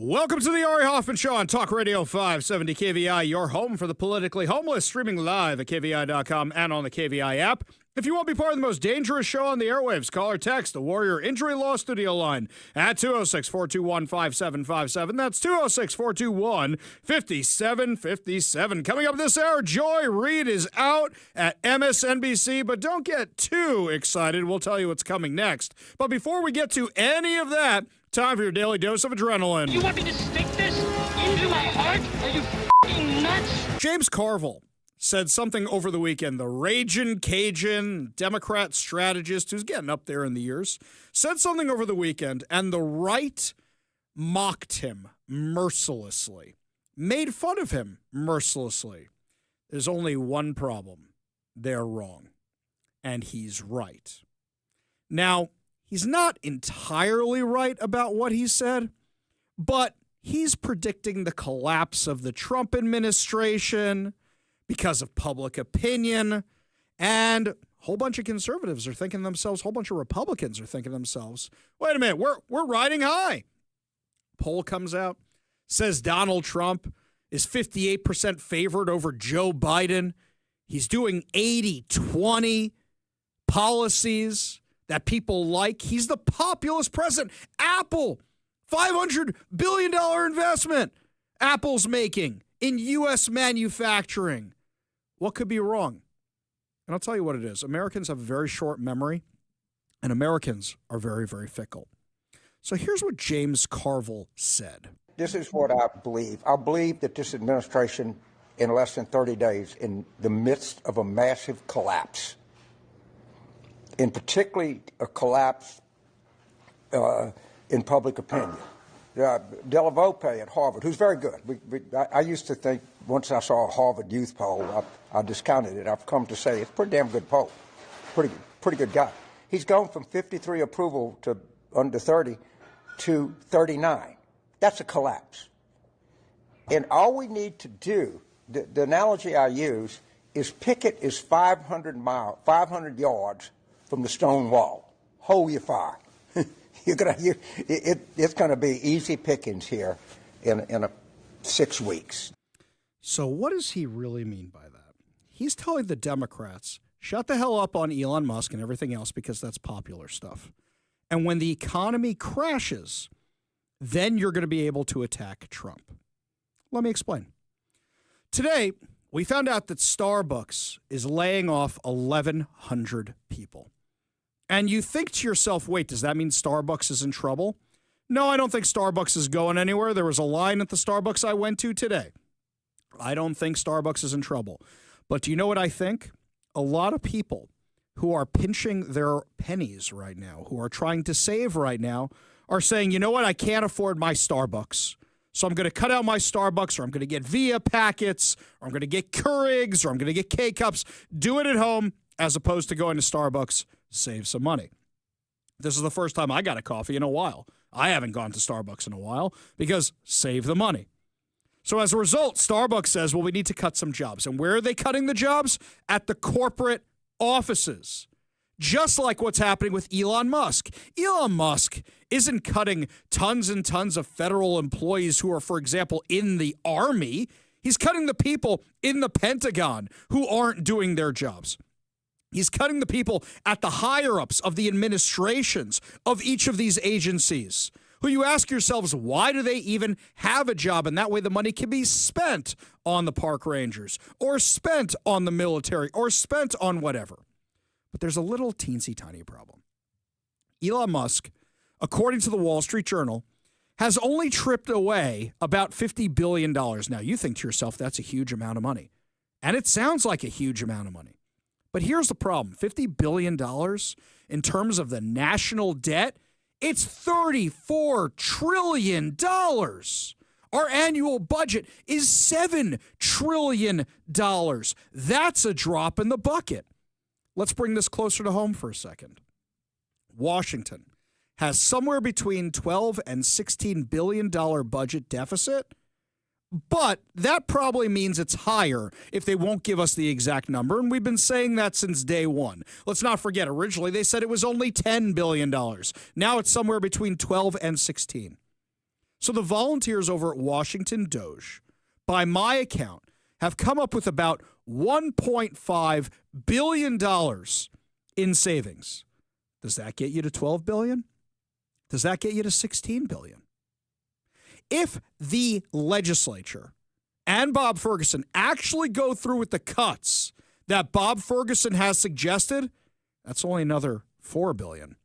Welcome to the Ari Hoffman Show on Talk Radio 570 KVI, your home for the politically homeless, streaming live at KVI.com and on the KVI app. If you want to be part of the most dangerous show on the airwaves, call or text the Warrior Injury Law Studio line at 206-421-5757. That's 206-421-5757. Coming up this hour, Joy Reid is out at MSNBC, but don't get too excited. We'll tell you what's coming next. But before we get to any of that, time for your daily dose of adrenaline. You want me to stick this into my heart? Are you f***ing nuts? James Carville said something over the weekend. The raging Cajun Democrat strategist who's getting up there in the years said something over the weekend, and the right mocked him mercilessly, made fun of him mercilessly. There's only one problem. They're wrong, and he's right. Now, he's not entirely right about what he said, but he's predicting the collapse of the Trump administration because of public opinion, and a whole bunch of conservatives are thinking to themselves, a whole bunch of Republicans are thinking to themselves, wait a minute, we're riding high. Poll comes out, says Donald Trump is 58% favored over Joe Biden. He's doing 80-20 policies that people like. He's the populist president. Apple, $500 billion investment Apple's making in U.S. manufacturing. What could be wrong? And I'll tell you what it is. Americans have a very short memory, and Americans are very, very fickle. So here's what James Carville said. This is what I believe. I believe that this administration, in less than 30 days, in the midst of a massive collapse, in particularly a collapse in public opinion. Della Volpe at Harvard, who's very good. I used to think, once I saw a Harvard youth poll, I discounted it. I've come to say it's a pretty damn good poll. Pretty good guy. He's gone from 53 approval to under 30 to 39. That's a collapse. And all we need to do, the analogy I use, is Pickett is 500 yards from the stone wall. Hold your fire. It's going to be easy pickings here in 6 weeks. So what does he really mean by that? He's telling the Democrats, shut the hell up on Elon Musk and everything else because that's popular stuff. And when the economy crashes, then you're going to be able to attack Trump. Let me explain. Today, we found out that Starbucks is laying off 1,100 people. And you think to yourself, wait, does that mean Starbucks is in trouble? No, I don't think Starbucks is going anywhere. There was a line at the Starbucks I went to today. I don't think Starbucks is in trouble. But do you know what I think? A lot of people who are pinching their pennies right now, who are trying to save right now, are saying, you know what, I can't afford my Starbucks. So I'm going to cut out my Starbucks, or I'm going to get Via packets, or I'm going to get Keurigs, or I'm going to get K-Cups. Do it at home as opposed to going to Starbucks. Save some money. This is the first time I got a coffee in a while. I haven't gone to Starbucks in a while because save the money. So as a result, Starbucks says, well, we need to cut some jobs. And where are they cutting the jobs? At the corporate offices. Just like what's happening with Elon Musk. Elon Musk isn't cutting tons and tons of federal employees who are, for example, in the Army. He's cutting the people in the Pentagon who aren't doing their jobs. He's cutting the people at the higher-ups of the administrations of each of these agencies, who you ask yourselves, why do they even have a job? And that way the money can be spent on the park rangers, or spent on the military, or spent on whatever. But there's a little teensy tiny problem. Elon Musk, according to the Wall Street Journal, has only tripped away about $50 billion. Now, you think to yourself, that's a huge amount of money. And it sounds like a huge amount of money. But here's the problem. $50 billion in terms of the national debt, it's $34 trillion. Our annual budget is $7 trillion. That's a drop in the bucket. Let's bring this closer to home for a second. Washington has somewhere between $12 and $16 billion budget deficit. But that probably means it's higher if they won't give us the exact number, and we've been saying that since day one. Let's not forget, originally they said it was only $10 billion. Now it's somewhere between 12 and 16. So the volunteers over at Washington Doge, by my account, have come up with about $1.5 billion in savings. Does that get you to $12 billion? Does that get you to $16 billion? If the legislature and Bob Ferguson actually go through with the cuts that Bob Ferguson has suggested, that's only another $4 billion.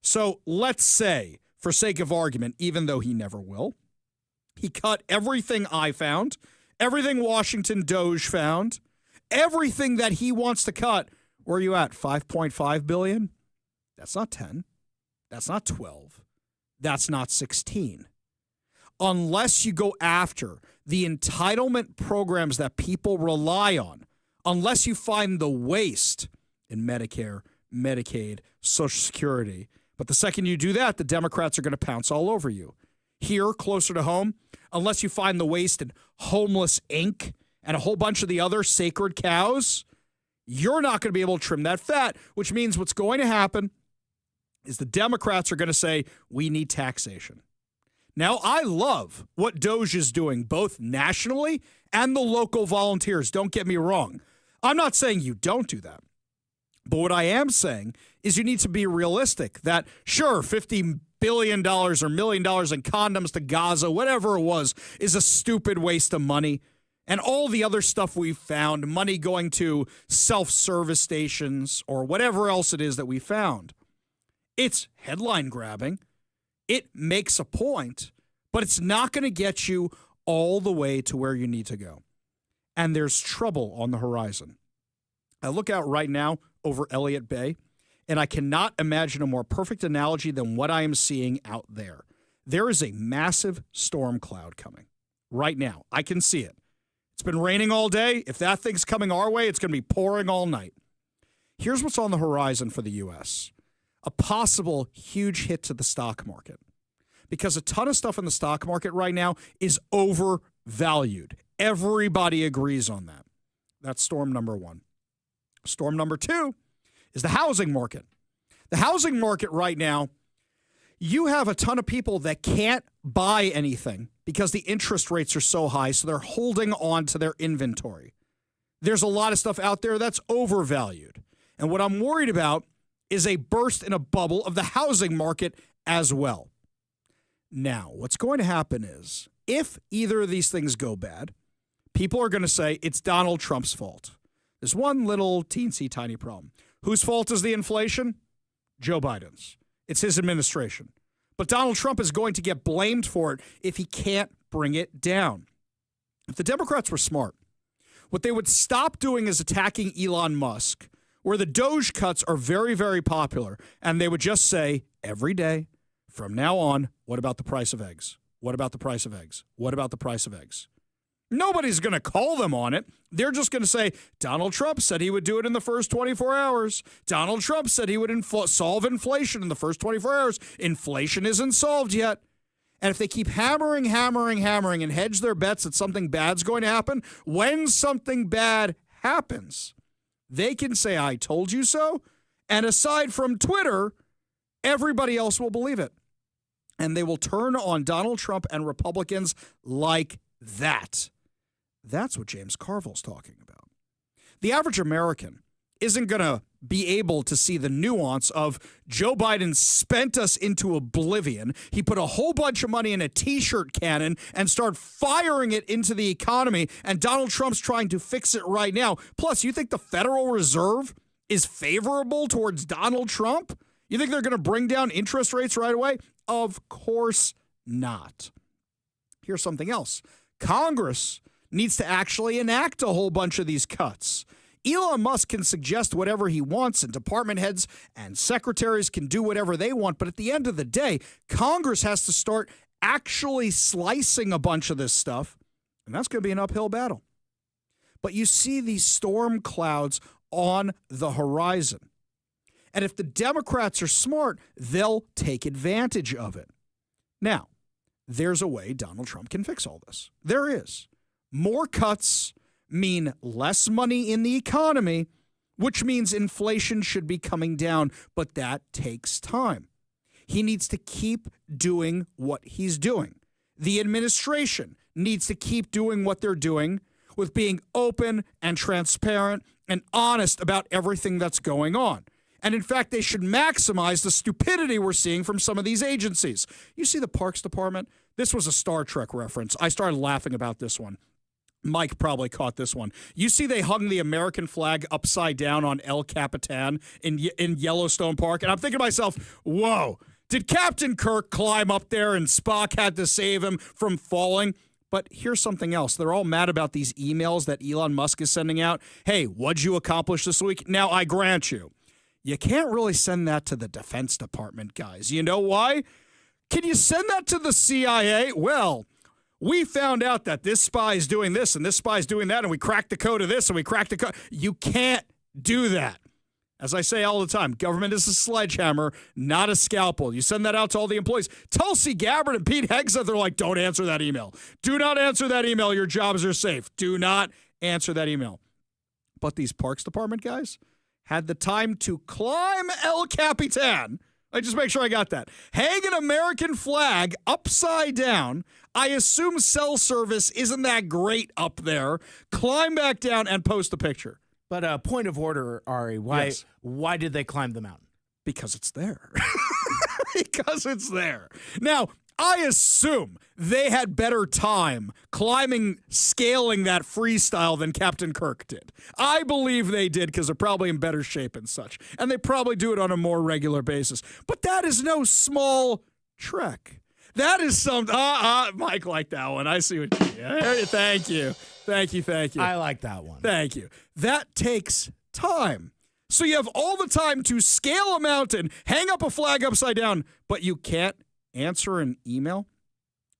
So let's say, for sake of argument, even though he never will, he cut everything I found, everything Washington Doge found, everything that he wants to cut. Where are you at? 5.5 billion? That's not 10. That's not 12. That's not 16. Unless you go after the entitlement programs that people rely on, unless you find the waste in Medicare, Medicaid, Social Security. But the second you do that, the Democrats are going to pounce all over you. Here, closer to home, unless you find the waste in Homeless Inc. and a whole bunch of the other sacred cows, you're not going to be able to trim that fat, which means what's going to happen is the Democrats are going to say, we need taxation. Now, I love what Doge is doing, both nationally and the local volunteers. Don't get me wrong. I'm not saying you don't do that. But what I am saying is you need to be realistic that, sure, $50 billion or $1 million in condoms to Gaza, whatever it was, is a stupid waste of money. And all the other stuff we've found, money going to self-service stations or whatever else it is that we found. It's headline grabbing. It makes a point, but it's not going to get you all the way to where you need to go. And there's trouble on the horizon. I look out right now over Elliott Bay, and I cannot imagine a more perfect analogy than what I am seeing out there. There is a massive storm cloud coming right now. I can see it. It's been raining all day. If that thing's coming our way, it's going to be pouring all night. Here's what's on the horizon for the U.S. A possible huge hit to the stock market. Because a ton of stuff in the stock market right now is overvalued. Everybody agrees on that. That's storm number one. Storm number two is the housing market. The housing market right now, you have a ton of people that can't buy anything because the interest rates are so high, so they're holding on to their inventory. There's a lot of stuff out there that's overvalued. And what I'm worried about is a burst in a bubble of the housing market as well. Now, what's going to happen is if either of these things go bad, people are going to say it's Donald Trump's fault. There's one little teensy tiny problem. Whose fault is the inflation? Joe Biden's. It's his administration. But Donald Trump is going to get blamed for it if he can't bring it down. If the Democrats were smart, what they would stop doing is attacking Elon Musk, where the Doge cuts are very, very popular, and they would just say every day from now on, what about the price of eggs? What about the price of eggs? What about the price of eggs? Nobody's going to call them on it. They're just going to say, Donald Trump said he would do it in the first 24 hours. Donald Trump said he would solve inflation in the first 24 hours. Inflation isn't solved yet. And if they keep hammering, and hedge their bets that something bad's going to happen, when something bad happens, they can say, I told you so. And aside from Twitter, everybody else will believe it. And they will turn on Donald Trump and Republicans like that. That's what James Carville's talking about. The average American isn't going to be able to see the nuance of Joe Biden spent us into oblivion. He put a whole bunch of money in a T-shirt cannon and started firing it into the economy, and Donald Trump's trying to fix it right now. Plus, you think the Federal Reserve is favorable towards Donald Trump? You think they're going to bring down interest rates right away? Of course not. Here's something else. Congress needs to actually enact a whole bunch of these cuts. Elon Musk can suggest whatever he wants, and department heads and secretaries can do whatever they want. But at the end of the day, Congress has to start actually slicing a bunch of this stuff, and that's going to be an uphill battle. But you see these storm clouds on the horizon. And if the Democrats are smart, they'll take advantage of it. Now, there's a way Donald Trump can fix all this. There is. More cuts mean less money in the economy, which means inflation should be coming down, but that takes time. He needs to keep doing what he's doing. the administration needs to keep doing what they're doing with being open and transparent and honest about everything that's going on. And in fact, they should maximize the stupidity we're seeing from some of these agencies. You see the Parks Department? This was a Star Trek reference. I started laughing about this one. Mike probably caught this one. You see they hung the American flag upside down on El Capitan in Yellowstone Park. And I'm thinking to myself, whoa, did Captain Kirk climb up there and Spock had to save him from falling? But here's something else. They're all mad about these emails that Elon Musk is sending out. Hey, what'd you accomplish this week? Now, I grant you, you can't really send that to the Defense Department, guys. You know why? Can you send that to the CIA? Well, we found out that this spy is doing this and this spy is doing that, and we cracked the code of this and we cracked the code. You can't do that. As I say all the time, government is a sledgehammer, not a scalpel. You send that out to all the employees. Tulsi Gabbard and Pete Hegseth, they're like, don't answer that email. Do not answer that email. Your jobs are safe. Do not answer that email. But these Parks Department guys had the time to climb El Capitan. I just make sure I got that. Hang an American flag upside down. I assume cell service isn't that great up there. Climb back down and post a picture. But point of order, Ari, why did they climb the mountain? Because it's there. Because it's there. Now, I assume they had better time scaling that freestyle than Captain Kirk did. I believe they did because they're probably in better shape and such. And they probably do it on a more regular basis. But that is no small trek. That is some, Mike liked that one. I see what you did. Thank you. Thank you. I like that one. Thank you. That takes time. So you have all the time to scale a mountain, hang up a flag upside down, but you can't answer an email.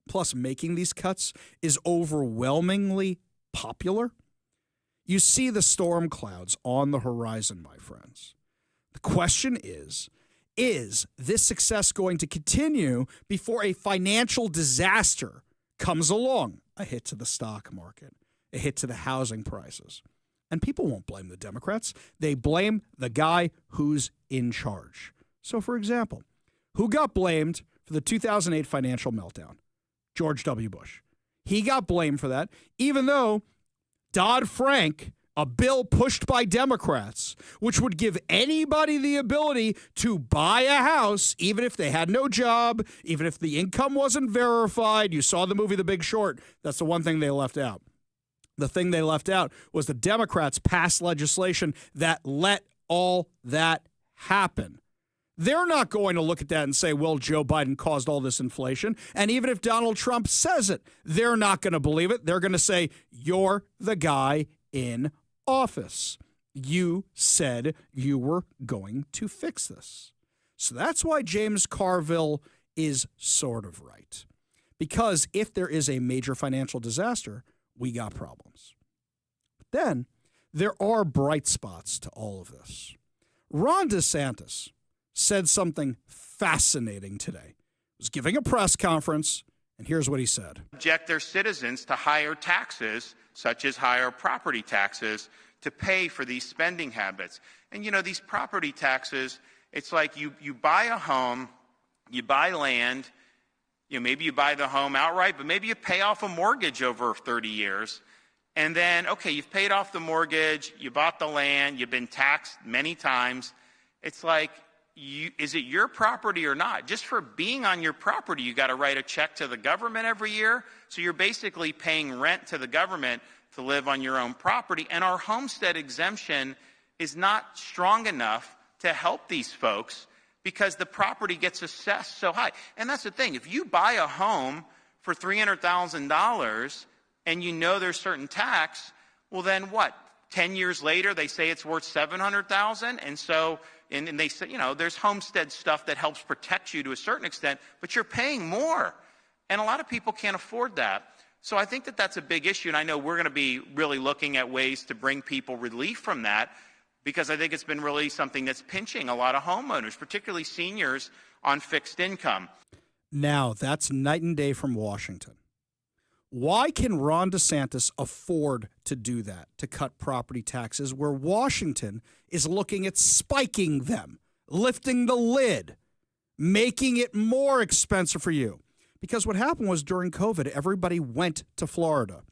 Plus, making these cuts is overwhelmingly popular. You see the storm clouds on the horizon, my friends. The question is this success going to continue before a financial disaster comes along? A hit to the stock market, a hit to the housing prices. And people won't blame the Democrats. They blame the guy who's in charge. So, for example, who got blamed for the 2008 financial meltdown? George W. Bush. He got blamed for that, even though Dodd-Frank, a bill pushed by Democrats, which would give anybody the ability to buy a house, even if they had no job, even if the income wasn't verified. You saw the movie The Big Short. That's the one thing they left out. The thing they left out was the Democrats passed legislation that let all that happen. They're not going to look at that and say, well, Joe Biden caused all this inflation. And even if Donald Trump says it, they're not going to believe it. They're going to say, you're the guy in office. You said you were going to fix this. So that's why James Carville is sort of right. Because if there is a major financial disaster, we got problems. But then there are bright spots to all of this. Ron DeSantis said something fascinating today. He was giving a press conference, and here's what he said. Subject their citizens to higher taxes, such as higher property taxes, to pay for these spending habits. And, you know, these property taxes, it's like you buy a home, you buy land, you know, maybe you buy the home outright, but maybe you pay off a mortgage over 30 years. And then, okay, you've paid off the mortgage, you bought the land, you've been taxed many times. It's like, is it your property or not? Just for being on your property, you got to write a check to the government every year. So you're basically paying rent to the government to live on your own property. And our homestead exemption is not strong enough to help these folks because the property gets assessed so high. And that's the thing. If you buy a home for $300,000 and you know there's certain tax, well, then what? 10 years later, they say it's worth $700,000. And so, and they say, you know, there's homestead stuff that helps protect you to a certain extent, but you're paying more. And a lot of people can't afford that. So I think that that's a big issue. And I know we're going to be really looking at ways to bring people relief from that, because I think it's been really something that's pinching a lot of homeowners, particularly seniors on fixed income. Now, that's night and day from Washington. Why can Ron DeSantis afford to do that, to cut property taxes, where Washington is looking at spiking them, lifting the lid, making it more expensive for you? Because what happened was during COVID, everybody went to Florida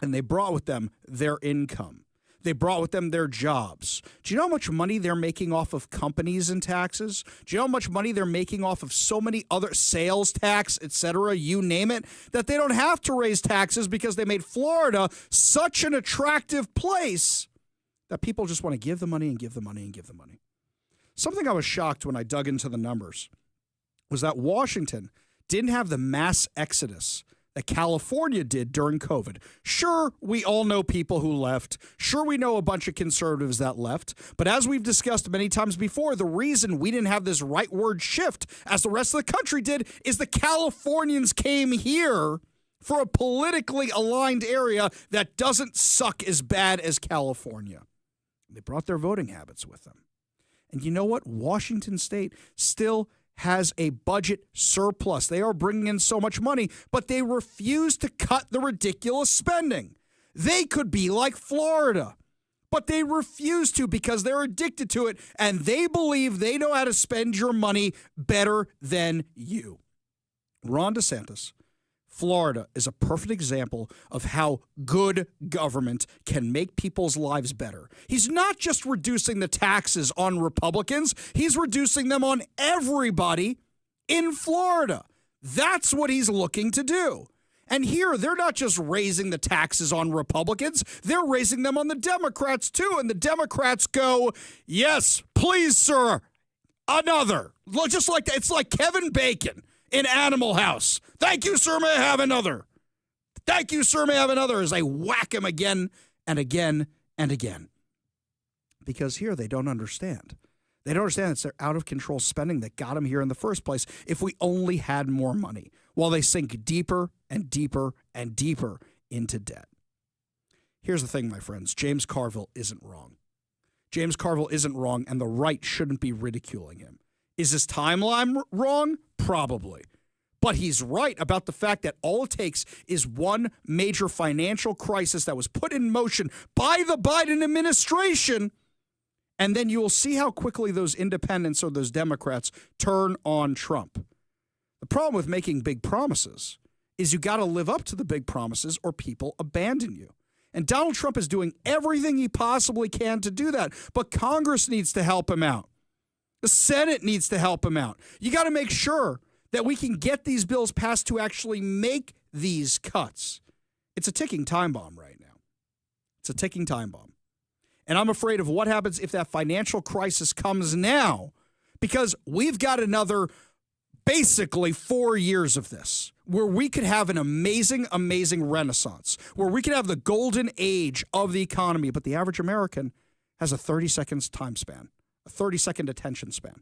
and they brought with them their income. They brought with them their jobs. Do you know how much money they're making off of companies and taxes? Do you know how much money they're making off of so many other sales tax, et cetera, you name it, that they don't have to raise taxes because they made Florida such an attractive place that people just want to give the money and give the money and give the money. Something I was shocked when I dug into the numbers was that Washington didn't have the mass exodus that California did during COVID. Sure, we all know people who left. Sure, we know a bunch of conservatives that left. But as we've discussed many times before, the reason we didn't have this rightward shift as the rest of the country did is the Californians came here for a politically aligned area that doesn't suck as bad as California. They brought their voting habits with them. And you know what? Washington State still has a budget surplus. They are bringing in so much money, but they refuse to cut the ridiculous spending. They could be like Florida, but they refuse to because they're addicted to it, and they believe they know how to spend your money better than you. Ron DeSantis, Florida, is a perfect example of how good government can make people's lives better. He's not just reducing the taxes on Republicans, he's reducing them on everybody in Florida. That's what he's looking to do. And here, they're not just raising the taxes on Republicans, they're raising them on the Democrats too. And the Democrats go, yes, please, sir, another. Just like that. It's like Kevin Bacon in Animal House. Thank you, sir, may I have another? Thank you, sir, may I have another? As I whack him again and again and again. Because here they don't understand. They don't understand it's their out-of-control spending that got them here in the first place if we only had more money, while they sink deeper and deeper and deeper into debt. Here's the thing, my friends. James Carville isn't wrong. James Carville isn't wrong, and the right shouldn't be ridiculing him. Is his timeline wrong? Probably. But he's right about the fact that all it takes is one major financial crisis that was put in motion by the Biden administration, and then you will see how quickly those independents or those Democrats turn on Trump. The problem with making big promises is you got to live up to the big promises or people abandon you. And Donald Trump is doing everything he possibly can to do that, but Congress needs to help him out. The Senate needs to help him out. You got to make sure that we can get these bills passed to actually make these cuts. It's a ticking time bomb right now. It's a ticking time bomb. And I'm afraid of what happens if that financial crisis comes now, because we've got another basically 4 years of this where we could have an amazing, amazing renaissance, where we could have the golden age of the economy, but the average American has a 30-second time span. A 30-second attention span.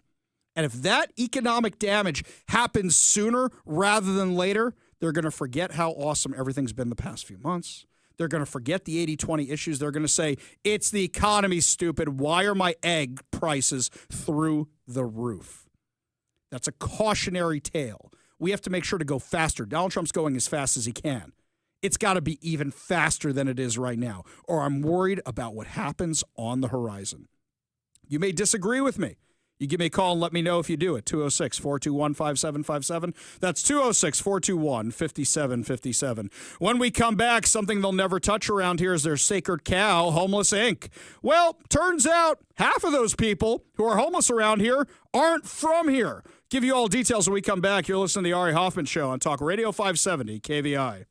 And if that economic damage happens sooner rather than later, they're going to forget how awesome everything's been the past few months. They're going to forget the 80-20 issues. They're going to say, it's the economy, stupid. Why are my egg prices through the roof? That's a cautionary tale. We have to make sure to go faster. Donald Trump's going as fast as he can. It's got to be even faster than it is right now, or I'm worried about what happens on the horizon. You may disagree with me. You give me a call and let me know if you do it. 206-421-5757. That's 206-421-5757. When we come back, something they'll never touch around here is their sacred cow, Homeless Inc. Well, turns out half of those people who are homeless around here aren't from here. Give you all details when we come back. You're listening to the Ari Hoffman Show on Talk Radio 570 KVI.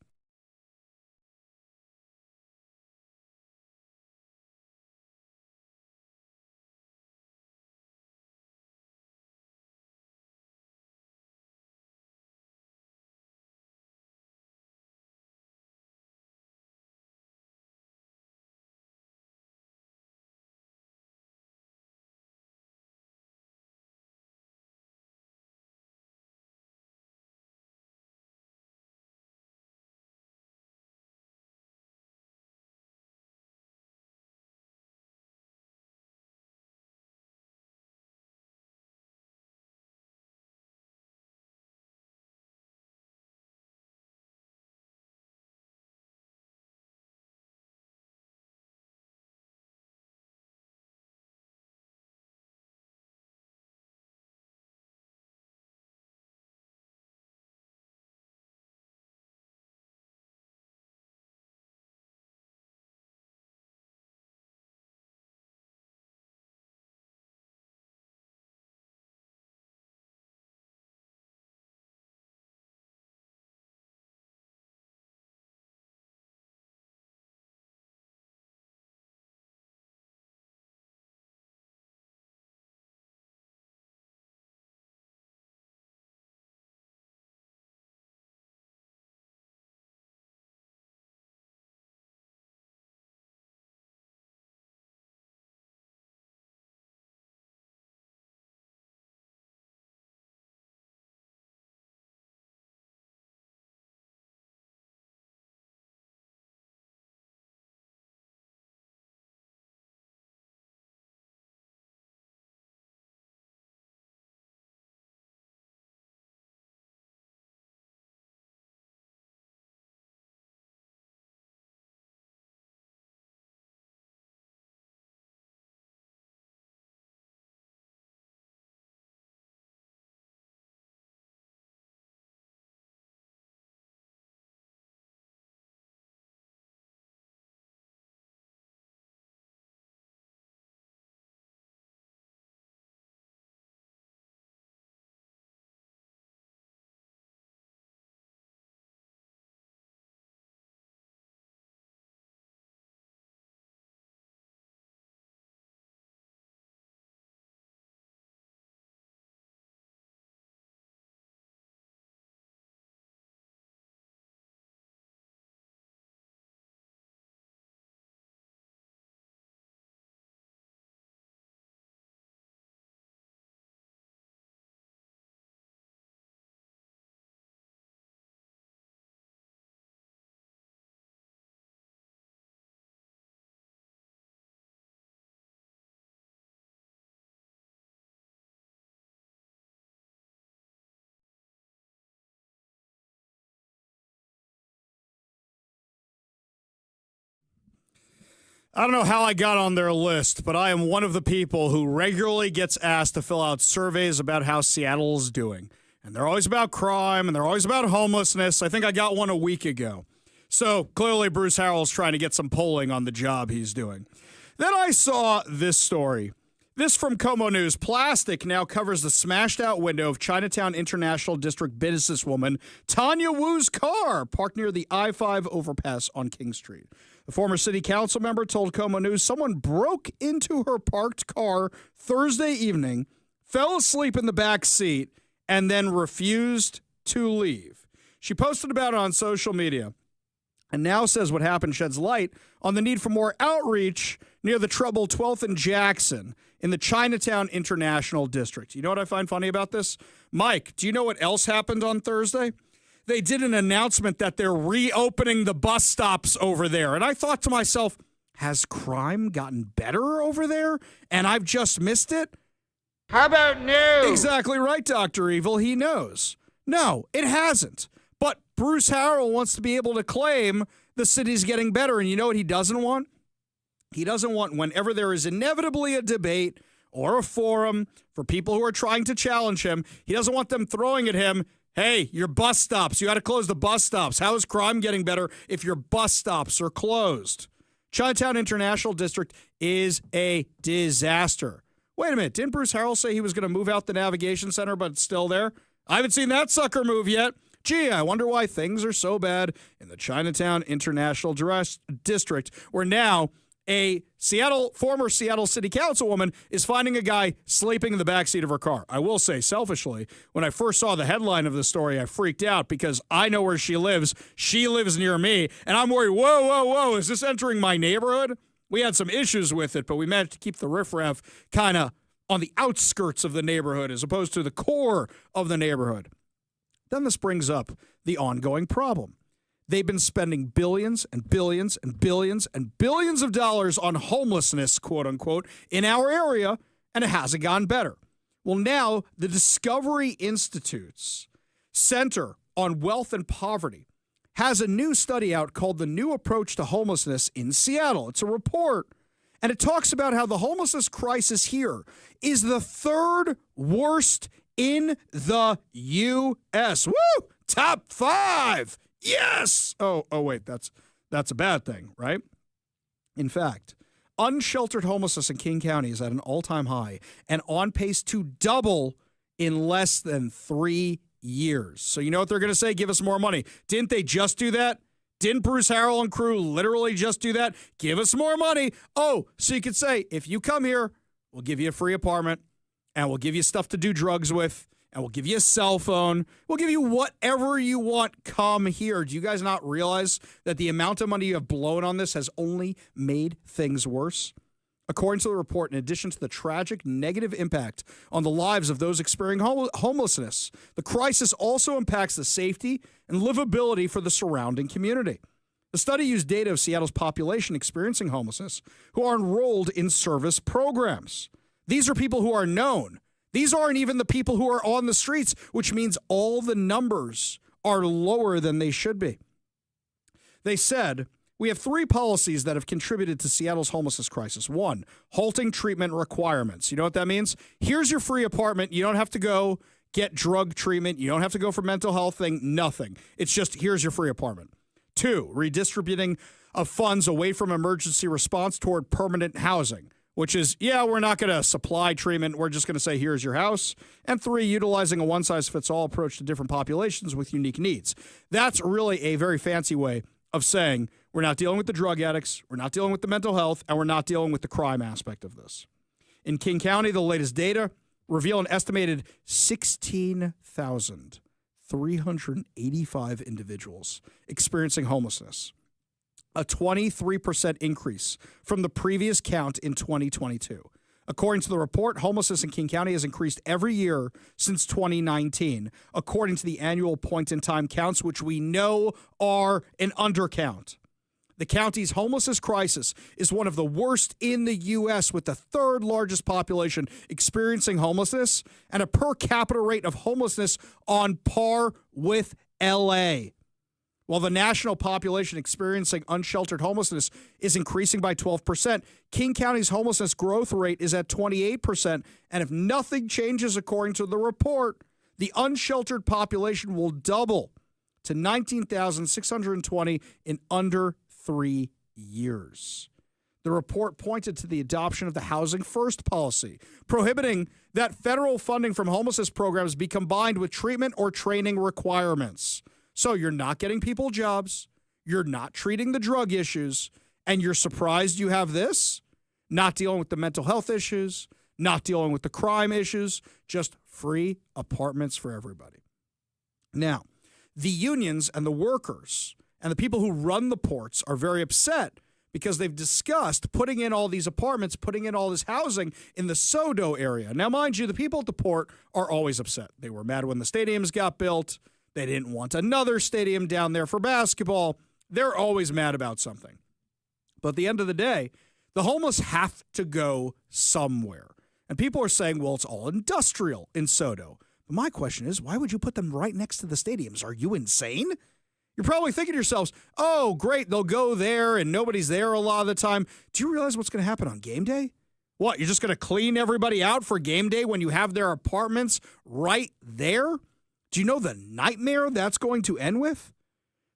I don't know how I got on their list, but I am one of the people who regularly gets asked to fill out surveys about how Seattle is doing. And they're always about crime, and they're always about homelessness. I think I got one a week ago. So clearly Bruce Harrell's trying to get some polling on the job he's doing. Then I saw this story. This from Como News. Plastic now covers the smashed-out window of Chinatown International District businesswoman Tanya Wu's car parked near the I-5 overpass on King Street. The former city council member told Como News someone broke into her parked car Thursday evening, fell asleep in the back seat, and then refused to leave. She posted about it on social media and now says what happened sheds light on the need for more outreach near the troubled 12th and Jackson in the Chinatown International District. You know what I find funny about this? Mike, do you know what else happened on Thursday? They did an announcement that they're reopening the bus stops over there. And I thought to myself, has crime gotten better over there? And I've just missed it? How about no? Exactly right, Dr. Evil. He knows. No, it hasn't. But Bruce Harrell wants to be able to claim the city's getting better. And you know what he doesn't want? He doesn't want, whenever there is inevitably a debate or a forum for people who are trying to challenge him, he doesn't want them throwing at him, hey, your bus stops. You got to close the bus stops. How is crime getting better if your bus stops are closed? Chinatown International District is a disaster. Wait a minute. Didn't Bruce Harrell say he was going to move out the Navigation Center, but it's still there? I haven't seen that sucker move yet. Gee, I wonder why things are so bad in the Chinatown International District, where now a former Seattle City Councilwoman is finding a guy sleeping in the backseat of her car. I will say, selfishly, when I first saw the headline of the story, I freaked out because I know where she lives. She lives near me, and I'm worried, whoa, is this entering my neighborhood? We had some issues with it, but we managed to keep the riffraff kind of on the outskirts of the neighborhood as opposed to the core of the neighborhood. Then this brings up the ongoing problem. They've been spending billions and billions and billions and billions of dollars on homelessness, quote unquote, in our area, and it hasn't gotten better. Well, now the Discovery Institute's Center on Wealth and Poverty has a new study out called The New Approach to Homelessness in Seattle. It's a report, and it talks about how the homelessness crisis here is the third worst in the U.S. Woo! Top 5! Yes! Oh, wait, that's a bad thing, right? In fact, unsheltered homelessness in King County is at an all-time high and on pace to double in less than 3 years. So you know what they're going to say? Give us more money. Didn't they just do that? Didn't Bruce Harrell and crew literally just do that? Give us more money. Oh, so you could say, if you come here, we'll give you a free apartment, and we'll give you stuff to do drugs with, and we'll give you a cell phone. We'll give you whatever you want. Come here. Do you guys not realize that the amount of money you have blown on this has only made things worse? According to the report, in addition to the tragic negative impact on the lives of those experiencing homelessness, the crisis also impacts the safety and livability for the surrounding community. The study used data of Seattle's population experiencing homelessness who are enrolled in service programs. These are people who are known. These aren't even the people who are on the streets, which means all the numbers are lower than they should be. They said, we have 3 policies that have contributed to Seattle's homelessness crisis. 1, halting treatment requirements. You know what that means? Here's your free apartment. You don't have to go get drug treatment. You don't have to go for mental health thing. Nothing. It's just, here's your free apartment. 2, redistributing of funds away from emergency response toward permanent housing, which is, we're not going to supply treatment. We're just going to say, here's your house. And 3, utilizing a one-size-fits-all approach to different populations with unique needs. That's really a very fancy way of saying we're not dealing with the drug addicts, we're not dealing with the mental health, and we're not dealing with the crime aspect of this. In King County, the latest data reveal an estimated 16,385 individuals experiencing homelessness, a 23% increase from the previous count in 2022. According to the report, homelessness in King County has increased every year since 2019, according to the annual point-in-time counts, which we know are an undercount. The county's homelessness crisis is one of the worst in the U.S., with the 3rd largest population experiencing homelessness and a per capita rate of homelessness on par with L.A. While the national population experiencing unsheltered homelessness is increasing by 12%, King County's homelessness growth rate is at 28%. And if nothing changes according to the report, the unsheltered population will double to 19,620 in under 3 years. The report pointed to the adoption of the Housing First policy, prohibiting that federal funding from homelessness programs be combined with treatment or training requirements. So you're not getting people jobs, you're not treating the drug issues, and you're surprised you have this? Not dealing with the mental health issues, not dealing with the crime issues, just free apartments for everybody. Now, the unions and the workers and the people who run the ports are very upset because they've discussed putting in all these apartments, putting in all this housing in the SoDo area. Now, mind you, the people at the port are always upset. They were mad when the stadiums got built. They didn't want another stadium down there for basketball. They're always mad about something. But at the end of the day, the homeless have to go somewhere. And people are saying, well, it's all industrial in SoDo. But my question is, why would you put them right next to the stadiums? Are you insane? You're probably thinking to yourselves, oh, great, they'll go there and nobody's there a lot of the time. Do you realize what's going to happen on game day? What, you're just going to clean everybody out for game day when you have their apartments right there? Do you know the nightmare that's going to end with?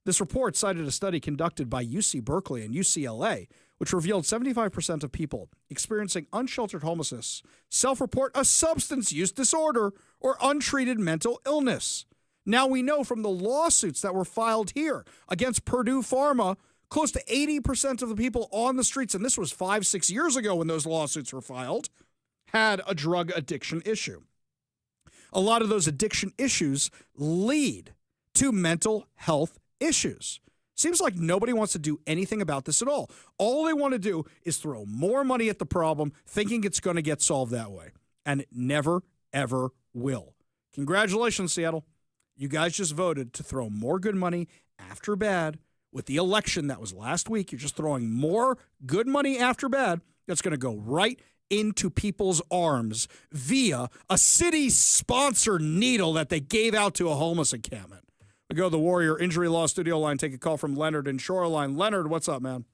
This report cited a study conducted by UC Berkeley and UCLA, which revealed 75% of people experiencing unsheltered homelessness self-report a substance use disorder or untreated mental illness. Now we know from the lawsuits that were filed here against Purdue Pharma, close to 80% of the people on the streets, and this was 5-6 years ago when those lawsuits were filed, had a drug addiction issue. A lot of those addiction issues lead to mental health issues. Seems like nobody wants to do anything about this at all. All they want to do is throw more money at the problem, thinking it's going to get solved that way. And it never, ever will. Congratulations, Seattle. You guys just voted to throw more good money after bad. With the election that was last week, you're just throwing more good money after bad that's going to go right into people's arms via a city-sponsored needle that they gave out to a homeless encampment. We go to the Warrior Injury Law Studio line, take a call from Leonard in Shoreline. Leonard, what's up, man?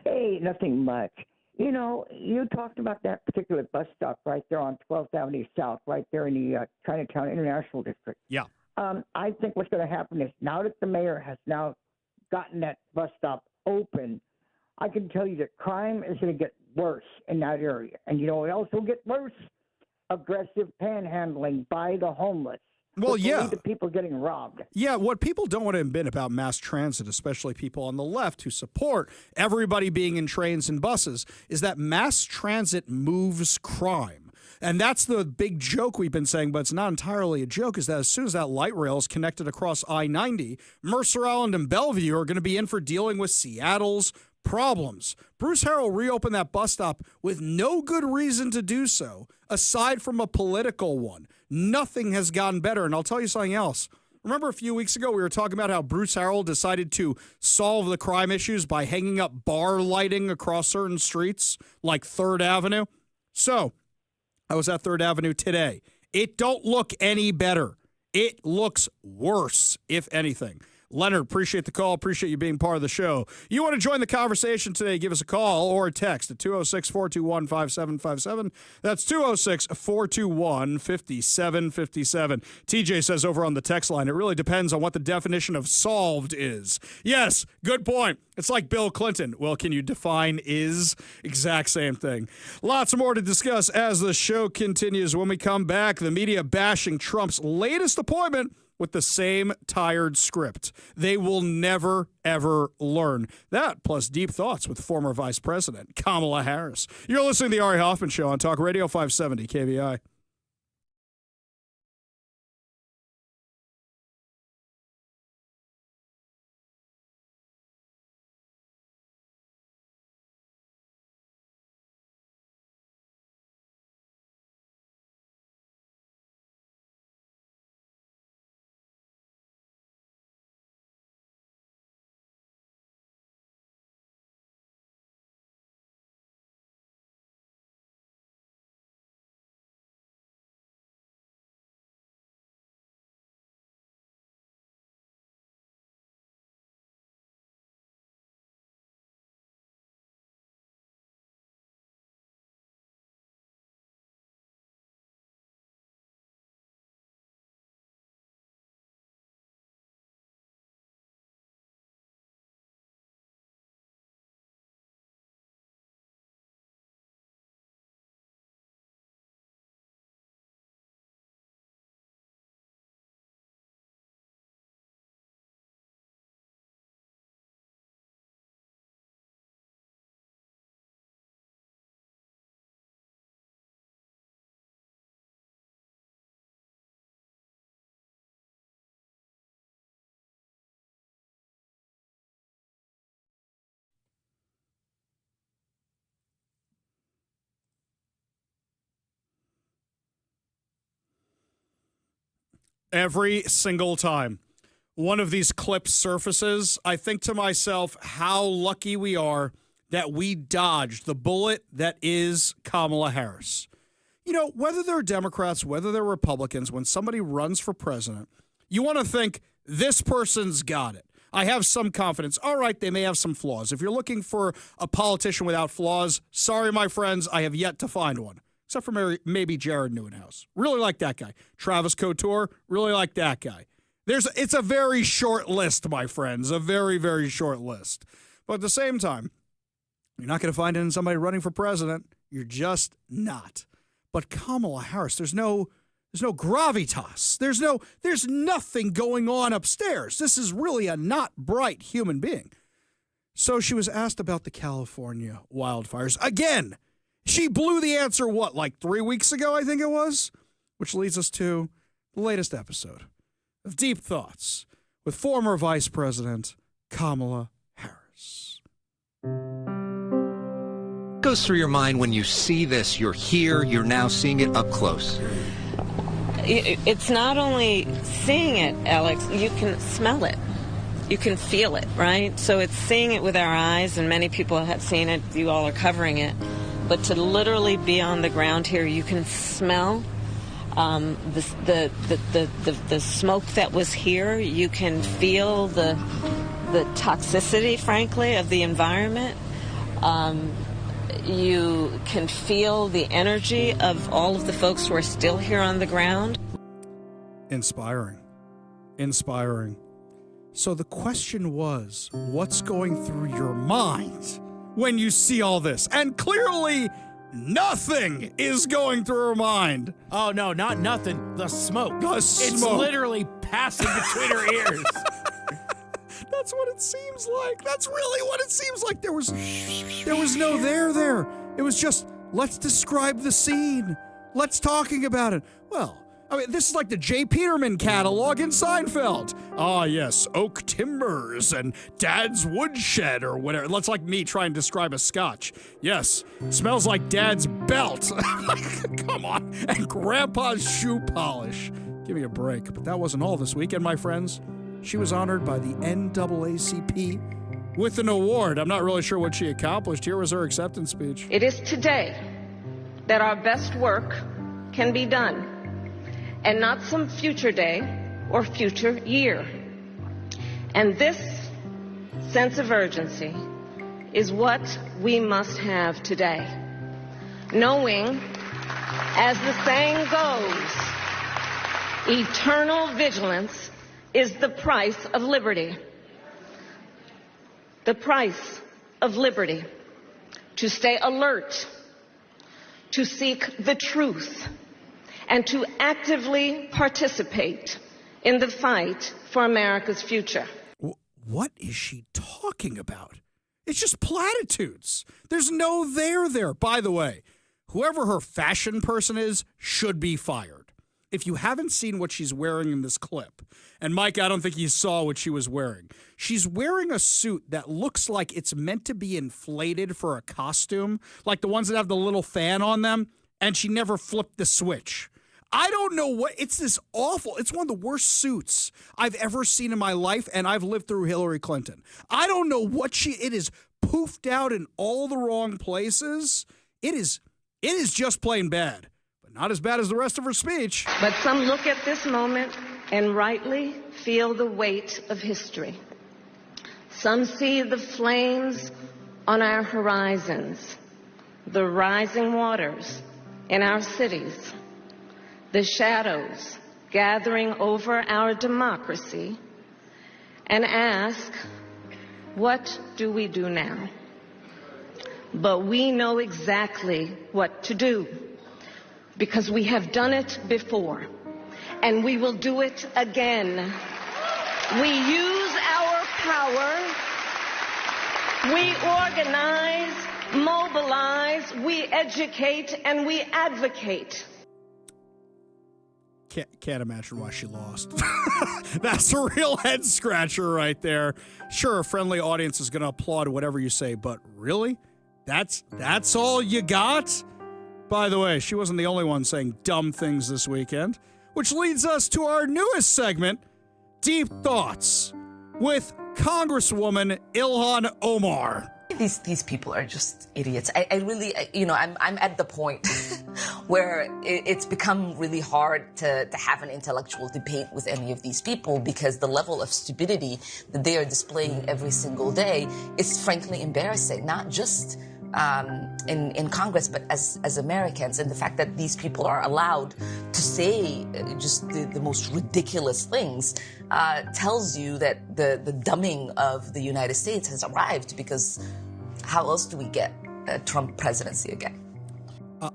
Hey, nothing much. You know, you talked about that particular bus stop right there on 12th Avenue South, right there in the Chinatown International District. Yeah. I think what's going to happen is now that the mayor has now gotten that bus stop open, I can tell you that crime is going to get worse in that area. And you know what else will get worse? Aggressive panhandling by the homeless. Well, yeah. The people getting robbed. Yeah, what people don't want to admit about mass transit, especially people on the left who support everybody being in trains and buses, is that mass transit moves crime. And that's the big joke we've been saying, but it's not entirely a joke, is that as soon as that light rail is connected across I-90, Mercer Island and Bellevue are going to be in for dealing with Seattle's problems. Bruce Harrell reopened that bus stop with no good reason to do so, aside from a political one. Nothing has gotten better. And I'll tell you something else. Remember a few weeks ago we were talking about how Bruce Harrell decided to solve the crime issues by hanging up bar lighting across certain streets like 3rd Avenue? So, I was at 3rd Avenue today. It don't look any better. It looks worse, if anything. Leonard, appreciate the call. Appreciate you being part of the show. You want to join the conversation today, give us a call or a text at 206-421-5757. That's 206-421-5757. TJ says over on the text line, it really depends on what the definition of solved is. Yes, good point. It's like Bill Clinton. Well, can you define is? Exact same thing. Lots more to discuss as the show continues. When we come back, the media bashing Trump's latest appointment with the same tired script. They will never, ever learn. That plus deep thoughts with former Vice President Kamala Harris. You're listening to the Ari Hoffman Show on Talk Radio 570 KVI. Every single time one of these clips surfaces, I think to myself how lucky we are that we dodged the bullet that is Kamala Harris. You know, whether they're Democrats, whether they're Republicans, when somebody runs for president, you want to think this person's got it. I have some confidence. All right, they may have some flaws. If you're looking for a politician without flaws, sorry, my friends, I have yet to find one. Except for maybe Jared Neuenhuis. Really like that guy. Travis Couture, really like that guy. It's a very short list, my friends, a very, very short list. But at the same time, you're not going to find it in somebody running for president. You're just not. But Kamala Harris, there's no gravitas. There's nothing going on upstairs. This is really a not bright human being. So she was asked about the California wildfires. Again, she blew the answer, like 3 weeks ago, I think it was? Which leads us to the latest episode of Deep Thoughts with former Vice President Kamala Harris. Goes through your mind when you see this? You're here, you're now seeing it up close. It's not only seeing it, Alex, you can smell it. You can feel it, right? So it's seeing it with our eyes, and many people have seen it. You all are covering it. But to literally be on the ground here, you can smell the smoke that was here. You can feel the toxicity, frankly, of the environment. You can feel the energy of all of the folks who are still here on the ground. Inspiring. So the question was, what's going through your mind when you see all this? And clearly, nothing is going through her mind. Oh, no, not nothing. The smoke. It's smoke. literally passing between her ears. That's what it seems like. That's really what it seems like. There was no there. It was just, let's describe the scene. Let's talking about it. Well, I mean, this is like the J. Peterman catalog in Seinfeld. Ah, yes, oak timbers and Dad's woodshed or whatever. That's like me trying to describe a scotch. Yes, smells like Dad's belt. Come on. And Grandpa's shoe polish. Give me a break. But that wasn't all this weekend, my friends. She was honored by the NAACP with an award. I'm not really sure what she accomplished. Here was her acceptance speech. It is today that our best work can be done, and not some future day or future year. And this sense of urgency is what we must have today. Knowing, as the saying goes, eternal vigilance is the price of liberty. The price of liberty. To stay alert, to seek the truth, and to actively participate in the fight for America's future. What is she talking about? It's just platitudes. There's no there. By the way, whoever her fashion person is should be fired. If you haven't seen what she's wearing in this clip, and Mike, I don't think you saw what she was wearing. She's wearing a suit that looks like it's meant to be inflated for a costume, like the ones that have the little fan on them, and she never flipped the switch. I don't know what, it's this awful, it's one of the worst suits I've ever seen in my life, and I've lived through Hillary Clinton. I don't know what it is poofed out in all the wrong places. It is just plain bad. Not as bad as the rest of her speech. But some look at this moment and rightly feel the weight of history. Some see the flames on our horizons, the rising waters in our cities, the shadows gathering over our democracy, and ask, what do we do now? But we know exactly what to do, because we have done it before, and we will do it again. We use our power, we organize, mobilize, we educate, and we advocate. Can't imagine why she lost. That's a real head scratcher right there. Sure, a friendly audience is going to applaud whatever you say, but really? That's all you got? By the way, she wasn't the only one saying dumb things this weekend. which leads us to our newest segment, Deep Thoughts, with Congresswoman Ilhan Omar. These people are just idiots. I really, I'm at the point where it's become really hard to have an intellectual debate with any of these people because the level of stupidity that they are displaying every single day is frankly embarrassing, not just in Congress, but as Americans. And the fact that these people are allowed to say just the most ridiculous things tells you that the dumbing of the United States has arrived, because how else do we get a Trump presidency again?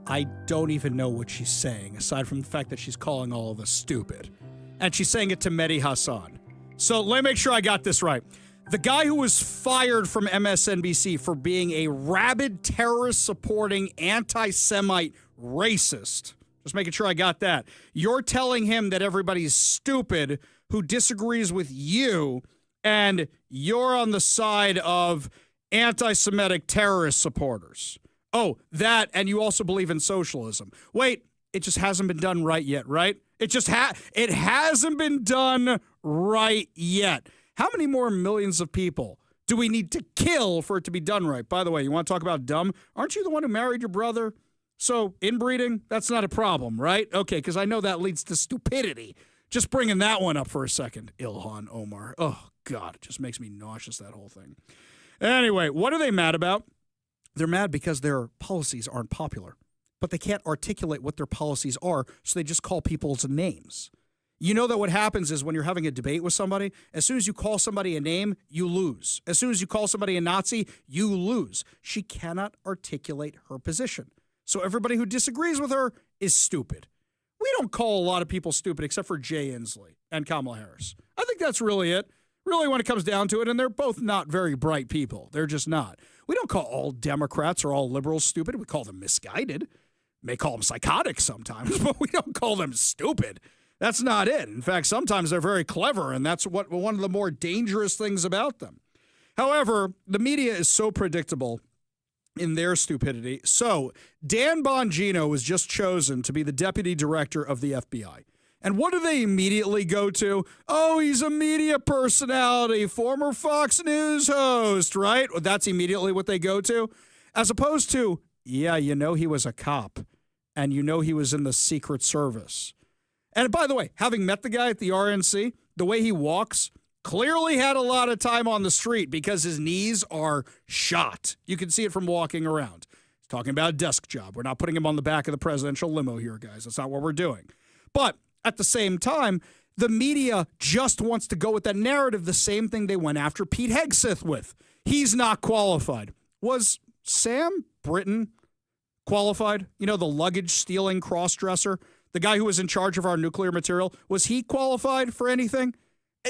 I don't even know what she's saying, aside from the fact that she's calling all of us stupid. And she's saying it to Mehdi Hassan. So let me make sure I got this right. The guy who was fired from MSNBC for being a rabid terrorist-supporting anti-Semite racist. Just making sure I got that. You're telling him that everybody's stupid who disagrees with you, and you're on the side of anti-Semitic terrorist supporters. Oh, that, and you also believe in socialism. Wait, it just hasn't been done right yet, right? It hasn't been done right yet. How many more millions of people do we need to kill for it to be done right? By the way, you want to talk about dumb? Aren't you the one who married your brother? So inbreeding, that's not a problem, right? Okay, because I know that leads to stupidity. Just bringing that one up for a second. Ilhan Omar. Oh, God, it just makes me nauseous, that whole thing. Anyway, what are they mad about? They're mad because their policies aren't popular, but they can't articulate what their policies are, so they just call people's names. You know that what happens is when you're having a debate with somebody, as soon as you call somebody a name, you lose. As soon as you call somebody a Nazi, you lose. She cannot articulate her position. So everybody who disagrees with her is stupid. We don't call a lot of people stupid except for Jay Inslee and Kamala Harris. I think that's really it. Really, when it comes down to it, and they're both not very bright people. They're just not. We don't call all Democrats or all liberals stupid. We call them misguided. May call them psychotic sometimes, but we don't call them stupid. That's not it. In fact, sometimes they're very clever, and that's what one of the more dangerous things about them. However, the media is so predictable in their stupidity. So Dan Bongino was just chosen to be the deputy director of the FBI. And what do they immediately go to? Oh, he's a media personality, former Fox News host, right? Well, that's immediately what they go to. As opposed to, yeah, you know he was a cop, and you know he was in the Secret Service. And by the way, having met the guy at the RNC, the way he walks, clearly had a lot of time on the street because his knees are shot. You can see it from walking around. He's talking about a desk job. We're not putting him on the back of the presidential limo here, guys. That's not what we're doing. But at the same time, the media just wants to go with that narrative, the same thing they went after Pete Hegseth with. He's not qualified. Was Sam Britton qualified? You know, the luggage-stealing cross-dresser? The guy who was in charge of our nuclear material? Was he qualified for anything?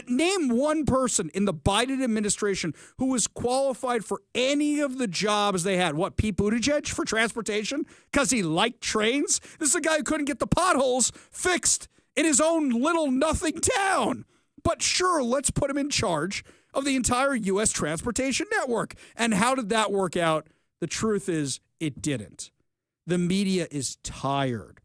Name one person in the Biden administration who was qualified for any of the jobs they had. What, Pete Buttigieg for transportation? Because he liked trains? This is a guy who couldn't get the potholes fixed in his own little nothing town. But sure, let's put him in charge of the entire U.S. transportation network. And how did that work out? The truth is, it didn't. The media is tired.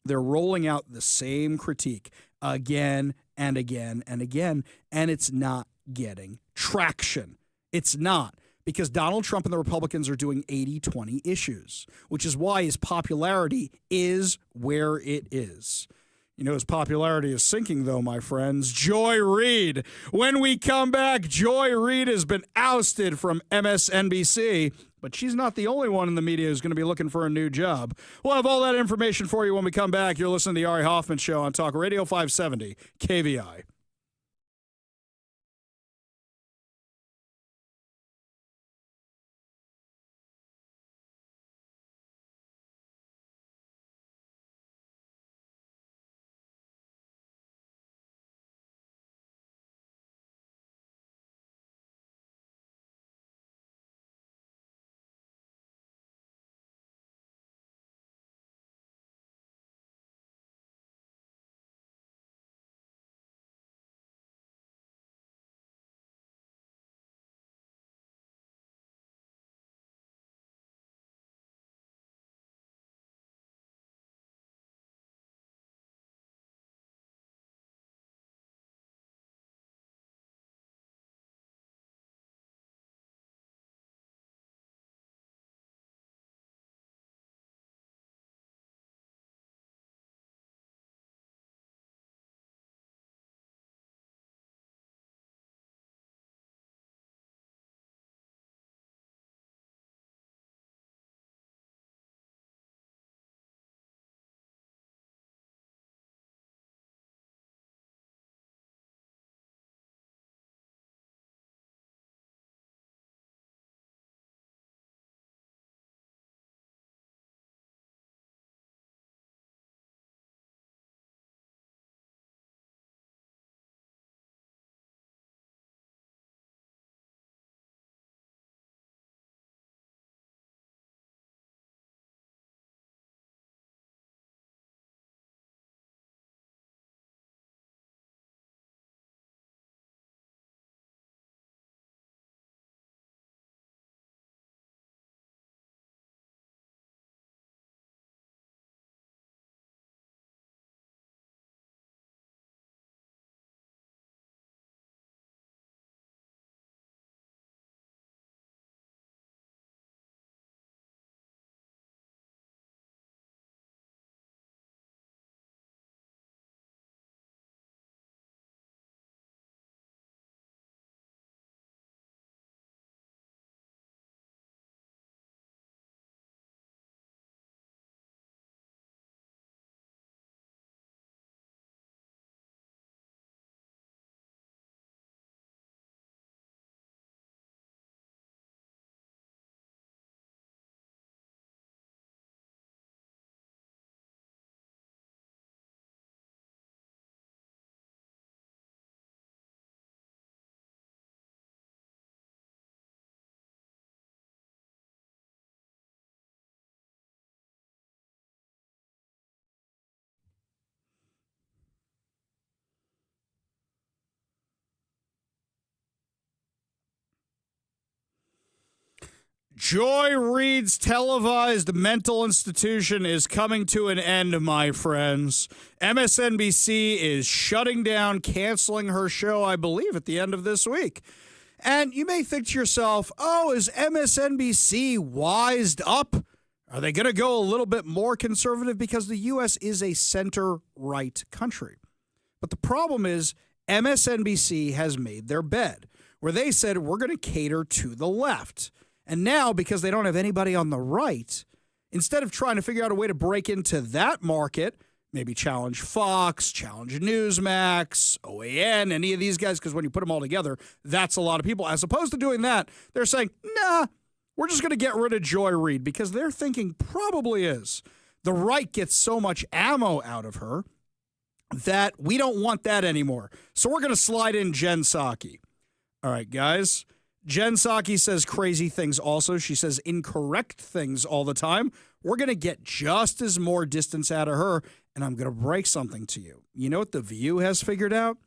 They're rolling out the same critique again and again and again, and it's not getting traction. It's not, because Donald Trump and the Republicans are doing 80-20 issues, which is why his popularity is where it is. You know, his popularity is sinking, though, my friends. Joy Reid. When we come back, Joy Reid has been ousted from MSNBC, but she's not the only one in the media who's going to be looking for a new job. We'll have all that information for you when we come back. You're listening to the Ari Hoffman Show on Talk Radio 570 KVI. Joy Reid's televised mental institution is coming to an end, my friends. MSNBC is shutting down, canceling her show, I believe, at the end of this week. And you may think to yourself, oh, is MSNBC wised up? Are they going to go a little bit more conservative? Because the U.S. is a center-right country. But the problem is MSNBC has made their bed, where they said we're going to cater to the left. And now, because they don't have anybody on the right, instead of trying to figure out a way to break into that market, maybe challenge Fox, challenge Newsmax, OAN, any of these guys, because when you put them all together, that's a lot of people. As opposed to doing that, they're saying, nah, we're just going to get rid of Joy Reid, because their thinking probably is the right gets so much ammo out of her that we don't want that anymore. So we're going to slide in Jen Psaki. All right, guys. Jen Psaki says crazy things also. She says incorrect things all the time. We're going to get just as more distance out of her, and I'm going to break something to you. You know what The View has figured out?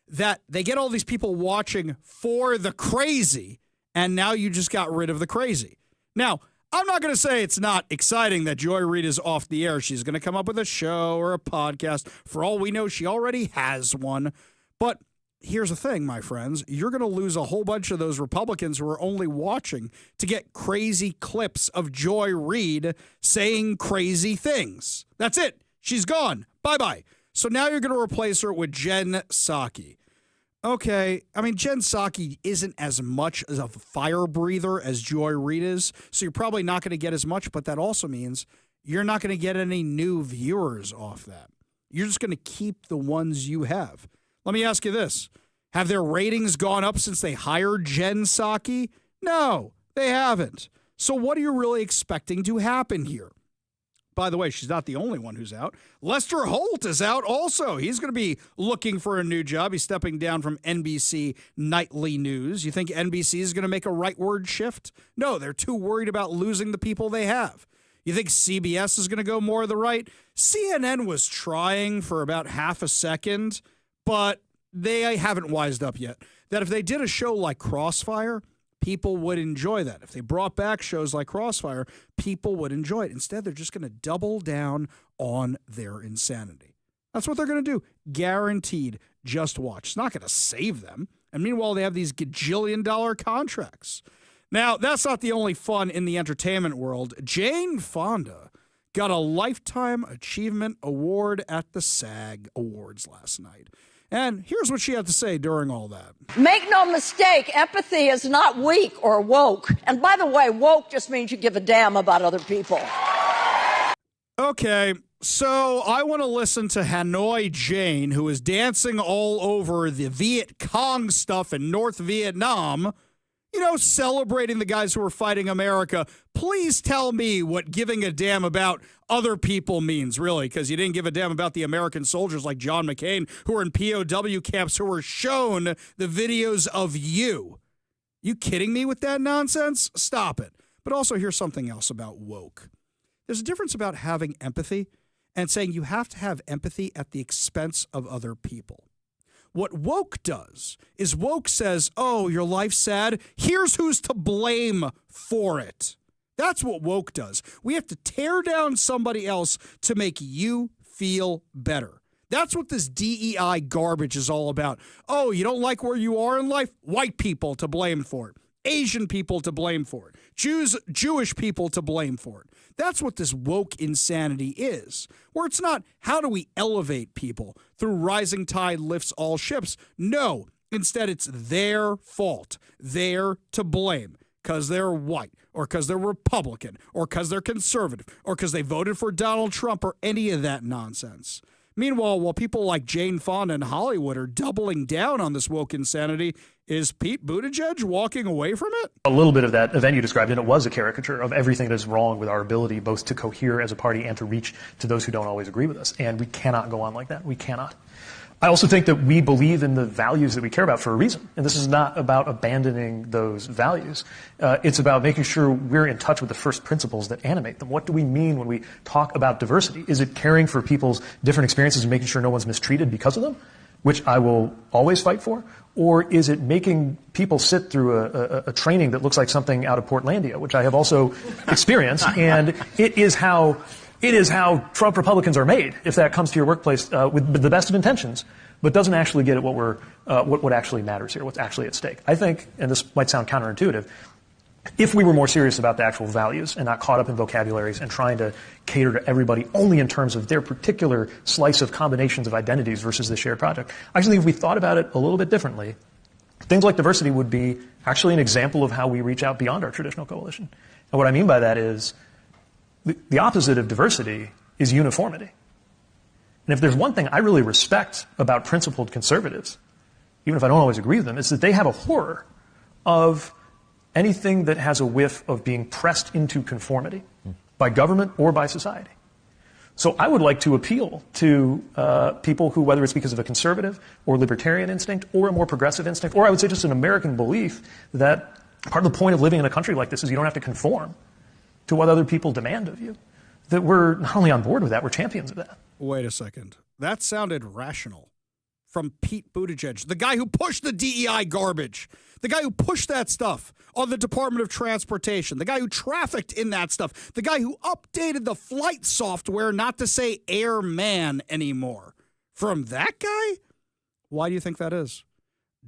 That they get all these people watching for the crazy, and now you just got rid of the crazy. Now, I'm not going to say it's not exciting that Joy Reid is off the air. She's going to come up with a show or a podcast. For all we know, she already has one. But here's the thing, my friends. You're going to lose a whole bunch of those Republicans who are only watching to get crazy clips of Joy Reid saying crazy things. That's it. She's gone. Bye-bye. So now you're going to replace her with Jen Psaki. Okay, I mean, Jen Psaki isn't as much as a fire breather as Joy Reid is, so you're probably not going to get as much, but that also means you're not going to get any new viewers off that. You're just going to keep the ones you have. Let me ask you this. Have their ratings gone up since they hired Jen Psaki? No, they haven't. So what are you really expecting to happen here? By the way, she's not the only one who's out. Lester Holt is out also. He's going to be looking for a new job. He's stepping down from NBC Nightly News. You think NBC is going to make a rightward shift? No, they're too worried about losing the people they have. You think CBS is going to go more to the right? CNN was trying for about half a second, but they haven't wised up yet. That if they did a show like Crossfire, people would enjoy that. If they brought back shows like Crossfire, people would enjoy it. Instead, they're just going to double down on their insanity. That's what they're going to do. Guaranteed. Just watch. It's not going to save them. And meanwhile, they have these gajillion-dollar contracts. Now, that's not the only fun in the entertainment world. Jane Fonda got a Lifetime Achievement Award at the SAG Awards last night. And here's what she had to say during all that. Make no mistake, empathy is not weak or woke. And by the way, woke just means you give a damn about other people. Okay, so I want to listen to Hanoi Jane, who is dancing all over the Viet Cong stuff in North Vietnam, you know, celebrating the guys who are fighting America. Please tell me what giving a damn about other people means, really, because you didn't give a damn about the American soldiers like John McCain who were in POW camps who were shown the videos of you. You kidding me with that nonsense? Stop it. But also, here's something else about woke. There's a difference about having empathy and saying you have to have empathy at the expense of other people. What woke does is woke says, oh, your life's sad. Here's who's to blame for it. That's what woke does. We have to tear down somebody else to make you feel better. That's what this DEI garbage is all about. Oh, you don't like where you are in life? White people to blame for it. Asian people to blame for it. Jewish people to blame for it. That's what this woke insanity is, where it's not how do we elevate people through rising tide lifts all ships. No, instead it's their fault. They're to blame because they're white or because they're Republican or because they're conservative or because they voted for Donald Trump or any of that nonsense. Meanwhile, while people like Jane Fonda and Hollywood are doubling down on this woke insanity, is Pete Buttigieg walking away from it? A little bit of that event you described, and it was a caricature of everything that is wrong with our ability both to cohere as a party and to reach to those who don't always agree with us. And we cannot go on like that. We cannot. I also think that we believe in the values that we care about for a reason. And this is not about abandoning those values. It's about making sure we're in touch with the first principles that animate them. What do we mean when we talk about diversity? Is it caring for people's different experiences and making sure no one's mistreated because of them? which I will always fight for, or is it making people sit through a training that looks like something out of Portlandia, which I have also experienced, and it is how Trump Republicans are made, if that comes to your workplace with the best of intentions, but doesn't actually get at what actually matters here, what's actually at stake. I think, and this might sound counterintuitive, if we were more serious about the actual values and not caught up in vocabularies and trying to cater to everybody only in terms of their particular slice of combinations of identities versus the shared project, I actually think if we thought about it a little bit differently, things like diversity would be actually an example of how we reach out beyond our traditional coalition. And what I mean by that is the opposite of diversity is uniformity. And if there's one thing I really respect about principled conservatives, even if I don't always agree with them, is that they have a horror of anything that has a whiff of being pressed into conformity by government or by society. So I would like to appeal to people who, whether it's because of a conservative or libertarian instinct or a more progressive instinct, or I would say just an American belief that part of the point of living in a country like this is you don't have to conform to what other people demand of you, that we're not only on board with that, we're champions of that. Wait a second. That sounded rational. From Pete Buttigieg, the guy who pushed the DEI garbage, the guy who pushed that stuff on the Department of Transportation, the guy who trafficked in that stuff, the guy who updated the flight software not to say airman anymore. From that guy? Why do you think that is?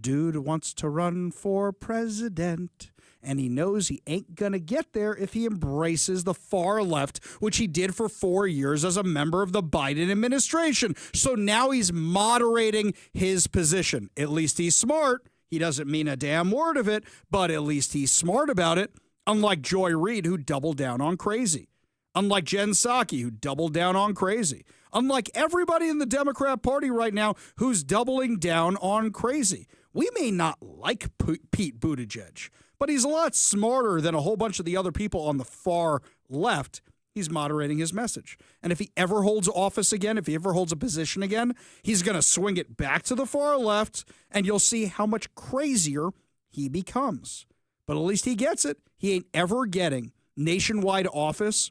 Dude wants to run for president, and he knows he ain't going to get there if he embraces the far left, which he did for 4 years as a member of the Biden administration. So now he's moderating his position. At least he's smart. He doesn't mean a damn word of it, but at least he's smart about it, unlike Joy Reid, who doubled down on crazy. Unlike Jen Psaki, who doubled down on crazy. Unlike everybody in the Democrat Party right now who's doubling down on crazy. We may not like Pete Buttigieg, but he's a lot smarter than a whole bunch of the other people on the far left. He's moderating his message. And if he ever holds office again, if he ever holds a position again, he's going to swing it back to the far left, and you'll see how much crazier he becomes. But at least he gets it. He ain't ever getting nationwide office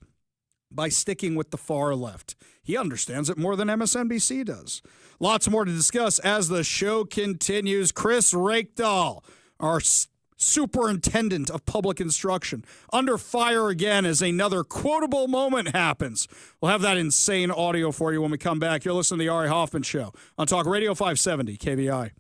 by sticking with the far left. He understands it more than MSNBC does. Lots more to discuss as the show continues. Chris Rakedahl, our superintendent of public instruction, under fire again as another quotable moment happens. We'll have that insane audio for you when we come back. You're listening to the Ari Hoffman Show on Talk Radio 570 KBI.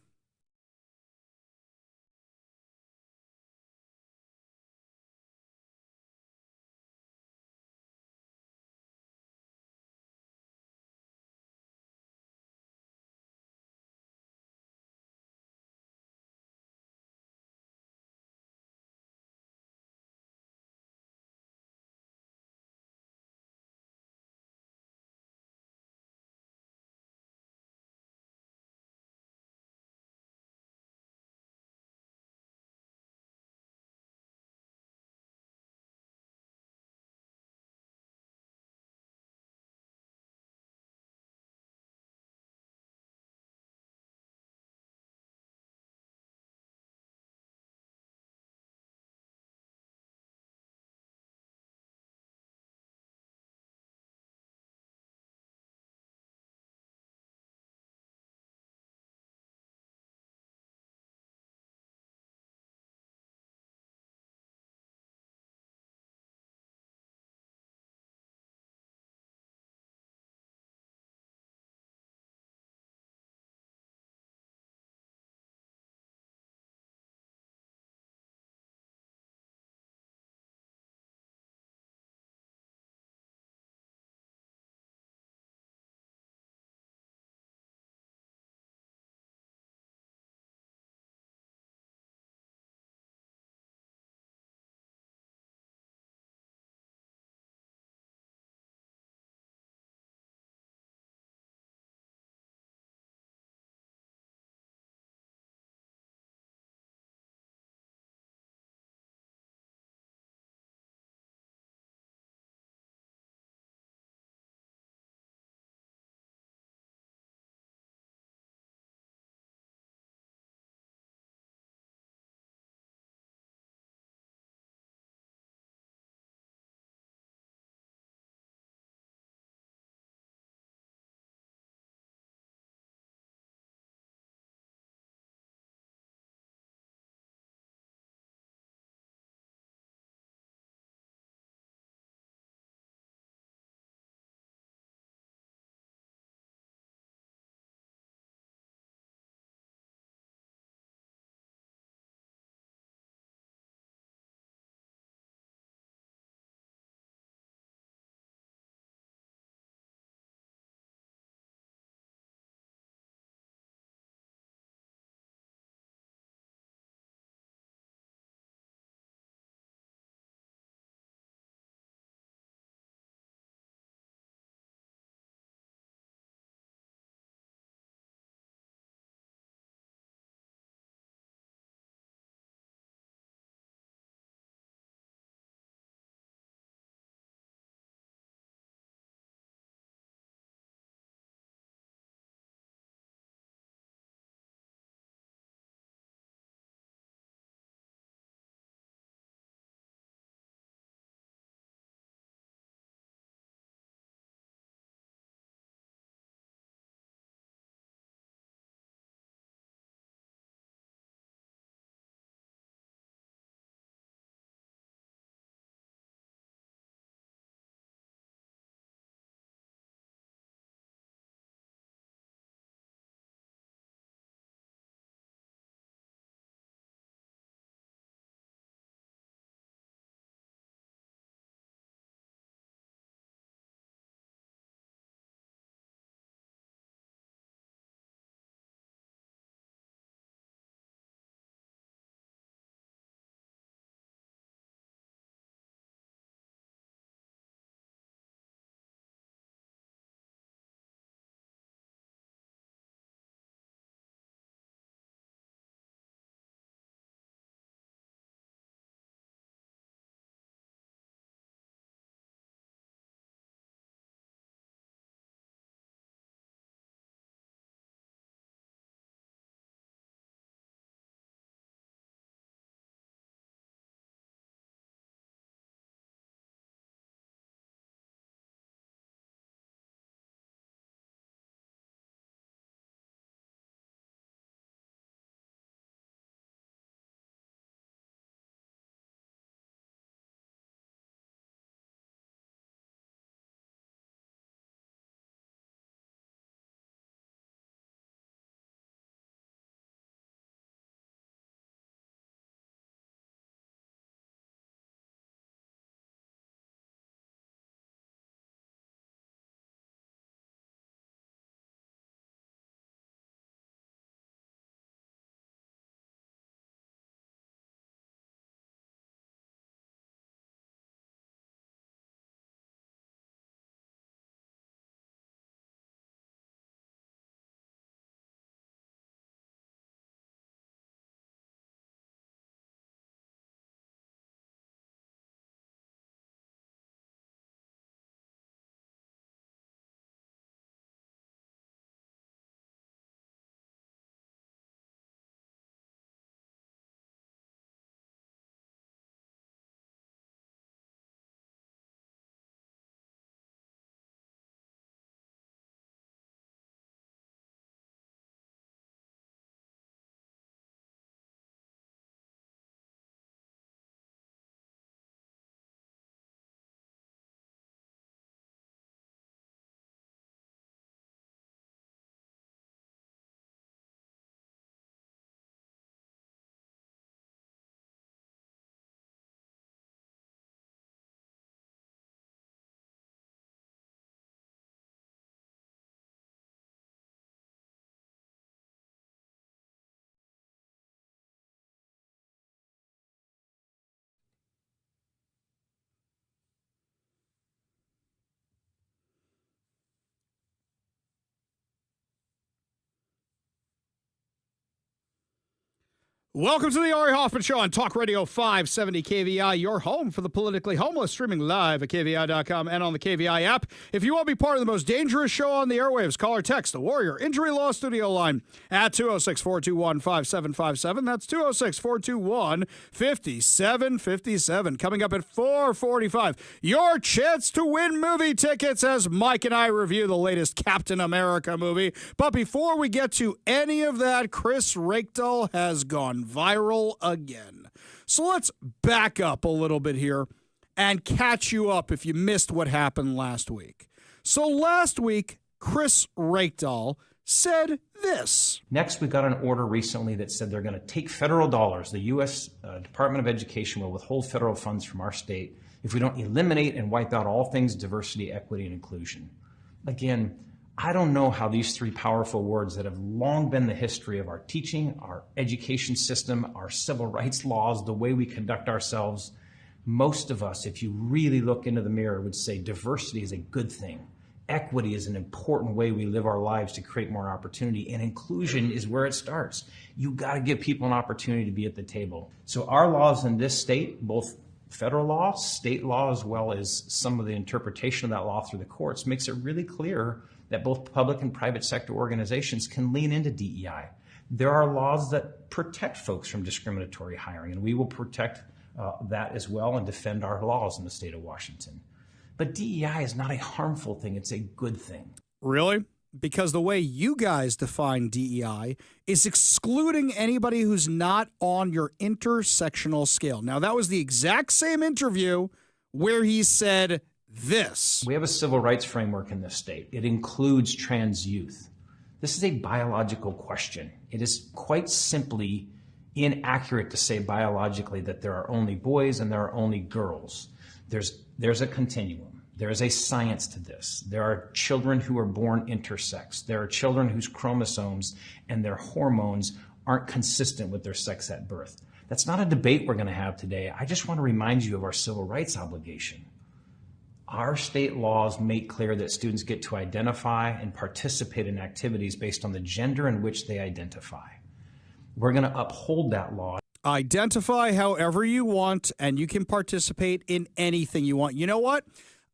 Welcome to the Ari Hoffman Show on Talk Radio 570 KVI, your home for the politically homeless, streaming live at KVI.com and on the KVI app. If you want to be part of the most dangerous show on the airwaves, call or text the Warrior Injury Law Studio line at 206-421-5757. That's 206-421-5757. Coming up at 4:45, your chance to win movie tickets as Mike and I review the latest Captain America movie. But before we get to any of that, Chris Rakedahl has gone viral again. So let's back up a little bit here and catch you up if you missed what happened last week. So last week, Chris Rakedahl said this. Next, we got an order recently that said they're going to take federal dollars. The U.S. Department of Education will withhold federal funds from our state if we don't eliminate and wipe out all things diversity, equity, and inclusion. Again, I don't know how these three powerful words that have long been the history of our teaching, our education system, our civil rights laws, the way we conduct ourselves, most of us, if you really look into the mirror, would say diversity is a good thing. Equity is an important way we live our lives to create more opportunity, and inclusion is where it starts. You got to give people an opportunity to be at the table. So our laws in this state, both federal law, state law, as well as some of the interpretation of that law through the courts, makes it really clear that both public and private sector organizations can lean into DEI. There are laws that protect folks from discriminatory hiring, and we will protect that as well and defend our laws in the state of Washington. But DEI is not a harmful thing, it's a good thing. Really? Because the way you guys define DEI is excluding anybody who's not on your intersectional scale. Now, that was the exact same interview where he said this. We have a civil rights framework in this state. It includes trans youth. This is a biological question. It is quite simply inaccurate to say biologically that there are only boys and there are only girls. There's a continuum. There is a science to this. There are children who are born intersex. There are children whose chromosomes and their hormones aren't consistent with their sex at birth. That's not a debate we're going to have today. I just want to remind you of our civil rights obligation. Our state laws make clear that students get to identify and participate in activities based on the gender in which they identify. We're going to uphold that law. Identify however you want, and you can participate in anything you want. You know what?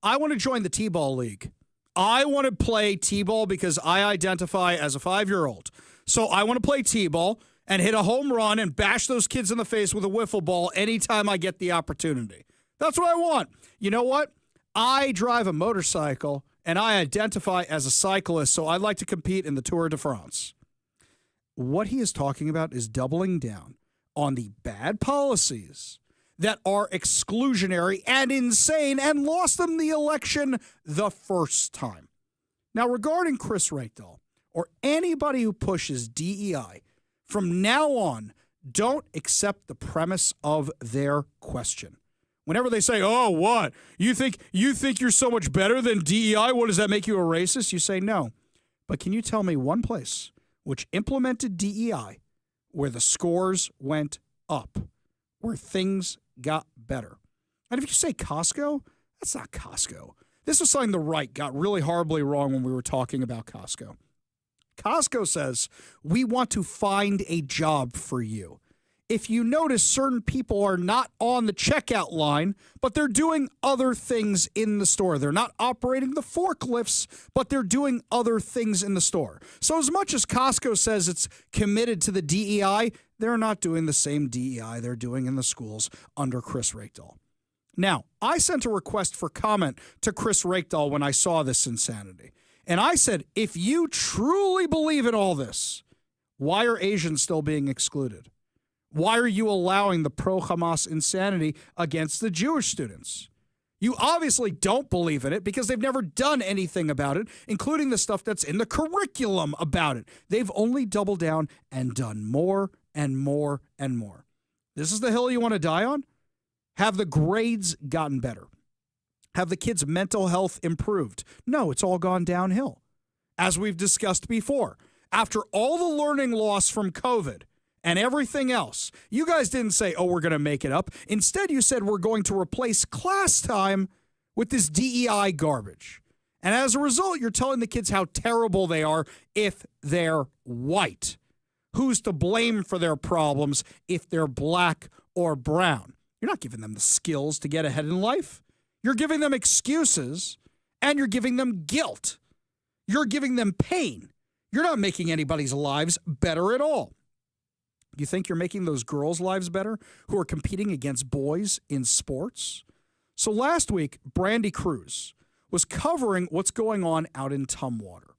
I want to join the T-ball league. I want to play T-ball because I identify as a 5-year-old. So I want to play T-ball and hit a home run and bash those kids in the face with a wiffle ball anytime I get the opportunity. That's what I want. You know what? I drive a motorcycle, and I identify as a cyclist, so I'd like to compete in the Tour de France. What he is talking about is doubling down on the bad policies that are exclusionary and insane and lost them the election the first time. Now, regarding Chris Rakedahl or anybody who pushes DEI, from now on, don't accept the premise of their question. Whenever they say, oh, what? You think you're so much better than DEI? What, does that make you a racist? You say no. But can you tell me one place which implemented DEI where the scores went up, where things got better? And if you say Costco, that's not Costco. This was something the right got really horribly wrong when we were talking about Costco. Costco says, we want to find a job for you. If you notice, certain people are not on the checkout line, but they're doing other things in the store. They're not operating the forklifts, but they're doing other things in the store. So as much as Costco says it's committed to the DEI, they're not doing the same DEI they're doing in the schools under Chris Rakedahl. Now, I sent a request for comment to Chris Rakedahl when I saw this insanity. And I said, if you truly believe in all this, why are Asians still being excluded? Why are you allowing the pro-Hamas insanity against the Jewish students? You obviously don't believe in it because they've never done anything about it, including the stuff that's in the curriculum about it. They've only doubled down and done more and more and more. This is the hill you want to die on? Have the grades gotten better? Have the kids' mental health improved? No, it's all gone downhill. As we've discussed before, after all the learning loss from COVID, and everything else, you guys didn't say, oh, we're going to make it up. Instead, you said we're going to replace class time with this DEI garbage. And as a result, you're telling the kids how terrible they are if they're white. who's to blame for their problems if they're black or brown. You're not giving them the skills to get ahead in life. You're giving them excuses, and you're giving them guilt. You're giving them pain. You're not making anybody's lives better at all. You think you're making those girls' lives better who are competing against boys in sports? So last week, Brandy Cruz was covering what's going on out in Tumwater.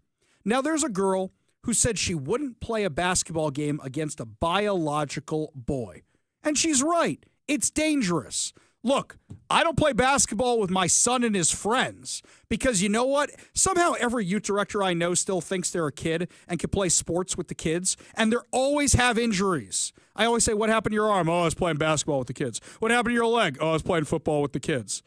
Now, there's a girl who said she wouldn't play a basketball game against a biological boy. And she's right. It's dangerous. Look, I don't play basketball with my son and his friends because you know what? Somehow every youth director I know still thinks they're a kid and can play sports with the kids, and they always have injuries. I always say, what happened to your arm? Oh, I was playing basketball with the kids. What happened to your leg? Oh, I was playing football with the kids.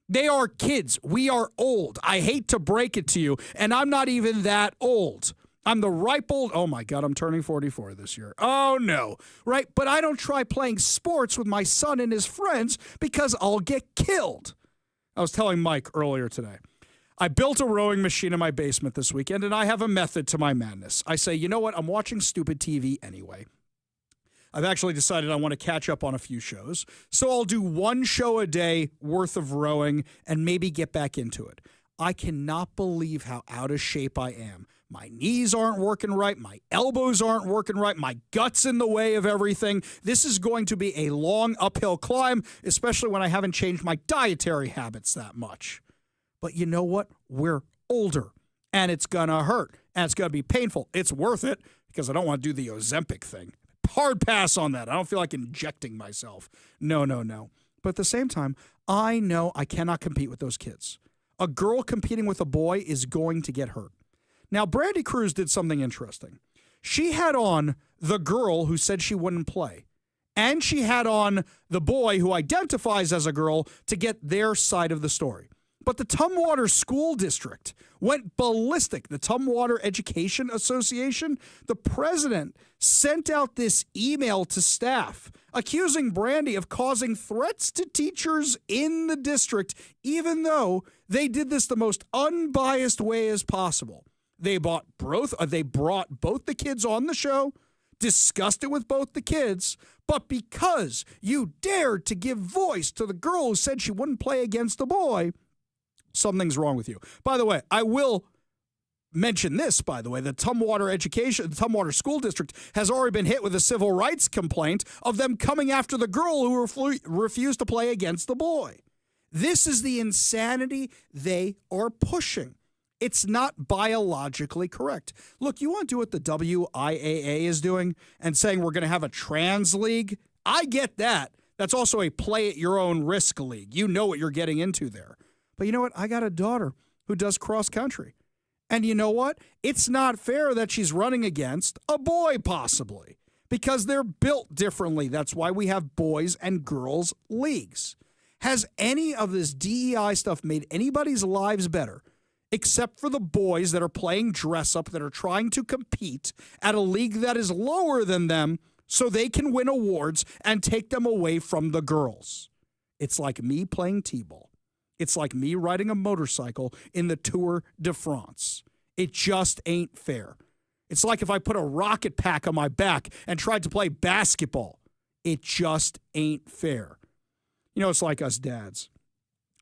They are kids. We are old. I hate to break it to you, and I'm not even that old. I'm the ripe old. Oh, my God, I'm turning 44 this year. Oh, no. Right? But I don't try playing sports with my son and his friends because I'll get killed. I was telling Mike earlier today. I built a rowing machine in my basement this weekend, and I have a method to my madness. I say, you know what? I'm watching stupid TV anyway. I've actually decided I want to catch up on a few shows. So I'll do one show a day worth of rowing and maybe get back into it. I cannot believe how out of shape I am. My knees aren't working right. My elbows aren't working right. My gut's in the way of everything. This is going to be a long uphill climb, especially when I haven't changed my dietary habits that much. But you know what? We're older, and it's going to hurt, and it's going to be painful. It's worth it because I don't want to do the Ozempic thing. Hard pass on that. I don't feel like injecting myself. No. But at the same time, I know I cannot compete with those kids. A girl competing with a boy is going to get hurt. Now, Brandy Cruz did something interesting. She had on the girl who said she wouldn't play, and she had on the boy who identifies as a girl to get their side of the story. But the Tumwater School District went ballistic. The Tumwater Education Association, the president sent out this email to staff accusing Brandy of causing threats to teachers in the district, even though they did this the most unbiased way as possible. They brought both the kids on the show, discussed it with both the kids, but because you dared to give voice to the girl who said she wouldn't play against the boy, something's wrong with you. By the way, I will mention this, by the way. The Tumwater School District has already been hit with a civil rights complaint of them coming after the girl who refused to play against the boy. This is the insanity they are pushing. It's not biologically correct. Look, you want to do what the WIAA is doing and saying we're going to have a trans league? I get that. That's also a play at your own risk league. You know what you're getting into there. But you know what? I got a daughter who does cross country. And you know what? It's not fair that she's running against a boy, possibly, because they're built differently. That's why we have boys and girls leagues. Has any of this DEI stuff made anybody's lives better? Except for the boys that are playing dress up, that are trying to compete at a league that is lower than them so they can win awards and take them away from the girls. It's like me playing t-ball. It's like me riding a motorcycle in the Tour de France. It just ain't fair. It's like if I put a rocket pack on my back and tried to play basketball. It just ain't fair. You know, it's like us dads.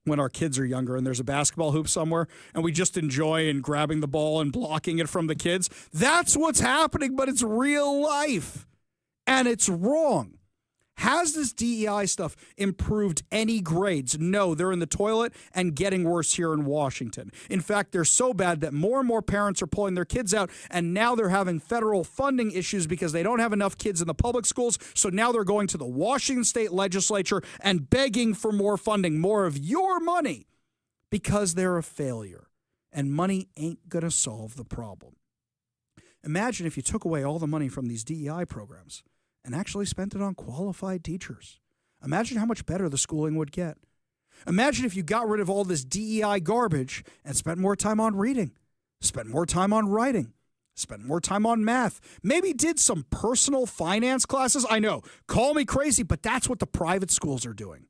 When our kids are younger and there's a basketball hoop somewhere and we just enjoy and grabbing the ball and blocking it from the kids. That's what's happening, but it's real life. And it's wrong. Has this DEI stuff improved any grades? No, they're in the toilet and getting worse here in Washington. In fact, they're so bad that more and more parents are pulling their kids out, and now they're having federal funding issues because they don't have enough kids in the public schools, so now they're going to the Washington State Legislature and begging for more funding, more of your money, because they're a failure, and money ain't going to solve the problem. Imagine if you took away all the money from these DEI programs and actually spent it on qualified teachers. Imagine how much better the schooling would get. Imagine if you got rid of all this DEI garbage and spent more time on reading, spent more time on writing, spent more time on math, maybe did some personal finance classes. I know, call me crazy, but that's what the private schools are doing.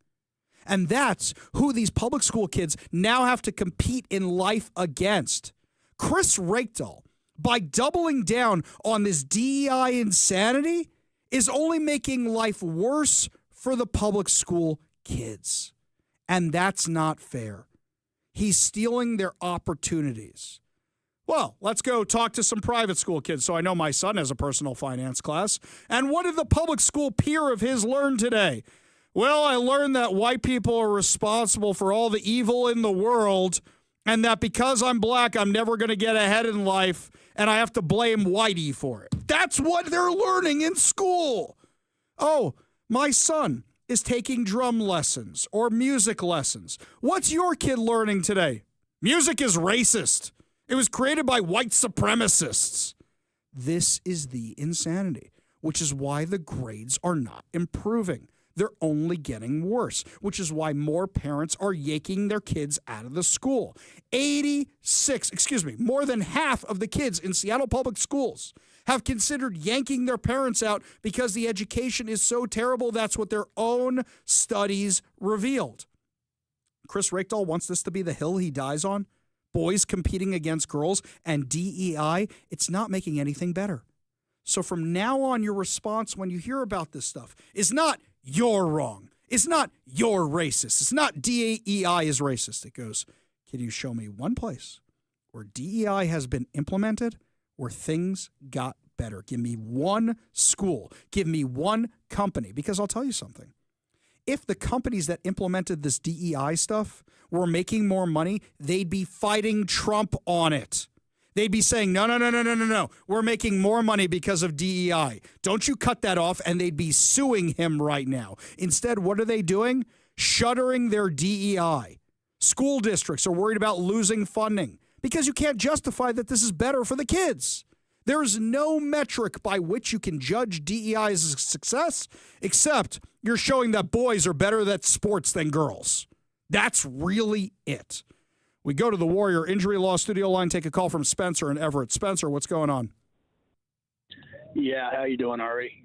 And that's who these public school kids now have to compete in life against. Chris Rakedal by doubling down on this DEI insanity is only making life worse for the public school kids. And that's not fair. He's stealing their opportunities. Well, let's go talk to some private school kids. So I know my son has a personal finance class. And what did the public school peer of his learn today? Well, I learned that white people are responsible for all the evil in the world, and that because I'm black, I'm never going to get ahead in life, and I have to blame Whitey for it. That's what they're learning in school. Oh, my son is taking drum lessons or music lessons. What's your kid learning today? Music is racist. It was created by white supremacists. This is the insanity, which is why the grades are not improving. They're only getting worse, which is why more parents are yanking their kids out of the school. More than half of the kids in Seattle public schools have considered yanking their parents out because the education is so terrible. That's what their own studies revealed. Chris Rakedal wants this to be the hill he dies on. Boys competing against girls and DEI, it's not making anything better. So from now on, your response when you hear about this stuff is not, you're wrong. It's not, you're racist. It's not DEI is racist. It goes, can you show me one place where DEI has been implemented where things got better? Give me one school. Give me one company. Because I'll tell you something. If the companies that implemented this DEI stuff were making more money, they'd be fighting Trump on it. They'd be saying, no. We're making more money because of DEI. Don't you cut that off? And they'd be suing him right now. Instead, what are they doing? Shuttering their DEI. School districts are worried about losing funding because you can't justify that this is better for the kids. There is no metric by which you can judge DEI as a success, except you're showing that boys are better at sports than girls. That's really it. We go to the Warrior Injury Law studio line, take a call from Spencer and Everett. Spencer, what's going on? Yeah, how you doing, Ari?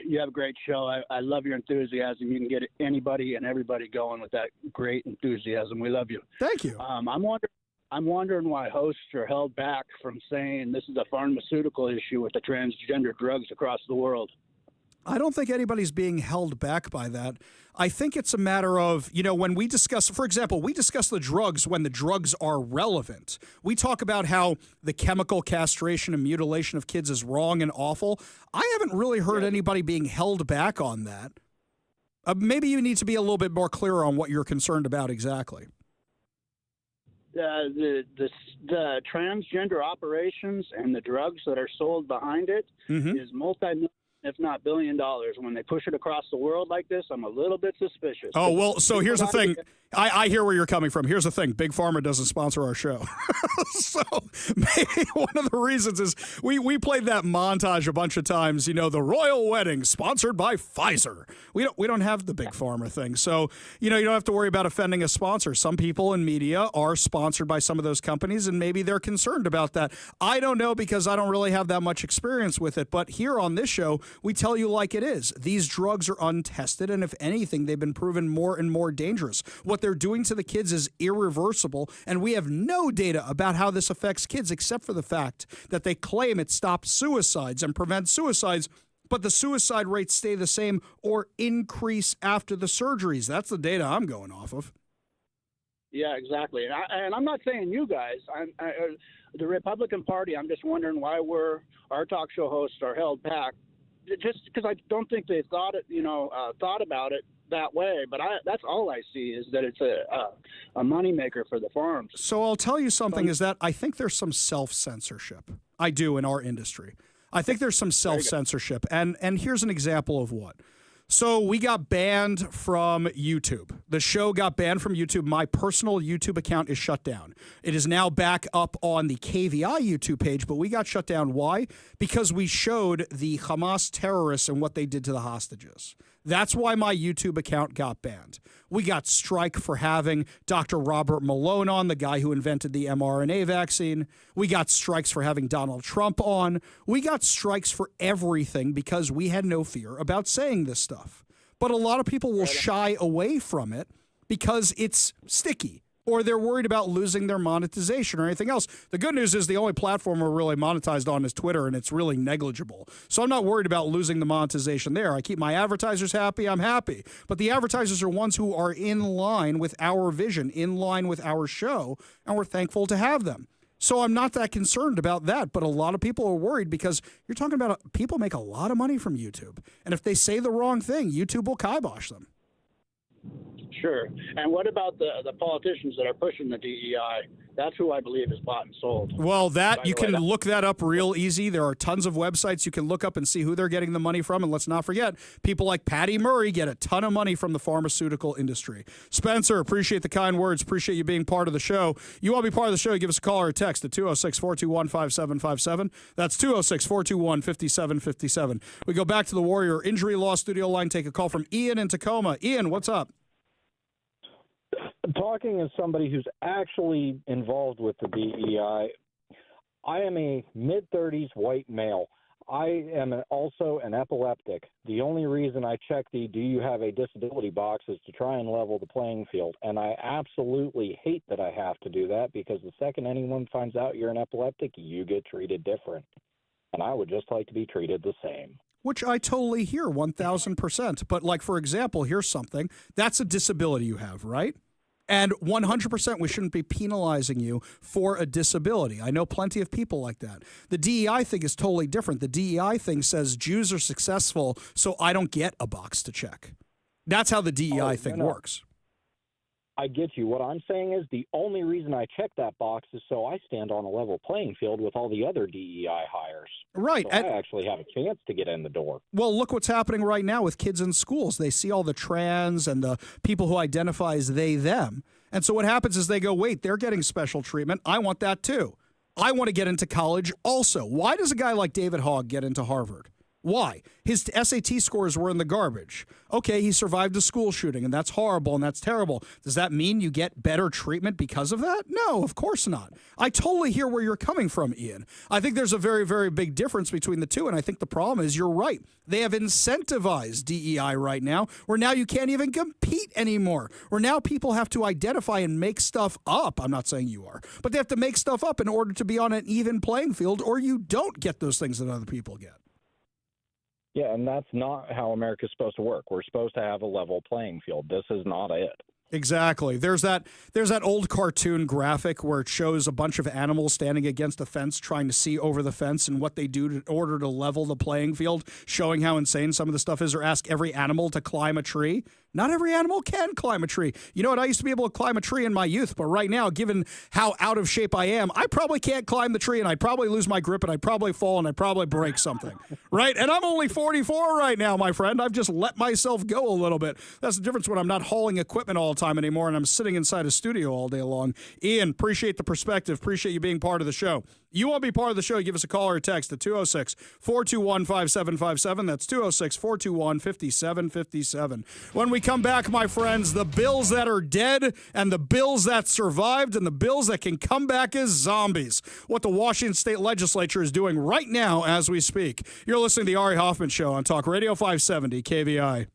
You have a great show. I love your enthusiasm. You can get anybody and everybody going with that great enthusiasm. We love you. Thank you. I'm wondering why hosts are held back from saying this is a pharmaceutical issue with the transgender drugs across the world. I don't think anybody's being held back by that. I think it's a matter of, when we discuss, for example, we discuss the drugs when the drugs are relevant. We talk about how the chemical castration and mutilation of kids is wrong and awful. I haven't really heard anybody being held back on that. Maybe you need to be a little bit more clear on what you're concerned about exactly. The transgender operations and the drugs that are sold behind it is multi-million, if not $1 billion. When they push it across the world like this, I'm a little bit suspicious. Oh, well, so here's the thing. I hear where you're coming from. Here's the thing. Big Pharma doesn't sponsor our show. So maybe one of the reasons is we played that montage a bunch of times, the royal wedding sponsored by Pfizer. We don't have the Big Pharma thing. So, you don't have to worry about offending a sponsor. Some people in media are sponsored by some of those companies, and maybe they're concerned about that. I don't know because I don't really have that much experience with it. But here on this show, we tell you like it is. These drugs are untested, and if anything, they've been proven more and more dangerous. What they're doing to the kids is irreversible, and we have no data about how this affects kids except for the fact that they claim it stops suicides and prevents suicides, but the suicide rates stay the same or increase after the surgeries. That's the data I'm going off of. Yeah, exactly. And I'm not saying you guys. The Republican Party, I'm just wondering why our talk show hosts are held back. Just because I don't think they've thought about it that way, but that's all I see is that it's a moneymaker for the farms. So I'll tell you something is that I think there's some self-censorship. I do in our industry. I think there's some self-censorship. And here's an example of what. So we got banned from YouTube. The show got banned from YouTube. My personal YouTube account is shut down. It is now back up on the KVI YouTube page, but we got shut down. Why? Because we showed the Hamas terrorists and what they did to the hostages. That's why my YouTube account got banned. We got strike for having Dr. Robert Malone on, the guy who invented the mRNA vaccine. We got strikes for having Donald Trump on. We got strikes for everything because we had no fear about saying this stuff. But a lot of people will shy away from it because it's sticky or they're worried about losing their monetization or anything else. The good news is the only platform we're really monetized on is Twitter, and it's really negligible. So I'm not worried about losing the monetization there. I keep my advertisers happy, I'm happy. But the advertisers are ones who are in line with our vision, in line with our show, and we're thankful to have them. So I'm not that concerned about that, but a lot of people are worried because you're talking about people make a lot of money from YouTube. And if they say the wrong thing, YouTube will kibosh them. Sure. And what about the politicians that are pushing the DEI? That's who I believe is bought and sold. Well, you can look that up real easy. There are tons of websites you can look up and see who they're getting the money from. And let's not forget, people like Patty Murray get a ton of money from the pharmaceutical industry. Spencer, appreciate the kind words. Appreciate you being part of the show. You want to be part of the show, give us a call or a text at 206-421-5757. That's 206-421-5757. We go back to the Warrior Injury Law studio line, take a call from Ian in Tacoma. Ian, what's up? Talking as somebody who's actually involved with the DEI, I am a mid-30s white male. I am also an epileptic. The only reason I check the do you have a disability box is to try and level the playing field. And I absolutely hate that I have to do that because the second anyone finds out you're an epileptic, you get treated different. And I would just like to be treated the same. Which I totally hear 1,000%. But like, for example, here's something. That's a disability you have, right? And 100% we shouldn't be penalizing you for a disability. I know plenty of people like that. The DEI thing is totally different. The DEI thing says Jews are successful, so I don't get a box to check. That's how the DEI thing works. I get you. What I'm saying is the only reason I check that box is so I stand on a level playing field with all the other DEI hires. Right. So I actually have a chance to get in the door. Well, look what's happening right now with kids in schools. They see all the trans and the people who identify as they, them. And so what happens is they go, wait, they're getting special treatment. I want that too. I want to get into college also. Why does a guy like David Hogg get into Harvard? Why? His SAT scores were in the garbage. Okay, he survived a school shooting, and that's horrible, and that's terrible. Does that mean you get better treatment because of that? No, of course not. I totally hear where you're coming from, Ian. I think there's a very, very big difference between the two, and I think the problem is you're right. They have incentivized DEI right now, where now you can't even compete anymore, where now people have to identify and make stuff up. I'm not saying you are, but they have to make stuff up in order to be on an even playing field, or you don't get those things that other people get. Yeah, and that's not how America's supposed to work. We're supposed to have a level playing field. This is not it. Exactly. There's that old cartoon graphic where it shows a bunch of animals standing against a fence trying to see over the fence and what they do in order to level the playing field, showing how insane some of the stuff is, or ask every animal to climb a tree. Not every animal can climb a tree. You know what? I used to be able to climb a tree in my youth, but right now, given how out of shape I am, I probably can't climb the tree, and I'd probably lose my grip, and I'd probably fall, and I'd probably break something, right? And I'm only 44 right now, my friend. I've just let myself go a little bit. That's the difference when I'm not hauling equipment all the time anymore, and I'm sitting inside a studio all day long. Ian, appreciate the perspective. Appreciate you being part of the show. You want to be part of the show, give us a call or a text at 206-421-5757. That's 206-421-5757. When we come back, my friends, the bills that are dead and the bills that survived and the bills that can come back as zombies. What the Washington State Legislature is doing right now as we speak. You're listening to the Ari Hoffman Show on Talk Radio 570 KVI.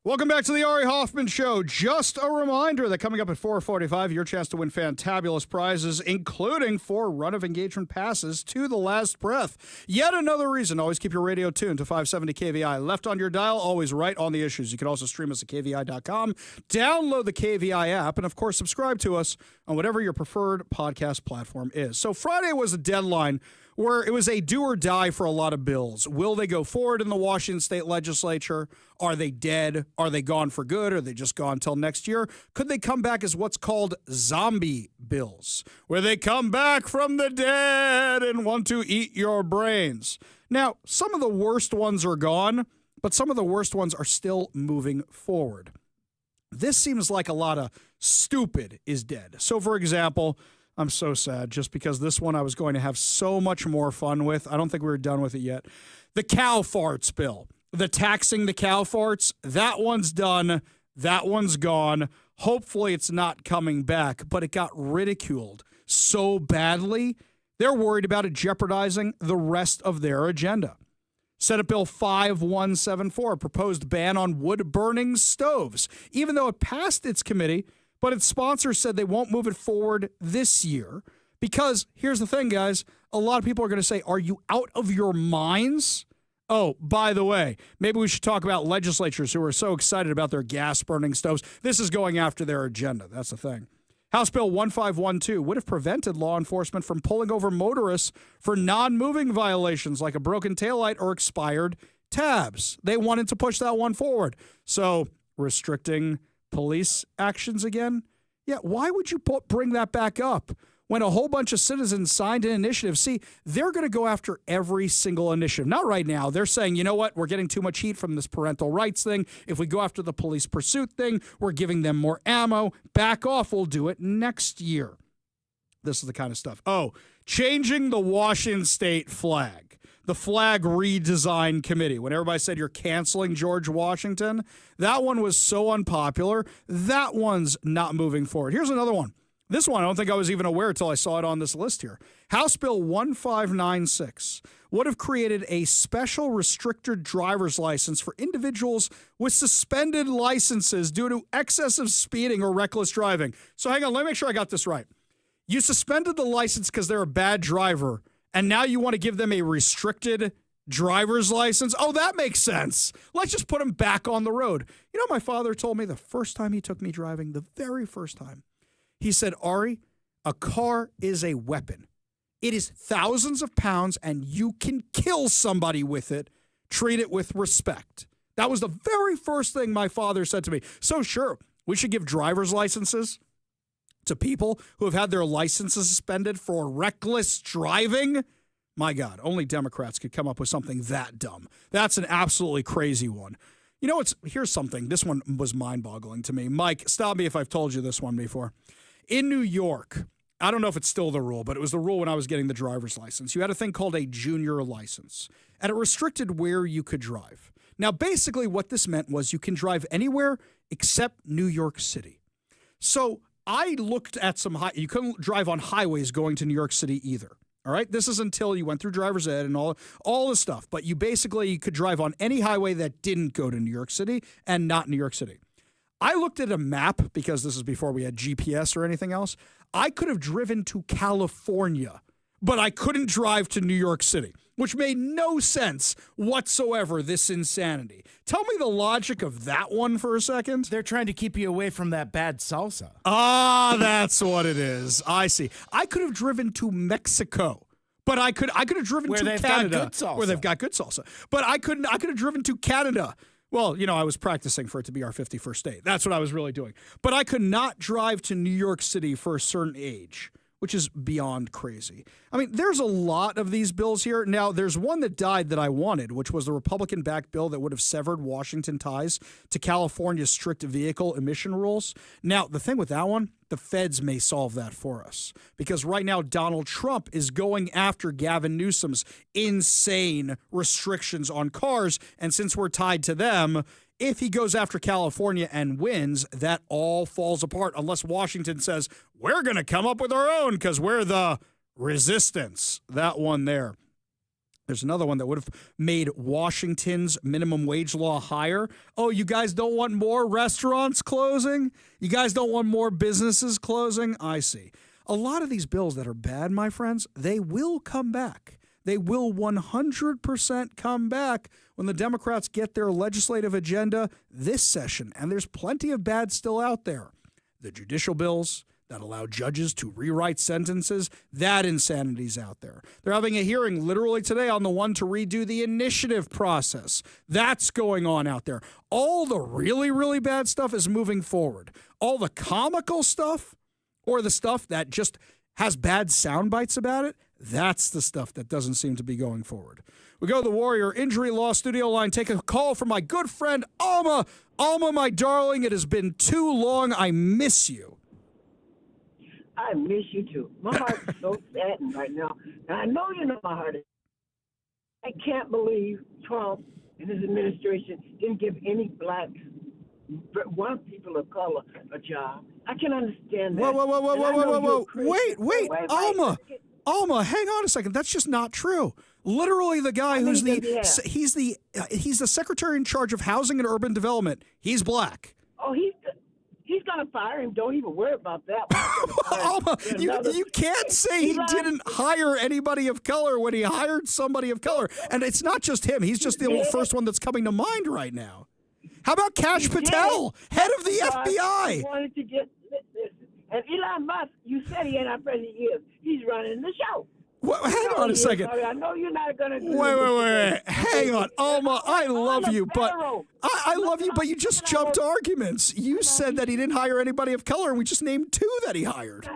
Welcome back to the Ari Hoffman Show. Just a reminder that coming up at 4:45, your chance to win fantabulous prizes, including 4 run-of-engagement passes to The Last Breath. Yet another reason. Always keep your radio tuned to 570 KVI. Left on your dial, always right on the issues. You can also stream us at KVI.com, download the KVI app, and, of course, subscribe to us on whatever your preferred podcast platform is. So Friday was a deadline where it was a do or die for a lot of bills. Will they go forward in the Washington state legislature? Are they dead? Are they gone for good? Are they just gone until next year? Could they come back as what's called zombie bills, where they come back from the dead and want to eat your brains? Now, some of the worst ones are gone, but some of the worst ones are still moving forward. This seems like a lot of stupid is dead. So, for example, I'm so sad just because this one I was going to have so much more fun with. I don't think we were done with it yet. The cow farts bill. The taxing the cow farts, that one's done. That one's gone. Hopefully it's not coming back, but it got ridiculed so badly, they're worried about it jeopardizing the rest of their agenda. Senate Bill 5174, proposed ban on wood-burning stoves. Even though it passed its committee, but its sponsors said they won't move it forward this year because, here's the thing, guys, a lot of people are going to say, are you out of your minds? Oh, by the way, maybe we should talk about legislatures who are so excited about their gas-burning stoves. This is going after their agenda. That's the thing. House Bill 1512 would have prevented law enforcement from pulling over motorists for non-moving violations like a broken taillight or expired tabs. They wanted to push that one forward. So restricting police actions again? Yeah, why would you bring that back up when a whole bunch of citizens signed an initiative? See, they're going to go after every single initiative. Not right now. They're saying, you know what? We're getting too much heat from this parental rights thing. If we go after the police pursuit thing, we're giving them more ammo. Back off. We'll do it next year. This is the kind of stuff. Oh, changing the Washington state flag. The flag redesign committee. When everybody said you're canceling George Washington, that one was so unpopular. That one's not moving forward. Here's another one. This one, I don't think I was even aware until I saw it on this list here. House Bill 1596 would have created a special restricted driver's license for individuals with suspended licenses due to excessive speeding or reckless driving. So hang on, let me make sure I got this right. You suspended the license because they're a bad driver, and now you want to give them a restricted driver's license? Oh, that makes sense. Let's just put them back on the road. You know, my father told me the first time he took me driving, the very first time, he said, Ari, a car is a weapon. It is thousands of pounds, and you can kill somebody with it. Treat it with respect. That was the very first thing my father said to me. So sure, we should give driver's licenses to people who have had their licenses suspended for reckless driving. My God, only Democrats could come up with something that dumb. That's an absolutely crazy one. You know, here's something. This one was mind-boggling to me. Mike, stop me if I've told you this one before. In New York, I don't know if it's still the rule, but it was the rule when I was getting the driver's license. You had a thing called a junior license, and it restricted where you could drive. Now, basically what this meant was you can drive anywhere except New York City. So I looked at you couldn't drive on highways going to New York City either. All right. This is until you went through driver's ed and all this stuff. But you could drive on any highway that didn't go to New York City and not New York City. I looked at a map because this is before we had GPS or anything else. I could have driven to California, but I couldn't drive to New York City, which made no sense whatsoever, this insanity. Tell me the logic of that one for a second. They're trying to keep you away from that bad salsa. Ah, that's what it is. I see. I could have driven to Mexico, but I could have driven to Canada. Got good salsa. Where they've got good salsa. But I could have driven to Canada. Well, you know, I was practicing for it to be our 51st state. That's what I was really doing. But I could not drive to New York City for a certain age, which is beyond crazy. I mean, there's a lot of these bills here. Now, there's one that died that I wanted, which was the Republican-backed bill that would have severed Washington ties to California's strict vehicle emission rules. Now, the thing with that one, the feds may solve that for us. Because right now, Donald Trump is going after Gavin Newsom's insane restrictions on cars. And since we're tied to them, if he goes after California and wins, that all falls apart unless Washington says, we're going to come up with our own because we're the resistance. That one there. There's another one that would have made Washington's minimum wage law higher. Oh, you guys don't want more restaurants closing? You guys don't want more businesses closing? I see. A lot of these bills that are bad, my friends, they will come back. They will 100% come back when the Democrats get their legislative agenda this session. And there's plenty of bad still out there. The judicial bills that allow judges to rewrite sentences, that insanity's out there. They're having a hearing literally today on the one to redo the initiative process. That's going on out there. All the really, really bad stuff is moving forward. All the comical stuff or the stuff that just has bad sound bites about it, that's the stuff that doesn't seem to be going forward. We go to the Warrior Injury Law studio line. Take a call from my good friend, Alma. Alma, my darling, it has been too long. I miss you. I miss you too. My heart is so saddened right now. And I know you know my heart is. I can't believe Trump and his administration didn't give any blacks, one people of color, a job. I can understand that. Whoa. Wait, Alma. Alma, hang on a second. That's just not true. Literally, the guy who's he's the secretary in charge of housing and urban development. He's black. Oh, he's gonna fire him. Don't even worry about that. Alma, you can't say he didn't hire anybody of color when he hired somebody of color. And it's not just him. He's just the first one that's coming to mind right now. How about Kash Patel, head of the FBI? Wanted to get and Elon Musk, you said he ain't our president. He is. He's running the show. Hang on a second. I know you're not going to. Wait. Hang on, Alma. I love you, but I love you, but you just jumped arguments. You said that he didn't hire anybody of color, and we just named two that he hired.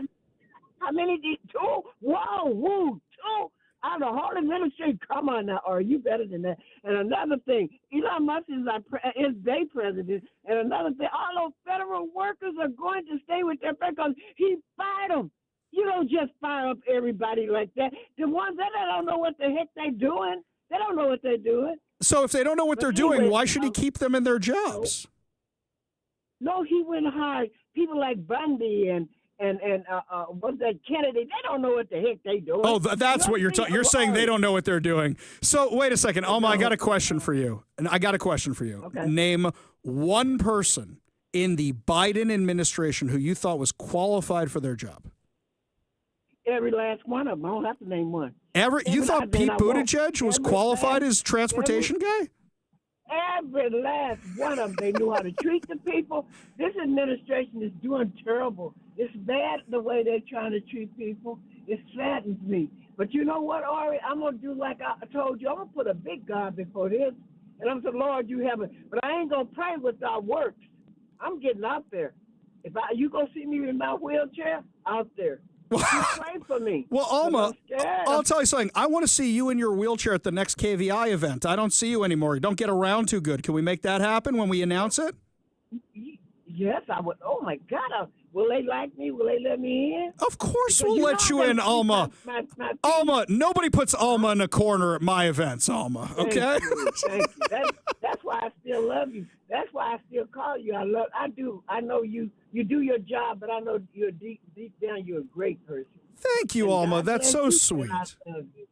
How many did two? Whoa, two. Out of the whole administration. Come on now, are you better than that? And another thing, Elon Musk is their president. And another thing, all those federal workers are going to stay with their pay because he fired them. You don't just fire up everybody like that. The ones that don't know what the heck they're doing, they don't know what they're doing. So if they don't know what they're doing, why should he keep them in their jobs? No, he went and hired people like Bundy and what's that, Kennedy. They don't know what the heck they doing. Oh, that's what you're talking. You're saying they don't know what they're doing. So wait a second, Alma. I got a question for you. Okay. Name one person in the Biden administration who you thought was qualified for their job. Every last one of them. I don't have to name one. You thought Pete Buttigieg was qualified as transportation guy? Every last one of them. They knew how to treat the people. This administration is doing terrible. It's bad the way they're trying to treat people. It saddens me. But you know what, Ari? I'm going to do like I told you. I'm going to put a big God before this. And I'm saying, Lord, you have it. But I ain't going to pray without works. I'm getting out there. You go see me in my wheelchair, out there. You pray for me. Well, Alma, I'll tell you something. I want to see you in your wheelchair at the next KVI event. I don't see you anymore. You don't get around too good. Can we make that happen when we announce it? Yes, I would. Oh, my God. Will they like me? Will they let me in? Of course we'll let you in, Alma. Alma, nobody puts Alma in a corner at my events, Alma. Okay? Thank you. That's why I still love you. That's why I still call you. I do. I know you do your job, but I know you're deep down, you're a great person. Thank you, Alma. That's so sweet.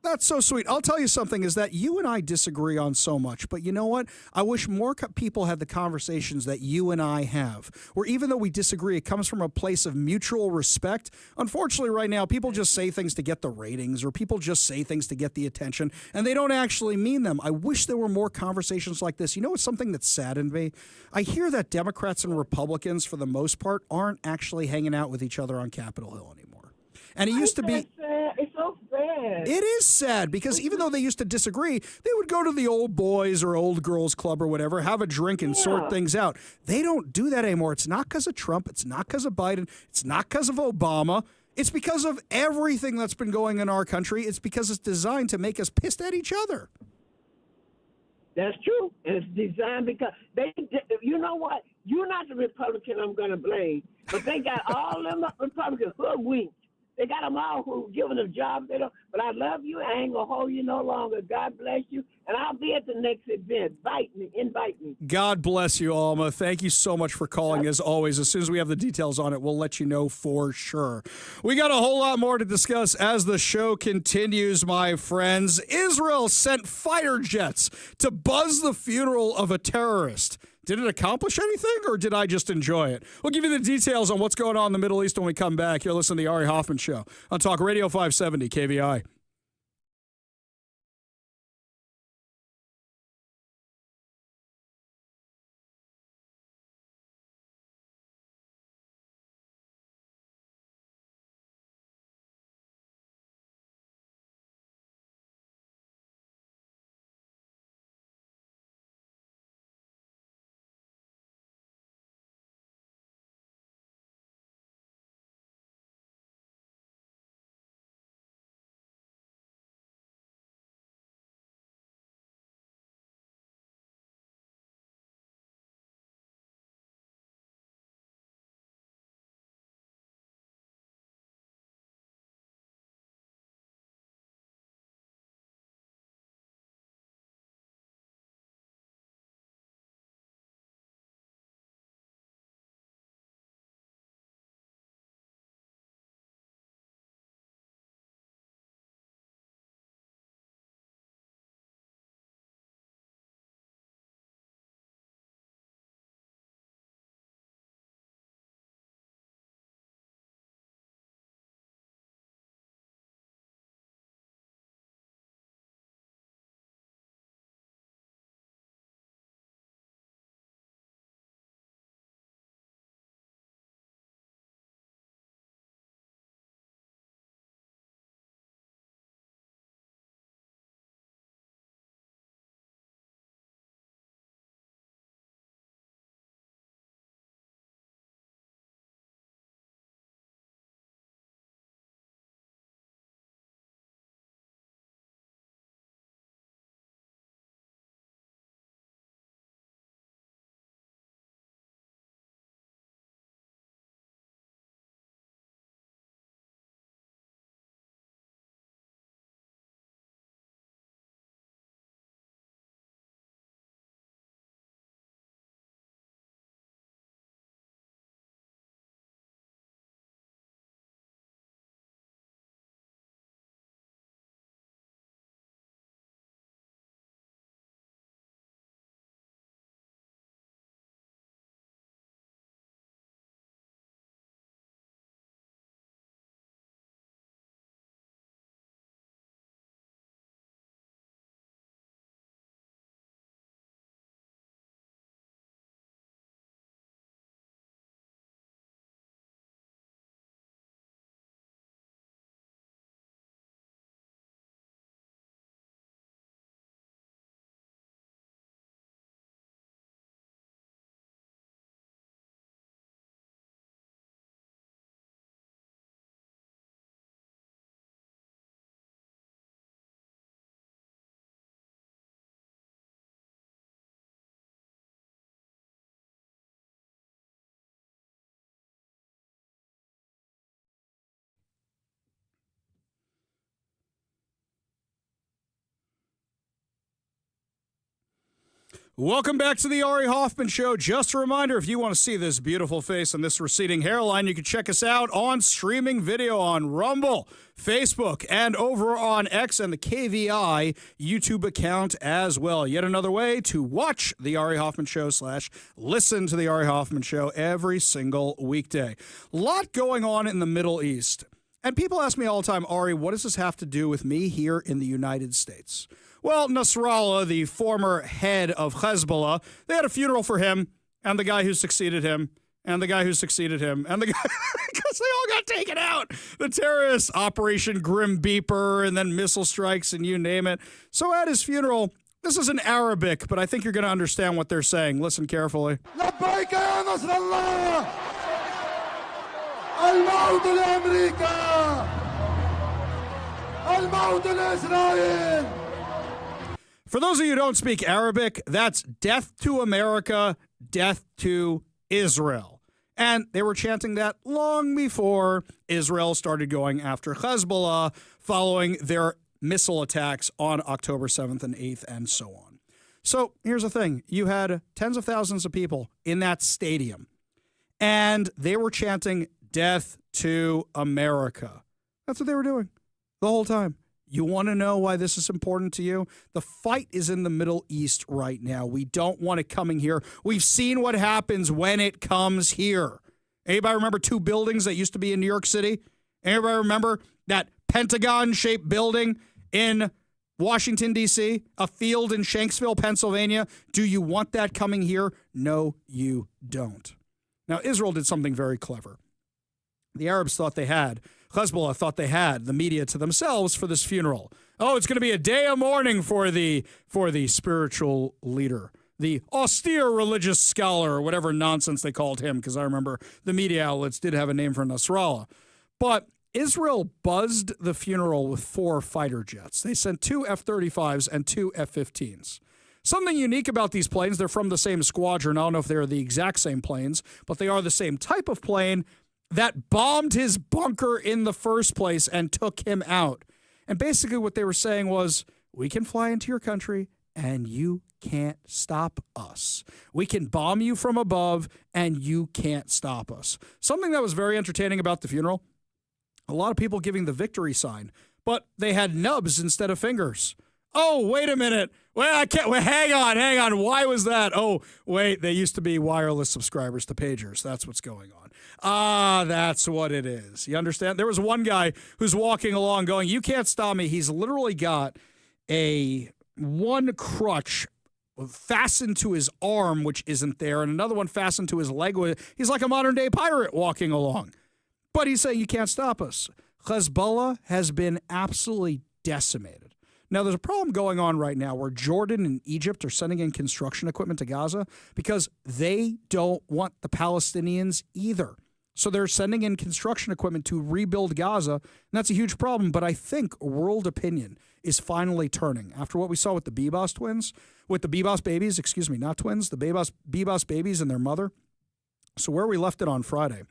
That's so sweet. I'll tell you something is that you and I disagree on so much, but you know what? I wish more people had the conversations that you and I have, where even though we disagree, it comes from a place of mutual respect. Unfortunately, right now, people just say things to get the ratings, or people just say things to get the attention, and they don't actually mean them. I wish there were more conversations like this. You know what's something that saddened me? I hear that Democrats and Republicans, for the most part, aren't actually hanging out with each other on Capitol Hill anymore. And it used to be. It's so sad. It is sad because even though they used to disagree, they would go to the old boys or old girls club or whatever, have a drink and sort things out. They don't do that anymore. It's not because of Trump. It's not because of Biden. It's not because of Obama. It's because of everything that's been going in our country. It's because it's designed to make us pissed at each other. That's true. And it's designed because you know what? You're not the Republican I'm going to blame, but they got all them Republicans hoodwinked. They got them all who giving them jobs. They don't. But I love you. I ain't gonna hold you no longer. God bless you, and I'll be at the next event. Invite me. God bless you, Alma. Thank you so much for calling, as always. As soon as we have the details on it, we'll let you know for sure. We got a whole lot more to discuss as the show continues, my friends. Israel sent fighter jets to buzz the funeral of a terrorist. Did it accomplish anything, or did I just enjoy it? We'll give you the details on what's going on in the Middle East when we come back. You're listening to the Ari Hoffman Show on Talk Radio 570 KVI. Welcome back to the Ari Hoffman Show. Just a reminder, if you want to see this beautiful face and this receding hairline, you can check us out on streaming video on Rumble, Facebook, and over on X and the KVI YouTube account as well. Yet another way to watch the Ari Hoffman Show / listen to the Ari Hoffman Show every single weekday. A lot going on in the Middle East. And people ask me all the time, Ari, what does this have to do with me here in the United States? Well, Nasrallah, the former head of Hezbollah, they had a funeral for him and the guy who succeeded him and the guy who succeeded him and the guy, because they all got taken out. The terrorists, Operation Grim Beeper, and then missile strikes and you name it. So at his funeral, this is in Arabic, but I think you're going to understand what they're saying. Listen carefully. لبيك يا نصر الله الموت لأمريكا الموت لإسرائيل. For those of you who don't speak Arabic, that's death to America, death to Israel. And they were chanting that long before Israel started going after Hezbollah following their missile attacks on October 7th and 8th and so on. So here's the thing. You had tens of thousands of people in that stadium, and they were chanting death to America. That's what they were doing the whole time. You want to know why this is important to you? The fight is in the Middle East right now. We don't want it coming here. We've seen what happens when it comes here. Anybody remember 2 buildings that used to be in New York City? Anybody remember that Pentagon-shaped building in Washington, D.C., a field in Shanksville, Pennsylvania? Do you want that coming here? No, you don't. Now, Israel did something very clever. The Arabs thought they had, Hezbollah thought they had the media to themselves for this funeral. Oh, it's going to be a day of mourning for the spiritual leader, the austere religious scholar, or whatever nonsense they called him, because I remember the media outlets did have a name for Nasrallah. But Israel buzzed the funeral with 4 fighter jets. They sent 2 F-35s and 2 F-15s. Something unique about these planes, they're from the same squadron. I don't know if they're the exact same planes, but they are the same type of plane that bombed his bunker in the first place and took him out. And basically what they were saying was, we can fly into your country and you can't stop us. We can bomb you from above and you can't stop us. Something that was very entertaining about the funeral, a lot of people giving the victory sign, but they had nubs instead of fingers. Oh, wait a minute. Well, I can't. Well, hang on. Why was that? Oh, wait, they used to be wireless subscribers to pagers. That's what's going on. Ah, that's what it is. You understand? There was one guy who's walking along going, you can't stop me. He's literally got one crutch fastened to his arm, which isn't there, and another one fastened to his leg. He's like a modern-day pirate walking along. But he's saying, you can't stop us. Hezbollah has been absolutely decimated. Now, there's a problem going on right now where Jordan and Egypt are sending in construction equipment to Gaza because they don't want the Palestinians either. So they're sending in construction equipment to rebuild Gaza, and that's a huge problem. But I think world opinion is finally turning after what we saw with the Bebas twins, with the Bebas babies, not twins, the Bebas babies and their mother. So where we left it on Friday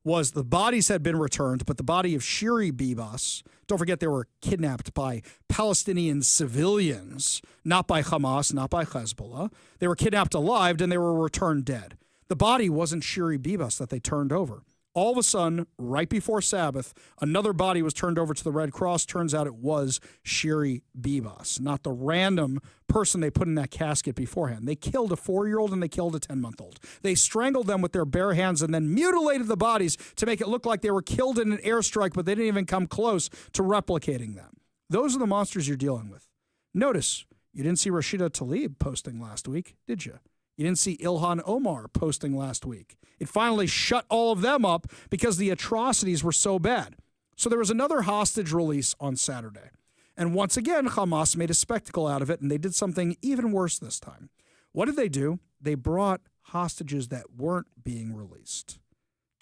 was the bodies had been returned, but the body of Shiri Bebas, don't forget they were kidnapped by Palestinian civilians, not by Hamas, not by Hezbollah. They were kidnapped alive and they were returned dead. The body wasn't Shiri Bebas that they turned over. All of a sudden, right before Sabbath, another body was turned over to the Red Cross. Turns out it was Shiri Bebas, not the random person they put in that casket beforehand. They killed a 4-year-old and they killed a 10-month-old. They strangled them with their bare hands and then mutilated the bodies to make it look like they were killed in an airstrike, but they didn't even come close to replicating them. Those are the monsters you're dealing with. Notice, you didn't see Rashida Tlaib posting last week, did you? You didn't see Ilhan Omar posting last week. It finally shut all of them up because the atrocities were so bad. So there was another hostage release on Saturday. And once again, Hamas made a spectacle out of it, and they did something even worse this time. What did they do? They brought hostages that weren't being released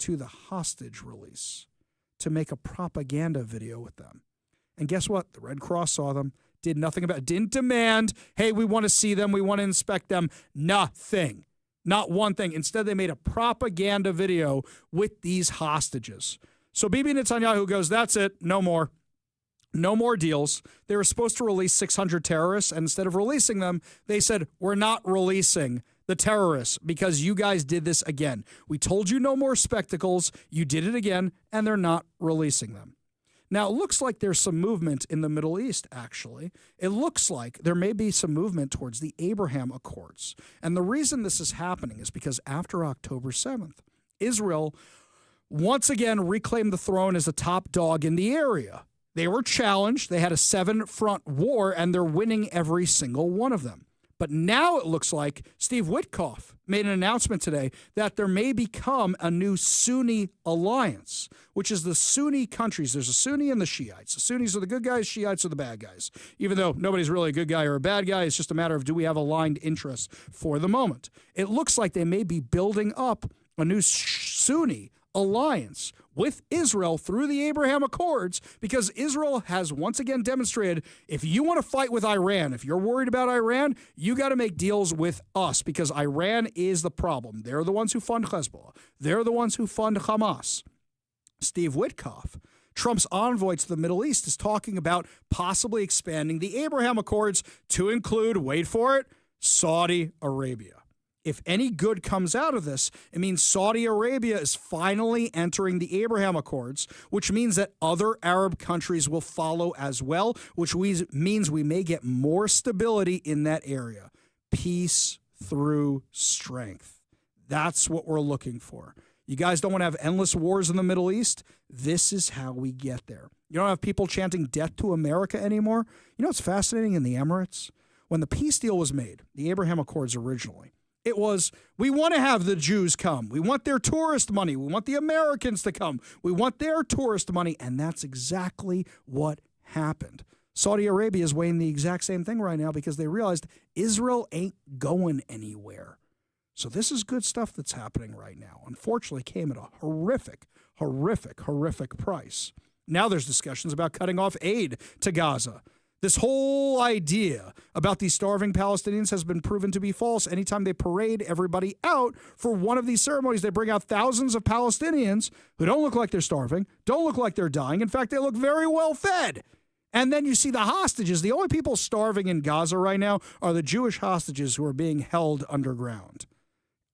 to the hostage release to make a propaganda video with them. And guess what? The Red Cross saw them. Did nothing about it. Didn't demand, hey, we want to see them, we want to inspect them. Nothing. Not one thing. Instead, they made a propaganda video with these hostages. So Bibi Netanyahu goes, that's it, no more. No more deals. They were supposed to release 600 terrorists, and instead of releasing them, they said, we're not releasing the terrorists because you guys did this again. We told you no more spectacles. You did it again, and they're not releasing them. Now, it looks like there's some movement in the Middle East, actually. It looks like there may be some movement towards the Abraham Accords. And the reason this is happening is because after October 7th, Israel once again reclaimed the throne as the top dog in the area. They were challenged. They had a 7-front war, and they're winning every single one of them. But now it looks like Steve Witkoff made an announcement today that there may become a new Sunni alliance, which is the Sunni countries. There's a Sunni and the Shiites. The Sunnis are the good guys, Shiites are the bad guys. Even though nobody's really a good guy or a bad guy, it's just a matter of do we have aligned interests for the moment. It looks like they may be building up a new Sunni alliance with Israel through the Abraham Accords, because Israel has once again demonstrated, if you want to fight with Iran, if you're worried about Iran, you got to make deals with us, because Iran is the problem. They're the ones who fund Hezbollah. They're the ones who fund Hamas. Steve Witkoff, Trump's envoy to the Middle East, is talking about possibly expanding the Abraham Accords to include, wait for it, Saudi Arabia. If any good comes out of this, it means Saudi Arabia is finally entering the Abraham Accords, which means that other Arab countries will follow as well, which means we may get more stability in that area. Peace through strength. That's what we're looking for. You guys don't want to have endless wars in the Middle East? This is how we get there. You don't have people chanting death to America anymore? You know what's fascinating in the Emirates? When the peace deal was made, the Abraham Accords originally, it was, we want to have the Jews come. We want their tourist money. We want the Americans to come. We want their tourist money. And that's exactly what happened. Saudi Arabia is weighing the exact same thing right now because they realized Israel ain't going anywhere. So this is good stuff that's happening right now. Unfortunately, came at a horrific price. Now there's discussions about cutting off aid to Gaza. This whole idea about these starving Palestinians has been proven to be false. Anytime they parade everybody out for one of these ceremonies, they bring out thousands of Palestinians who don't look like they're starving, don't look like they're dying. In fact, they look very well fed. And then you see the hostages. The only people starving in Gaza right now are the Jewish hostages who are being held underground.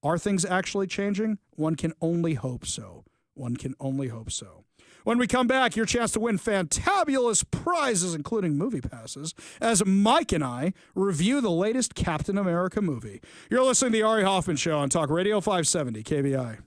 Are things actually changing? One can only hope so. One can only hope so. When we come back, your chance to win fantabulous prizes, including movie passes, as Mike and I review the latest Captain America movie. You're listening to the Ari Hoffman Show on Talk Radio 570 KBI.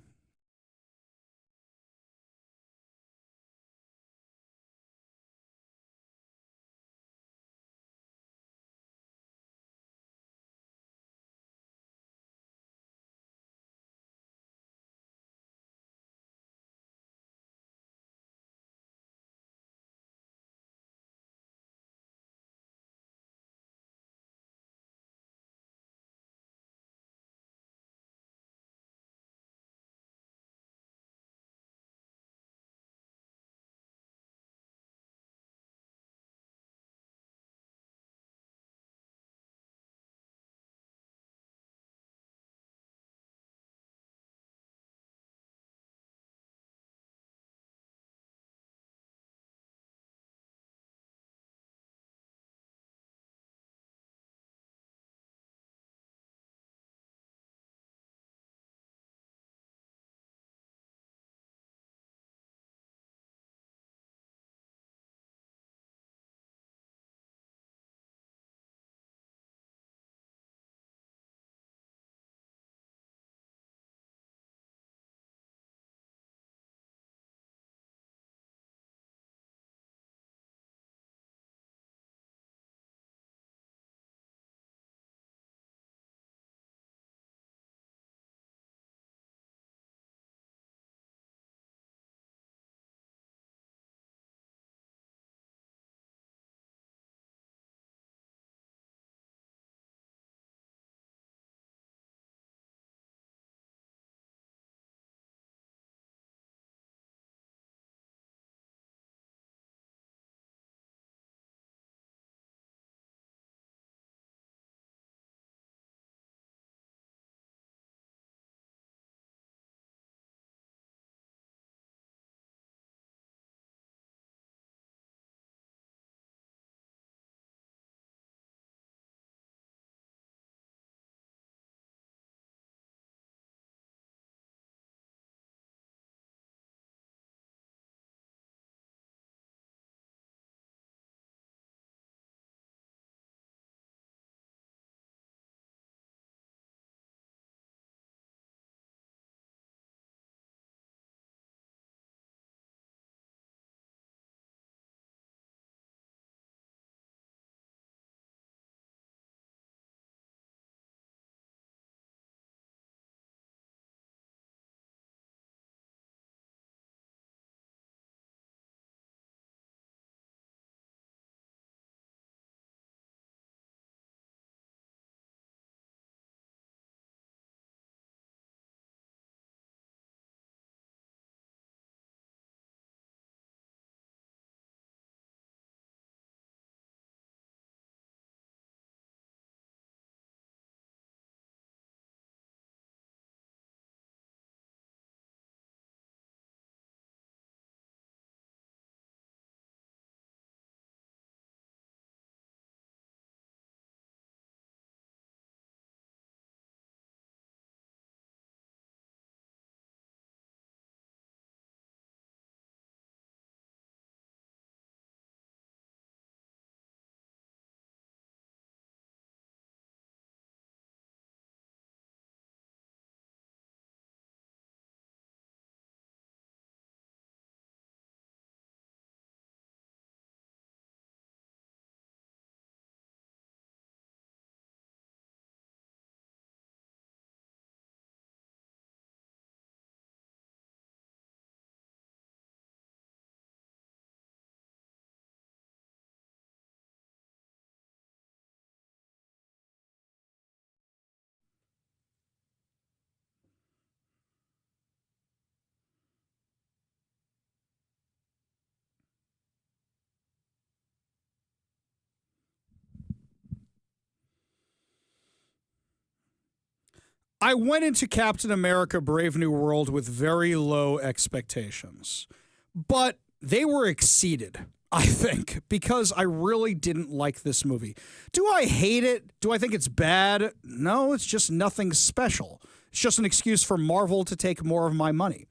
I went into Captain America Brave New World with very low expectations, but they were exceeded, I think, because I really didn't like this movie. Do I hate it? Do I think it's bad? No, it's just nothing special. It's just an excuse for Marvel to take more of my money.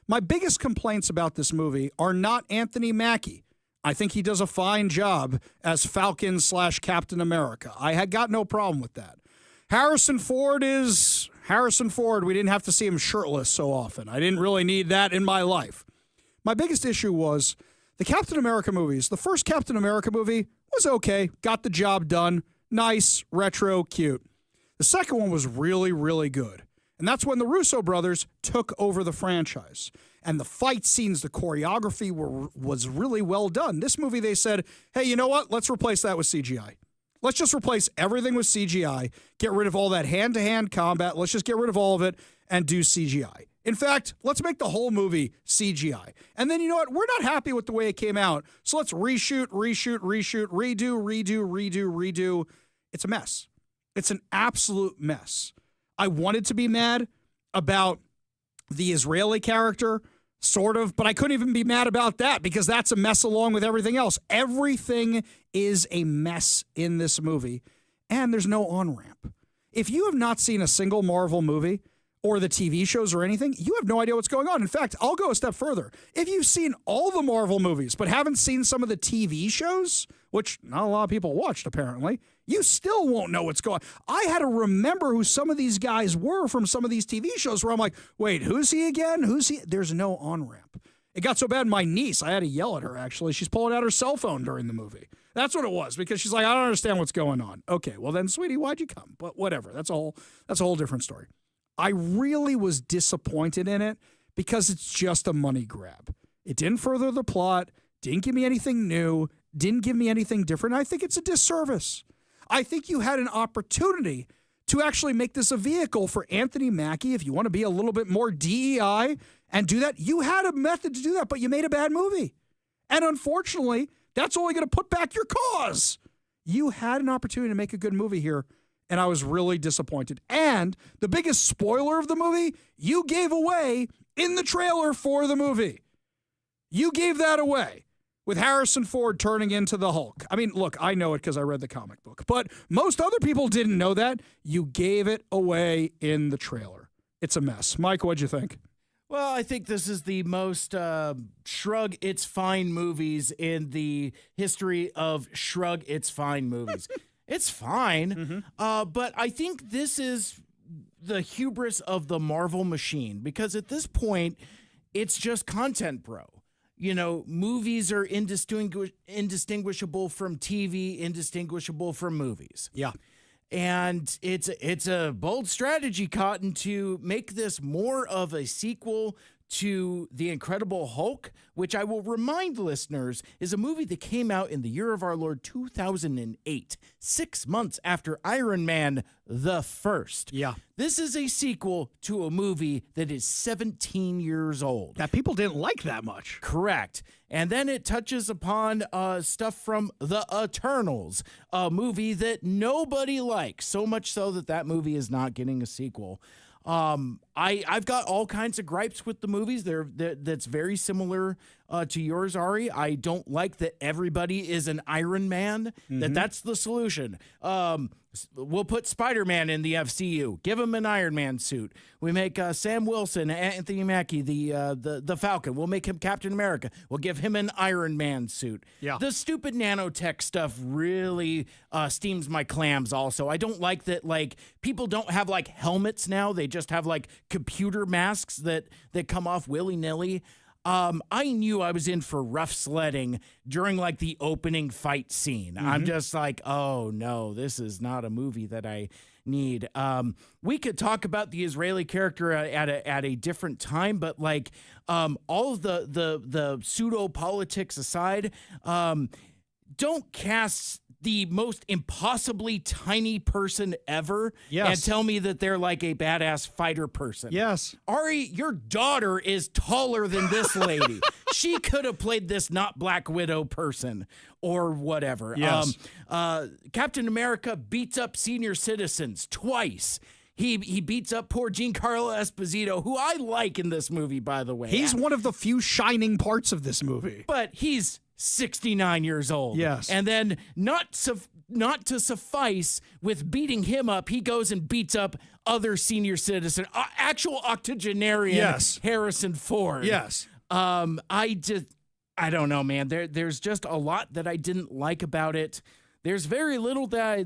My biggest complaints about this movie are not Anthony Mackie. I think he does a fine job as Falcon/Captain America. I had got no problem with that. Harrison Ford is Harrison Ford. We didn't have to see him shirtless so often. I didn't really need that in my life. My biggest issue was the Captain America movies. The first Captain America movie was okay, got the job done, nice, retro, cute. The second one was really, really good. And that's when the Russo brothers took over the franchise. And the fight scenes, the choreography was really well done. This movie, they said, hey, you know what? Let's replace that with CGI. Let's just replace everything with CGI, get rid of all that hand-to-hand combat. Let's just get rid of all of it and do CGI. In fact, let's make the whole movie CGI. And then, you know what? We're not happy with the way it came out, so let's reshoot, redo. It's a mess. It's an absolute mess. I wanted to be mad about the Israeli character, sort of, but I couldn't even be mad about that because that's a mess along with everything else. Everything is a mess in this movie, and there's no on-ramp. If you have not seen a single Marvel movie or the TV shows or anything, you have no idea what's going on. In fact, I'll go a step further. If you've seen all the Marvel movies but haven't seen some of the TV shows, which not a lot of people watched apparently, you still won't know what's going on. I had to remember who some of these guys were from some of these TV shows where I'm like, wait, who's he again? Who's he? There's no on-ramp. It got so bad, my niece, I had to yell at her, actually. She's pulling out her cell phone during the movie. That's what it was, because she's like, I don't understand what's going on. Okay, well then, sweetie, why'd you come? But whatever, that's a whole different story. I really was disappointed in it because it's just a money grab. It didn't further the plot, didn't give me anything new, didn't give me anything different. I think it's a disservice. I think you had an opportunity to actually make this a vehicle for Anthony Mackie, if you want to be a little bit more DEI and do that. You had a method to do that, but you made a bad movie. And unfortunately, that's only going to put back your cause. You had an opportunity to make a good movie here, and I was really disappointed. And the biggest spoiler of the movie, you gave away in the trailer for the movie. You gave that away with Harrison Ford turning into the Hulk. I mean, look, I know it because I read the comic book, but most other people didn't know that. You gave it away in the trailer. It's a mess. Mike, what'd you think? Well, I think this is the most shrug it's fine movies in the history of shrug it's fine movies. It's fine, but I think this is the hubris of the Marvel machine, because at this point, it's just content, bro. You know, movies are indistinguishable from TV, indistinguishable from movies. Yeah. And it's a bold strategy, Cotton, to make this more of a sequel to The Incredible Hulk, which I will remind listeners is a movie that came out in the year of our Lord 2008, 6 months after Iron Man the First. Yeah. This is a sequel to a movie that is 17 years old. That people didn't like that much. Correct. And then it touches upon stuff from The Eternals, a movie that nobody likes, so much so that movie is not getting a sequel. I've got all kinds of gripes with the movies. That's very similar to yours, Ari. I don't like that everybody is an Iron Man. That's the solution. We'll put Spider-Man in the FCU. Give him an Iron Man suit. We make Sam Wilson, Anthony Mackie, the Falcon. We'll make him Captain America. We'll give him an Iron Man suit. Yeah. The stupid nanotech stuff really steams my clams also. I don't like that, like, people don't have, like, helmets now. They just have, like, computer masks that come off willy-nilly. I knew I was in for rough sledding during, like, the opening fight scene. I'm just like, oh no, this is not a movie that I need. We could talk about the Israeli character at a different time, but, like, all of the pseudo politics aside, don't cast the most impossibly tiny person ever and tell me that they're like a badass fighter person. Yes. Ari, your daughter is taller than this lady. She could have played this not Black Widow person or whatever. Yes. Captain America beats up senior citizens twice. He beats up poor Giancarlo Esposito, who I like in this movie, by the way. He's one of the few shining parts of this movie. But he's 69 years old. Yes. And then not to suffice with beating him up, he goes and beats up other senior citizen, actual octogenarian Harrison Ford. Yes. I don't know, man. There's just a lot that I didn't like about it. There's very little that I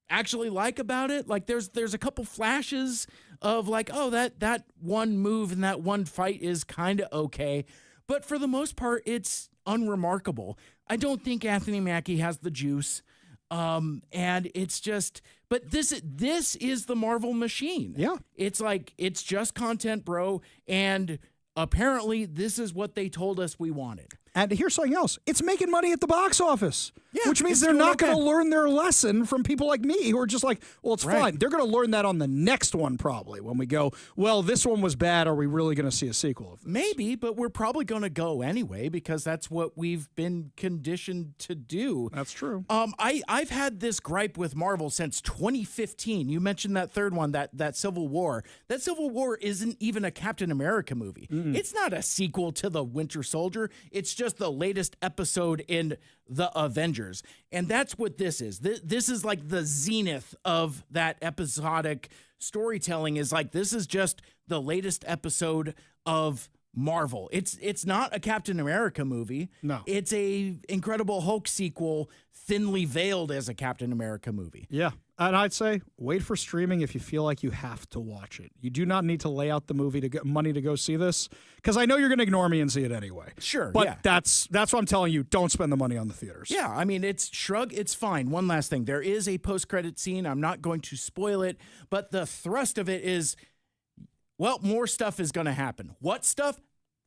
actually like about it. Like there's a couple flashes of like, oh, that one move and that one fight is kind of okay. But for the most part, it's unremarkable. I don't think Anthony Mackie has the juice. And it's just, but this is the Marvel machine. Yeah. It's like, it's just content, bro. And apparently this is what they told us we wanted. And here's something else. It's making money at the box office, which means it's they're doing not going to okay. learn their lesson from people like me who are just like, well, it's fine. They're going to learn that on the next one probably when we go, well, this one was bad. Are we really going to see a sequel of this? Maybe, but we're probably going to go anyway because that's what we've been conditioned to do. That's true. I've had this gripe with Marvel since 2015. You mentioned that third one, that Civil War. That Civil War isn't even a Captain America movie. It's not a sequel to The Winter Soldier. It's just the latest episode in The Avengers. And that's what this is. This is like the zenith of that episodic storytelling is like, this is just the latest episode of Marvel. It's not a Captain America movie. No. It's a Incredible Hulk sequel, thinly veiled as a Captain America movie. Yeah. And I'd say wait for streaming if you feel like you have to watch it. You do not need to lay out the movie to get money to go see this because I know you're going to ignore me and see it anyway. Sure, but yeah. that's what I'm telling you. Don't spend the money on the theaters. Yeah, I mean, it's fine. One last thing. There is a post-credit scene. I'm not going to spoil it, but the thrust of it is, well, more stuff is going to happen. What stuff?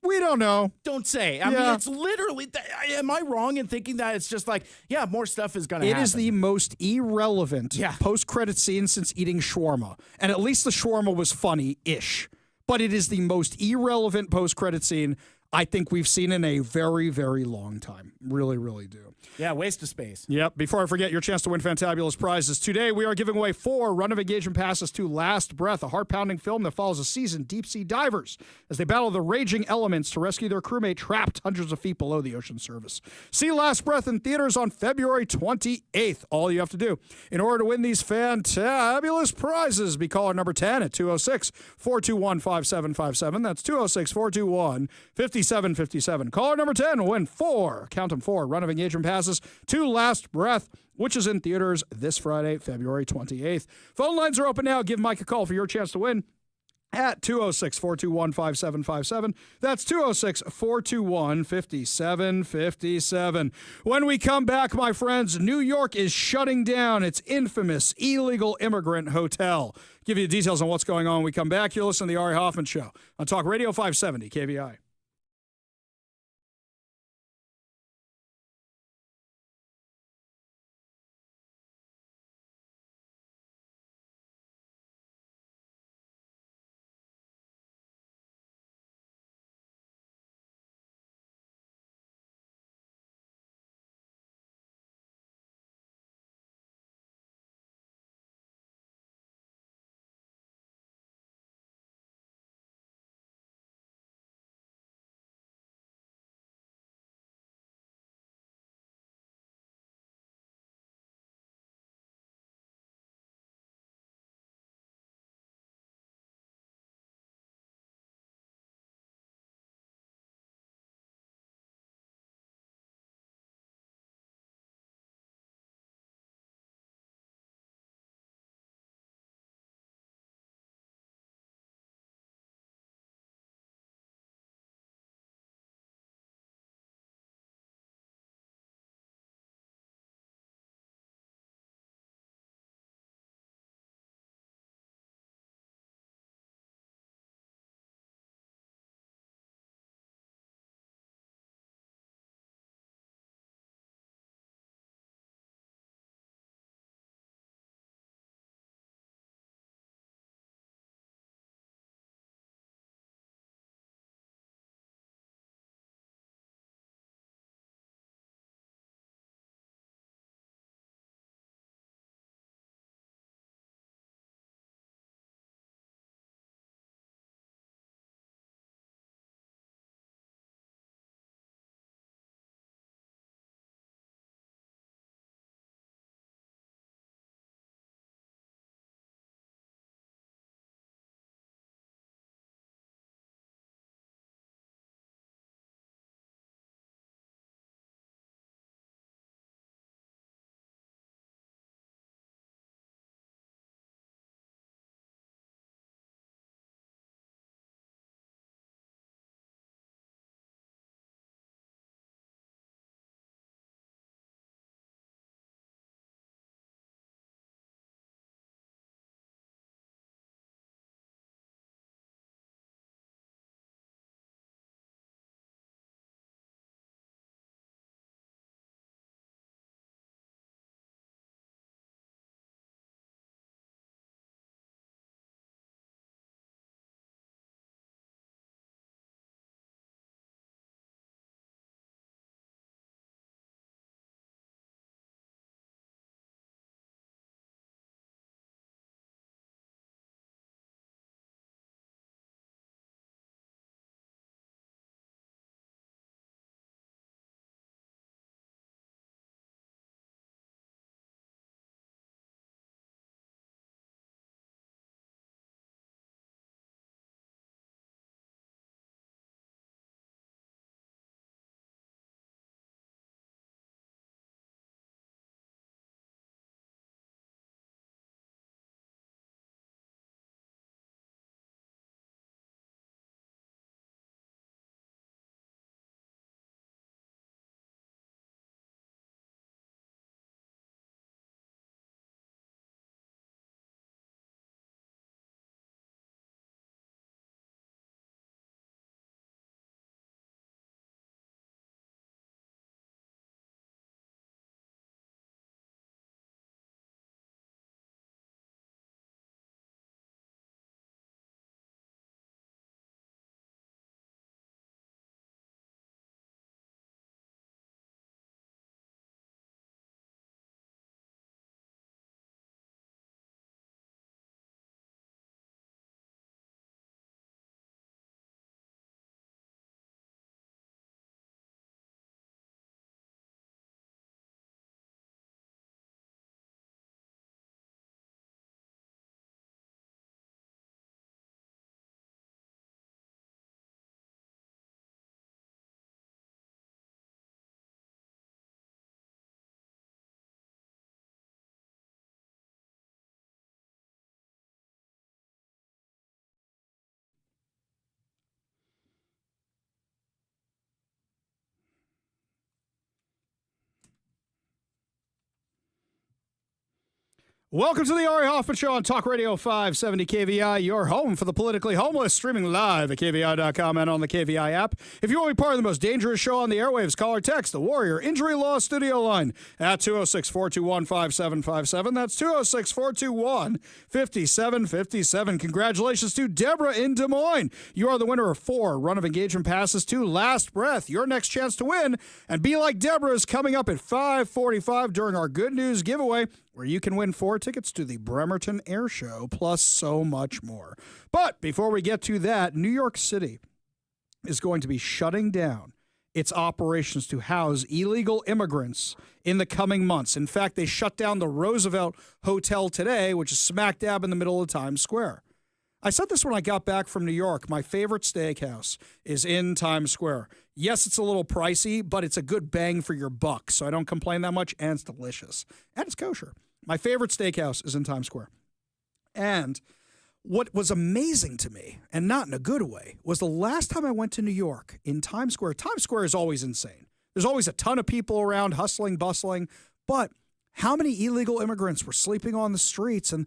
We don't know. Don't say. I mean, it's literally, am I wrong in thinking that it's just like, yeah, more stuff is going to happen? It is the most irrelevant post-credit scene since eating shawarma. And at least the shawarma was funny-ish. But it is the most irrelevant post-credit scene I think we've seen in a very, very long time. Really, really do. Yeah, waste of space. Yep. Before I forget, your chance to win fantabulous prizes. Today, we are giving away 4 Run of Engagement passes to Last Breath, a heart-pounding film that follows a seasoned deep-sea divers as they battle the raging elements to rescue their crewmate trapped hundreds of feet below the ocean surface. See Last Breath in theaters on February 28th. All you have to do in order to win these fantabulous prizes, be caller number 10 at 206-421-5757. That's 206-421-5757. Caller number 10 will win 4, count them 4, Run of Engagement passes to Last Breath, which is in theaters this Friday, February 28th. Phone lines are open now. Give Mike a call for your chance to win at 206-421-5757. That's 206-421-5757. When we come back, my friends, New York is shutting down its infamous illegal immigrant hotel. Give you details on what's going on when we come back. You're listening to the Ari Hoffman Show on Talk Radio 570 KVI. Welcome to the Ari Hoffman Show on Talk Radio 570 KVI, your home for the politically homeless, streaming live at KVI.com and on the KVI app. If you want to be part of the most dangerous show on the airwaves, call or text the Warrior Injury Law Studio line at 206-421-5757. That's 206-421-5757. Congratulations to Deborah in Des Moines. You are the winner of 4 Run of Engagement passes to Last Breath. Your next chance to win and be like Deborah is coming up at 5:45 during our Good News giveaway, where you can win 4 tickets to the Bremerton Air Show, plus so much more. But before we get to that, New York City is going to be shutting down its operations to house illegal immigrants in the coming months. In fact, they shut down the Roosevelt Hotel today, which is smack dab in the middle of Times Square. I said this when I got back from New York. My favorite steakhouse is in Times Square. Yes, it's a little pricey, but it's a good bang for your buck, so I don't complain that much, and it's delicious. And it's kosher. My favorite steakhouse is in Times Square. And what was amazing to me, and not in a good way, was the last time I went to New York in Times Square. Times Square is always insane. There's always a ton of people around, hustling, bustling, but how many illegal immigrants were sleeping on the streets and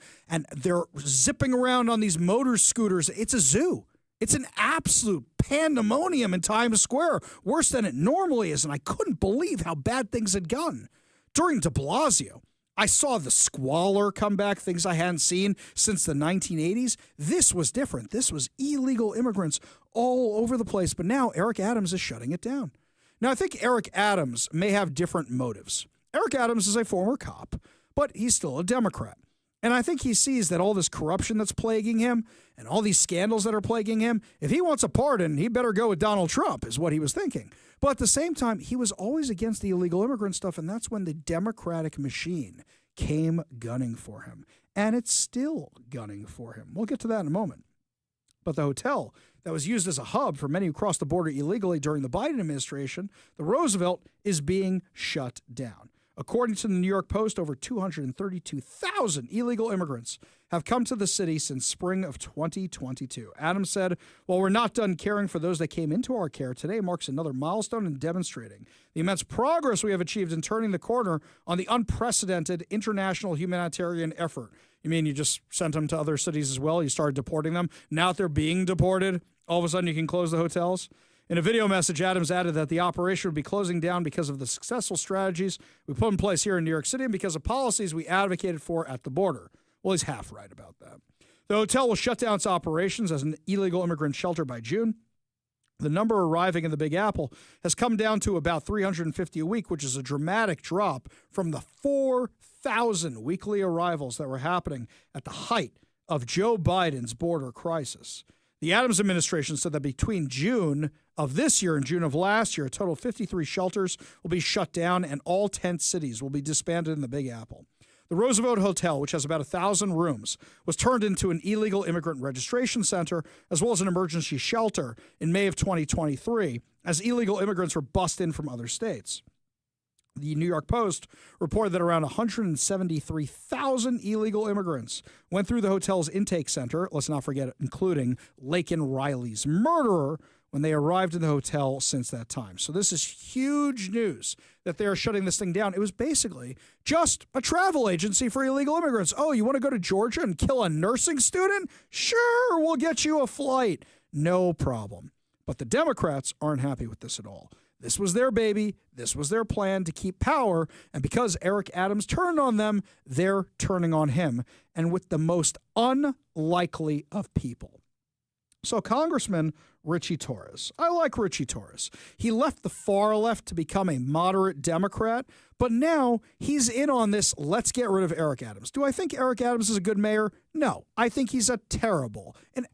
they're zipping around on these motor scooters? It's a zoo. It's an absolute pandemonium in Times Square, worse than it normally is, and I couldn't believe how bad things had gotten. During de Blasio, I saw the squalor come back, things I hadn't seen since the 1980s. This was different. This was illegal immigrants all over the place, but now Eric Adams is shutting it down. Now, I think Eric Adams may have different motives. Eric Adams is a former cop, but he's still a Democrat. And I think he sees that all this corruption that's plaguing him and all these scandals that are plaguing him, if he wants a pardon, he better go with Donald Trump, is what he was thinking. But at the same time, he was always against the illegal immigrant stuff, and that's when the Democratic machine came gunning for him. And it's still gunning for him. We'll get to that in a moment. But the hotel that was used as a hub for many who crossed the border illegally during the Biden administration, the Roosevelt, is being shut down. According to the New York Post, over 232,000 illegal immigrants have come to the city since spring of 2022. Adams said, "While we're not done caring for those that came into our care, today marks another milestone in demonstrating the immense progress we have achieved in turning the corner on the unprecedented international humanitarian effort." You mean you just sent them to other cities as well? You started deporting them? Now that they're being deported, all of a sudden you can close the hotels? In a video message, Adams added that the operation would be closing down because of the successful strategies we put in place here in New York City and because of policies we advocated for at the border. Well, he's half right about that. The hotel will shut down its operations as an illegal immigrant shelter by June. The number arriving in the Big Apple has come down to about 350 a week, which is a dramatic drop from the 4,000 weekly arrivals that were happening at the height of Joe Biden's border crisis. The Adams administration said that between June of this year and June of last year, a total of 53 shelters will be shut down and all tent cities will be disbanded in the Big Apple. The Roosevelt Hotel, which has about 1,000 rooms, was turned into an illegal immigrant registration center as well as an emergency shelter in May of 2023 as illegal immigrants were bussed in from other states. The New York Post reported that around 173,000 illegal immigrants went through the hotel's intake center, let's not forget, including Laken Riley's murderer, when they arrived in the hotel since that time. So this is huge news that they are shutting this thing down. It was basically just a travel agency for illegal immigrants. Oh, you want to go to Georgia and kill a nursing student? Sure, we'll get you a flight. No problem. But the Democrats aren't happy with this at all. This was their baby. This was their plan to keep power. And because Eric Adams turned on them, they're turning on him. And with the most unlikely of people. So Congressman Richie Torres. I like Richie Torres. He left the far left to become a moderate Democrat, but now he's in on this, let's get rid of Eric Adams. Do I think Eric Adams is a good mayor? No. I think he's an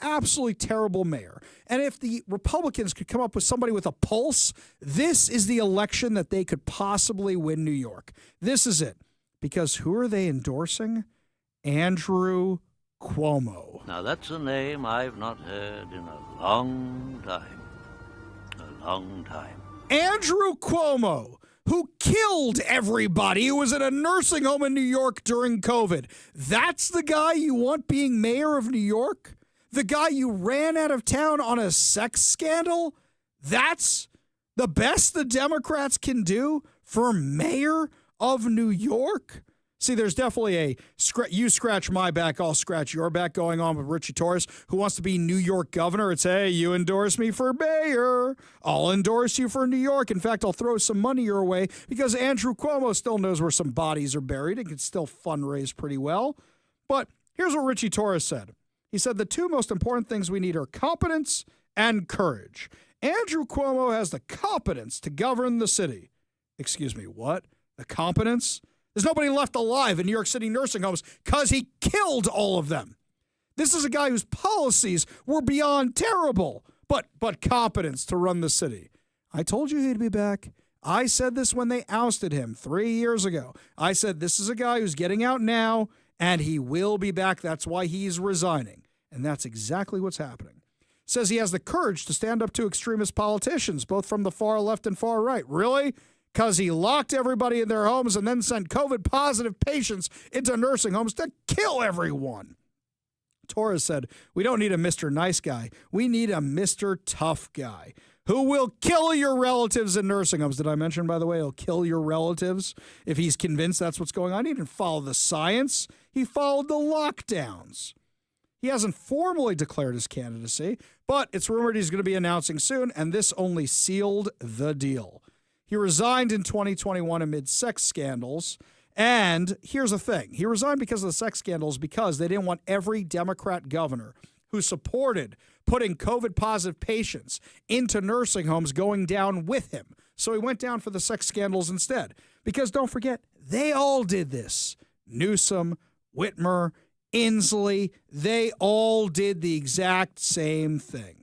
absolutely terrible mayor. And if the Republicans could come up with somebody with a pulse, this is the election that they could possibly win New York. This is it. Because who are they endorsing? Andrew Cuomo. Now that's a name I've not heard in a long time. A long time. Andrew Cuomo, who killed everybody who was in a nursing home in New York during COVID. That's the guy you want being mayor of New York? The guy you ran out of town on a sex scandal? That's the best the Democrats can do for mayor of New York? See, there's definitely a you scratch my back, I'll scratch your back going on with Richie Torres, who wants to be New York governor. It's, hey, you endorse me for mayor, I'll endorse you for New York. In fact, I'll throw some money your way because Andrew Cuomo still knows where some bodies are buried and can still fundraise pretty well. But here's what Richie Torres said. He said the two most important things we need are competence and courage. Andrew Cuomo has the competence to govern the city. Excuse me, what? The competence? There's nobody left alive in New York City nursing homes because he killed all of them. This is a guy whose policies were beyond terrible, but competence to run the city. I told you he'd be back. I said this when they ousted him 3 years ago. I said this is a guy who's getting out now, and he will be back. That's why he's resigning. And that's exactly what's happening. Says he has the courage to stand up to extremist politicians, both from the far left and far right. Really? Because he locked everybody in their homes and then sent COVID-positive patients into nursing homes to kill everyone. Torres said, we don't need a Mr. Nice Guy. We need a Mr. Tough Guy who will kill your relatives in nursing homes. Did I mention, by the way, he'll kill your relatives if he's convinced that's what's going on? He didn't follow the science. He followed the lockdowns. He hasn't formally declared his candidacy, but it's rumored he's going to be announcing soon, and this only sealed the deal. He resigned in 2021 amid sex scandals. And here's the thing. He resigned because of the sex scandals because they didn't want every Democrat governor who supported putting COVID-positive patients into nursing homes going down with him. So he went down for the sex scandals instead. Because don't forget, they all did this. Newsom, Whitmer, Inslee, they all did the exact same thing.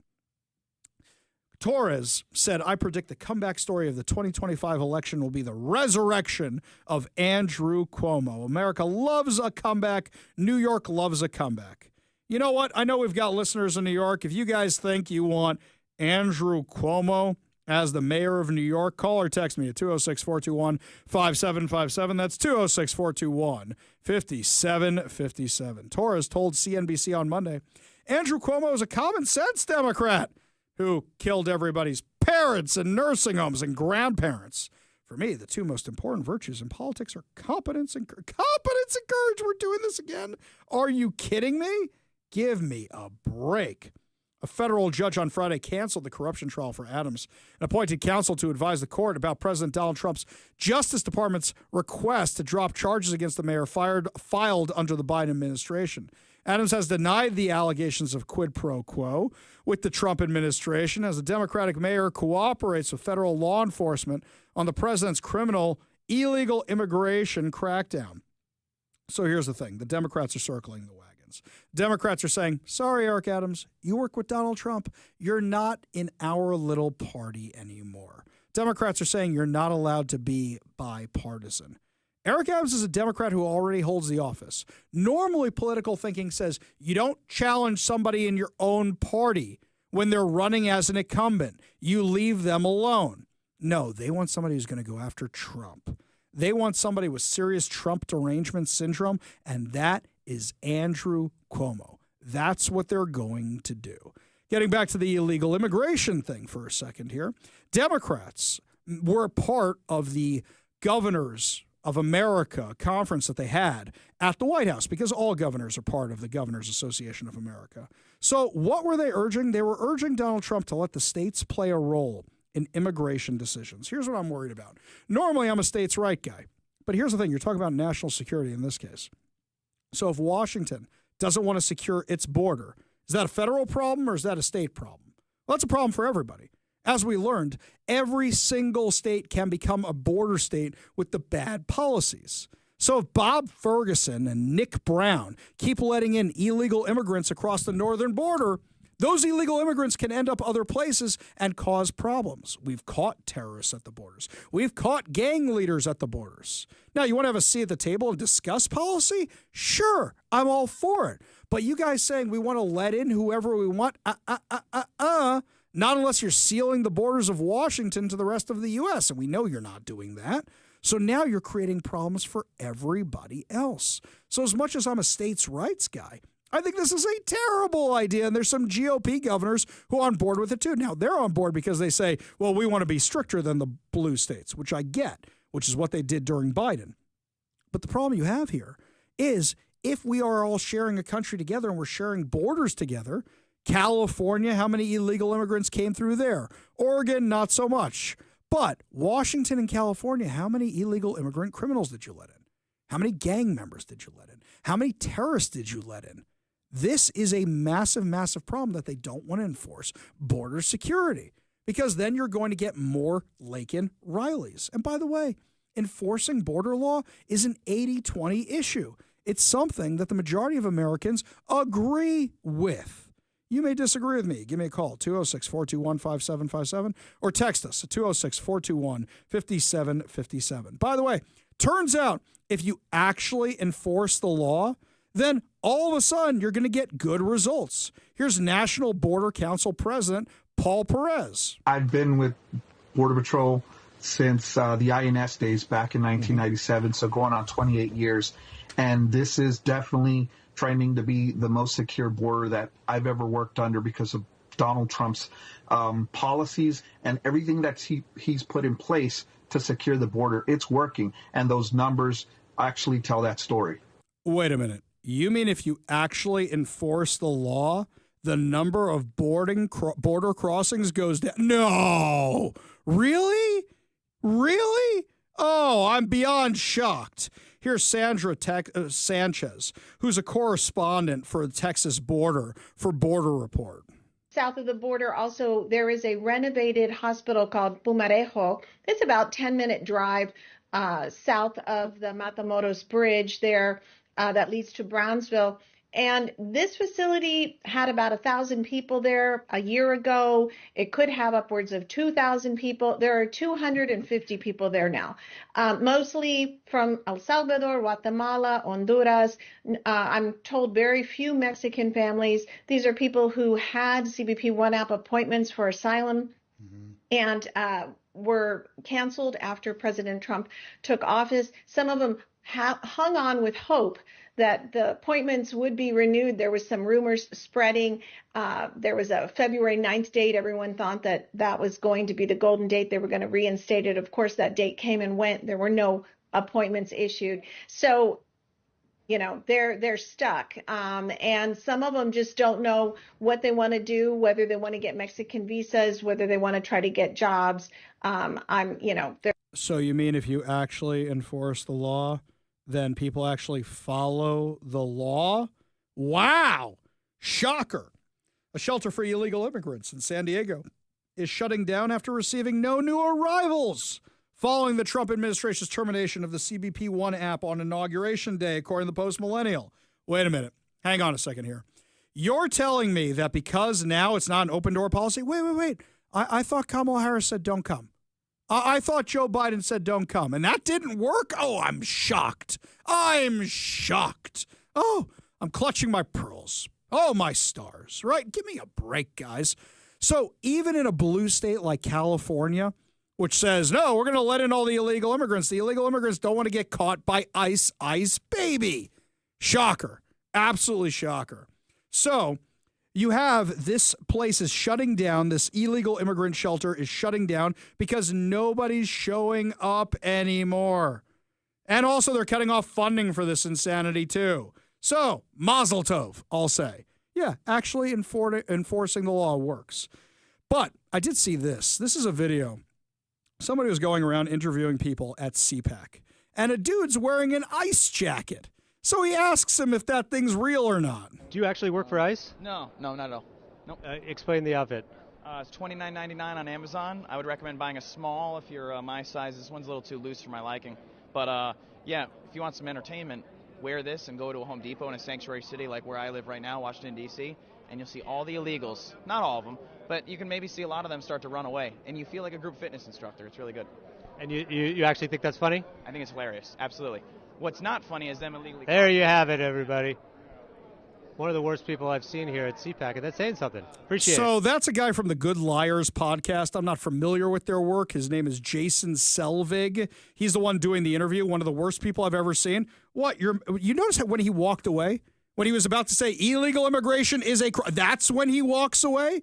Torres said, I predict the comeback story of the 2025 election will be the resurrection of Andrew Cuomo. America loves a comeback. New York loves a comeback. You know what? I know we've got listeners in New York. If you guys think you want Andrew Cuomo as the mayor of New York, call or text me at 206-421-5757. That's 206-421-5757. Torres told CNBC on Monday, Andrew Cuomo is a common sense Democrat who killed everybody's parents and nursing homes and grandparents. For me, the two most important virtues in politics are competence and courage. We're doing this again. Are you kidding me? Give me a break. A federal judge on Friday canceled the corruption trial for Adams and appointed counsel to advise the court about President Donald Trump's Justice Department's request to drop charges against the mayor filed under the Biden administration. Adams has denied the allegations of quid pro quo with the Trump administration as the Democratic mayor cooperates with federal law enforcement on the president's criminal illegal immigration crackdown. So here's the thing. The Democrats are circling the wagons. Democrats are saying, sorry, Eric Adams, you work with Donald Trump. You're not in our little party anymore. Democrats are saying you're not allowed to be bipartisan. Eric Adams is a Democrat who already holds the office. Normally, political thinking says you don't challenge somebody in your own party when they're running as an incumbent. You leave them alone. No, they want somebody who's going to go after Trump. They want somebody with serious Trump derangement syndrome, and that is Andrew Cuomo. That's what they're going to do. Getting back to the illegal immigration thing for a second here, Democrats were part of the governors of America conference that they had at the White House because all governors are part of the Governors Association of America. So what were they urging? They were urging Donald Trump to let the states play a role in immigration decisions. Here's what I'm worried about. Normally, I'm a states' right guy. But here's the thing. You're talking about national security in this case. So if Washington doesn't want to secure its border, is that a federal problem or is that a state problem? Well, that's a problem for everybody. As we learned, every single state can become a border state with the bad policies. So if Bob Ferguson and Nick Brown keep letting in illegal immigrants across the northern border, those illegal immigrants can end up other places and cause problems. We've caught terrorists at the borders. We've caught gang leaders at the borders. Now, you want to have a seat at the table and discuss policy? Sure, I'm all for it. But you guys saying we want to let in whoever we want, not unless you're sealing the borders of Washington to the rest of the U.S., and we know you're not doing that. So now you're creating problems for everybody else. So as much as I'm a states' rights guy, I think this is a terrible idea, and there's some GOP governors who are on board with it too. Now, they're on board because they say, well, we want to be stricter than the blue states, which I get, which is what they did during Biden. But the problem you have here is if we are all sharing a country together and we're sharing borders together, California, how many illegal immigrants came through there? Oregon, not so much. But Washington and California, how many illegal immigrant criminals did you let in? How many gang members did you let in? How many terrorists did you let in? This is a massive, massive problem that they don't want to enforce border security, because then you're going to get more Laken Rileys. And by the way, enforcing border law is an 80-20 issue. It's something that the majority of Americans agree with. You may disagree with me. Give me a call, 206-421-5757, or text us at 206-421-5757. By the way, turns out if you actually enforce the law, then all of a sudden you're going to get good results. Here's National Border Council President Paul Perez. I've been with Border Patrol since the INS days back in 1997, so going on 28 years. And this is definitely trending to be the most secure border that I've ever worked under because of Donald Trump's policies and everything that he's put in place to secure the border. It's working, and those numbers actually tell that story. Wait a minute. You mean if you actually enforce the law, the number of border crossings goes down? No! Really? Really? Oh, I'm beyond shocked. Here's Sandra Sanchez, who's a correspondent for the Texas border for Border Report. South of the border, also, there is a renovated hospital called Pumarejo. It's about 10-minute drive south of the Matamoros Bridge there that leads to Brownsville. And this facility had about 1,000 people there a year ago. It could have upwards of 2,000 people. There are 250 people there now, mostly from El Salvador, Guatemala, Honduras. I'm told very few Mexican families. These are people who had CBP One app appointments for asylum and were canceled after President Trump took office. Some of them hung on with hope that the appointments would be renewed. There was some rumors spreading. There was a February 9th date. Everyone thought that that was going to be the golden date. They were going to reinstate it. Of course, that date came and went. There were no appointments issued. So, you know, they're stuck. And some of them just don't know what they want to do, whether they want to get Mexican visas, whether they want to try to get jobs. So you mean if you actually enforce the law, then people actually follow the law? Wow. Shocker. A shelter for illegal immigrants in San Diego is shutting down after receiving no new arrivals following the Trump administration's termination of the CBP One app on Inauguration Day, according to the Post Millennial. Wait a minute. Hang on a second here. You're telling me that because now it's not an open door policy? Wait. I thought Kamala Harris said don't come. I thought Joe Biden said don't come, and that didn't work? Oh, I'm shocked. I'm shocked. Oh, I'm clutching my pearls. Oh, my stars, right? Give me a break, guys. So even in a blue state like California, which says, no, we're going to let in all the illegal immigrants don't want to get caught by ICE, baby. Shocker. Absolutely shocker. So you have this place is shutting down. This illegal immigrant shelter is shutting down because nobody's showing up anymore. And also they're cutting off funding for this insanity too. So mazel tov, I'll say. Yeah, actually enforcing the law works. But I did see this. This is a video. Somebody was going around interviewing people at CPAC. And a dude's wearing an ICE jacket. So he asks him if that thing's real or not. Do you actually work for ICE? No, not at all. Nope. Explain the outfit. It's $29.99 on Amazon. I would recommend buying a small if you're my size. This one's a little too loose for my liking. But yeah, if you want some entertainment, wear this and go to a Home Depot in a sanctuary city like where I live right now, Washington, D.C., and you'll see all the illegals. Not all of them, but you can maybe see a lot of them start to run away. And you feel like a group fitness instructor. It's really good. And you actually think that's funny? I think it's hilarious. Absolutely. What's not funny is them illegally. There you have it, everybody. One of the worst people I've seen here at CPAC, and that's saying something. Appreciate it. So that's a guy from the Good Liars podcast. I'm not familiar with their work. His name is Jason Selvig. He's the one doing the interview, one of the worst people I've ever seen. What, you notice that when he walked away, when he was about to say illegal immigration is a crime, that's when he walks away?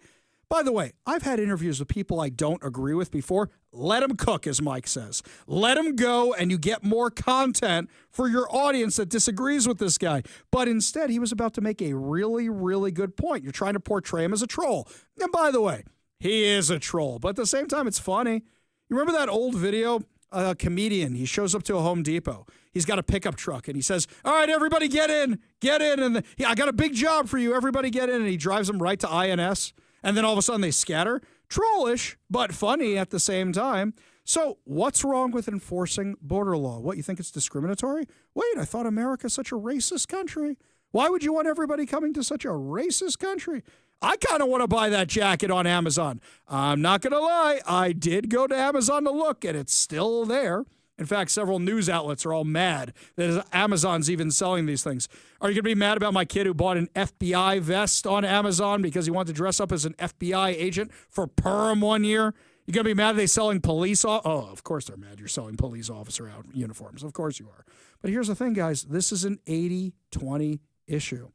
By the way, I've had interviews with people I don't agree with before. Let them cook, as Mike says. Let them go, and you get more content for your audience that disagrees with this guy. But instead, he was about to make a really, really good point. You're trying to portray him as a troll. And by the way, he is a troll. But at the same time, it's funny. You remember that old video? A comedian, he shows up to a Home Depot. He's got a pickup truck, and he says, all right, everybody get in. And I got a big job for you. Everybody get in. And he drives them right to INS. And then all of a sudden they scatter. Trollish, but funny at the same time. So what's wrong with enforcing border law? What, you think it's discriminatory? Wait, I thought America's such a racist country. Why would you want everybody coming to such a racist country? I kind of want to buy that jacket on Amazon. I'm not going to lie. I did go to Amazon to look, and it's still there. In fact, several news outlets are all mad that Amazon's even selling these things. Are you going to be mad about my kid who bought an FBI vest on Amazon because he wanted to dress up as an FBI agent for Purim 1 year? You going to be mad they're selling oh, of course they're mad you're selling police officer out uniforms. Of course you are. But here's the thing, guys. This is an 80-20 issue.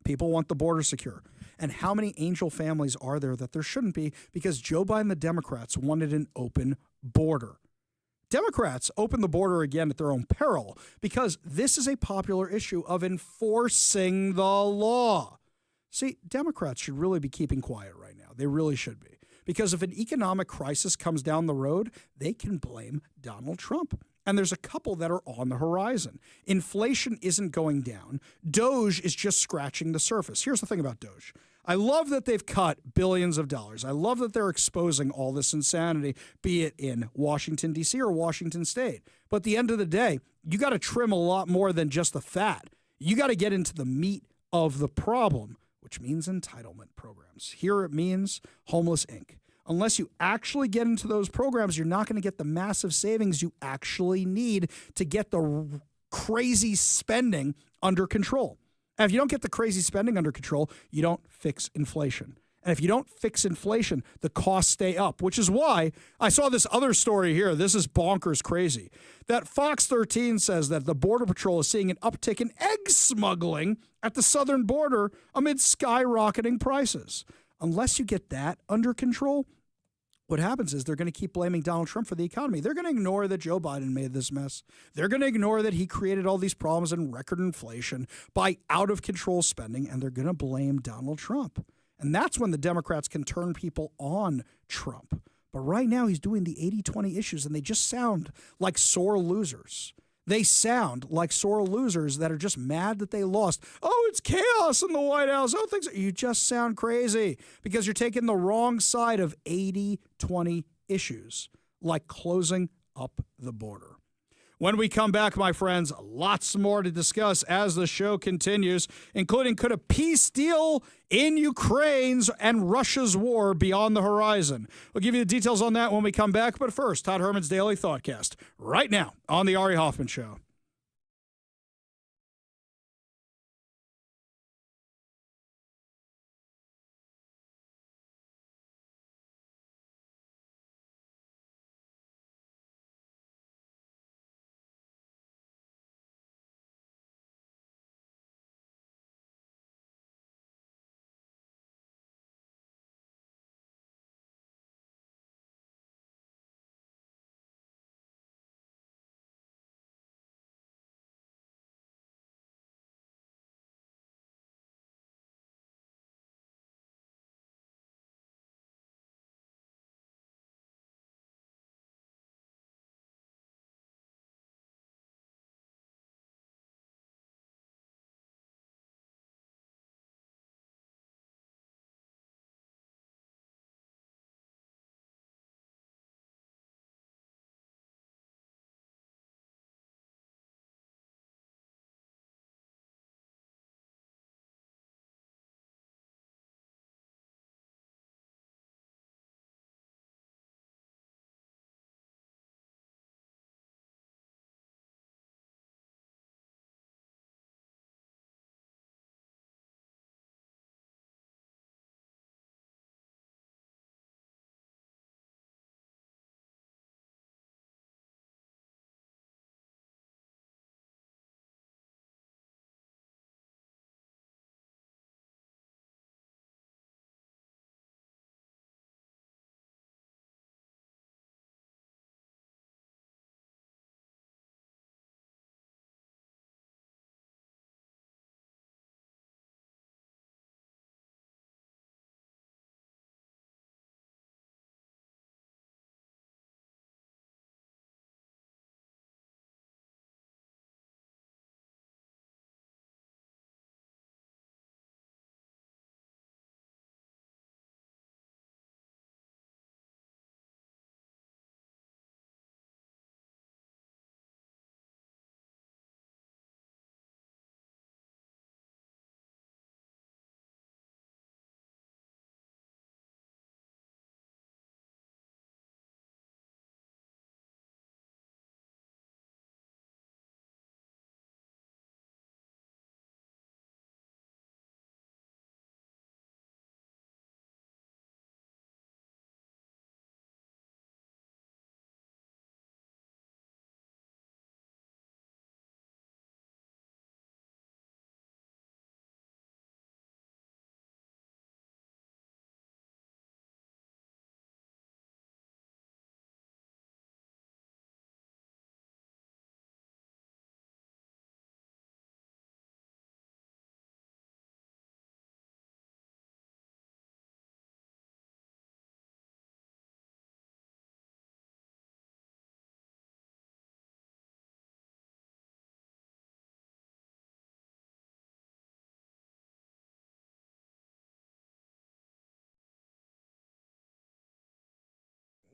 People want the border secure. And how many angel families are there that there shouldn't be because Joe Biden and the Democrats wanted an open border? Democrats open the border again at their own peril because this is a popular issue of enforcing the law. See, Democrats should really be keeping quiet right now. They really should be. Because if an economic crisis comes down the road, they can blame Donald Trump. And there's a couple that are on the horizon. Inflation isn't going down. Doge is just scratching the surface. Here's the thing about Doge. I love that they've cut billions of dollars. I love that they're exposing all this insanity, be it in Washington, D.C. or Washington State. But at the end of the day, you got to trim a lot more than just the fat. You got to get into the meat of the problem, which means entitlement programs. Here it means Homeless Inc. Unless you actually get into those programs, you're not going to get the massive savings you actually need to get the crazy spending under control. And if you don't get the crazy spending under control, you don't fix inflation. And if you don't fix inflation, the costs stay up, which is why I saw this other story here. This is bonkers crazy. That Fox 13 says that the Border Patrol is seeing an uptick in egg smuggling at the southern border amid skyrocketing prices. Unless you get that under control, what happens is they're going to keep blaming Donald Trump for the economy. They're going to ignore that Joe Biden made this mess. They're going to ignore that he created all these problems and record inflation by out-of-control spending, and they're going to blame Donald Trump. And that's when the Democrats can turn people on Trump. But right now he's doing the 80-20 issues, and they just sound like sore losers. They sound like sore losers that are just mad that they lost. Oh, it's chaos in the White House. Oh, things. You just sound crazy because you're taking the wrong side of 80-20 issues, like closing up the border. When we come back, my friends, lots more to discuss as the show continues, including could a peace deal in Ukraine's and Russia's war be on the horizon? We'll give you the details on that when we come back. But first, Todd Herman's Daily Thoughtcast, right now on The Ari Hoffman Show.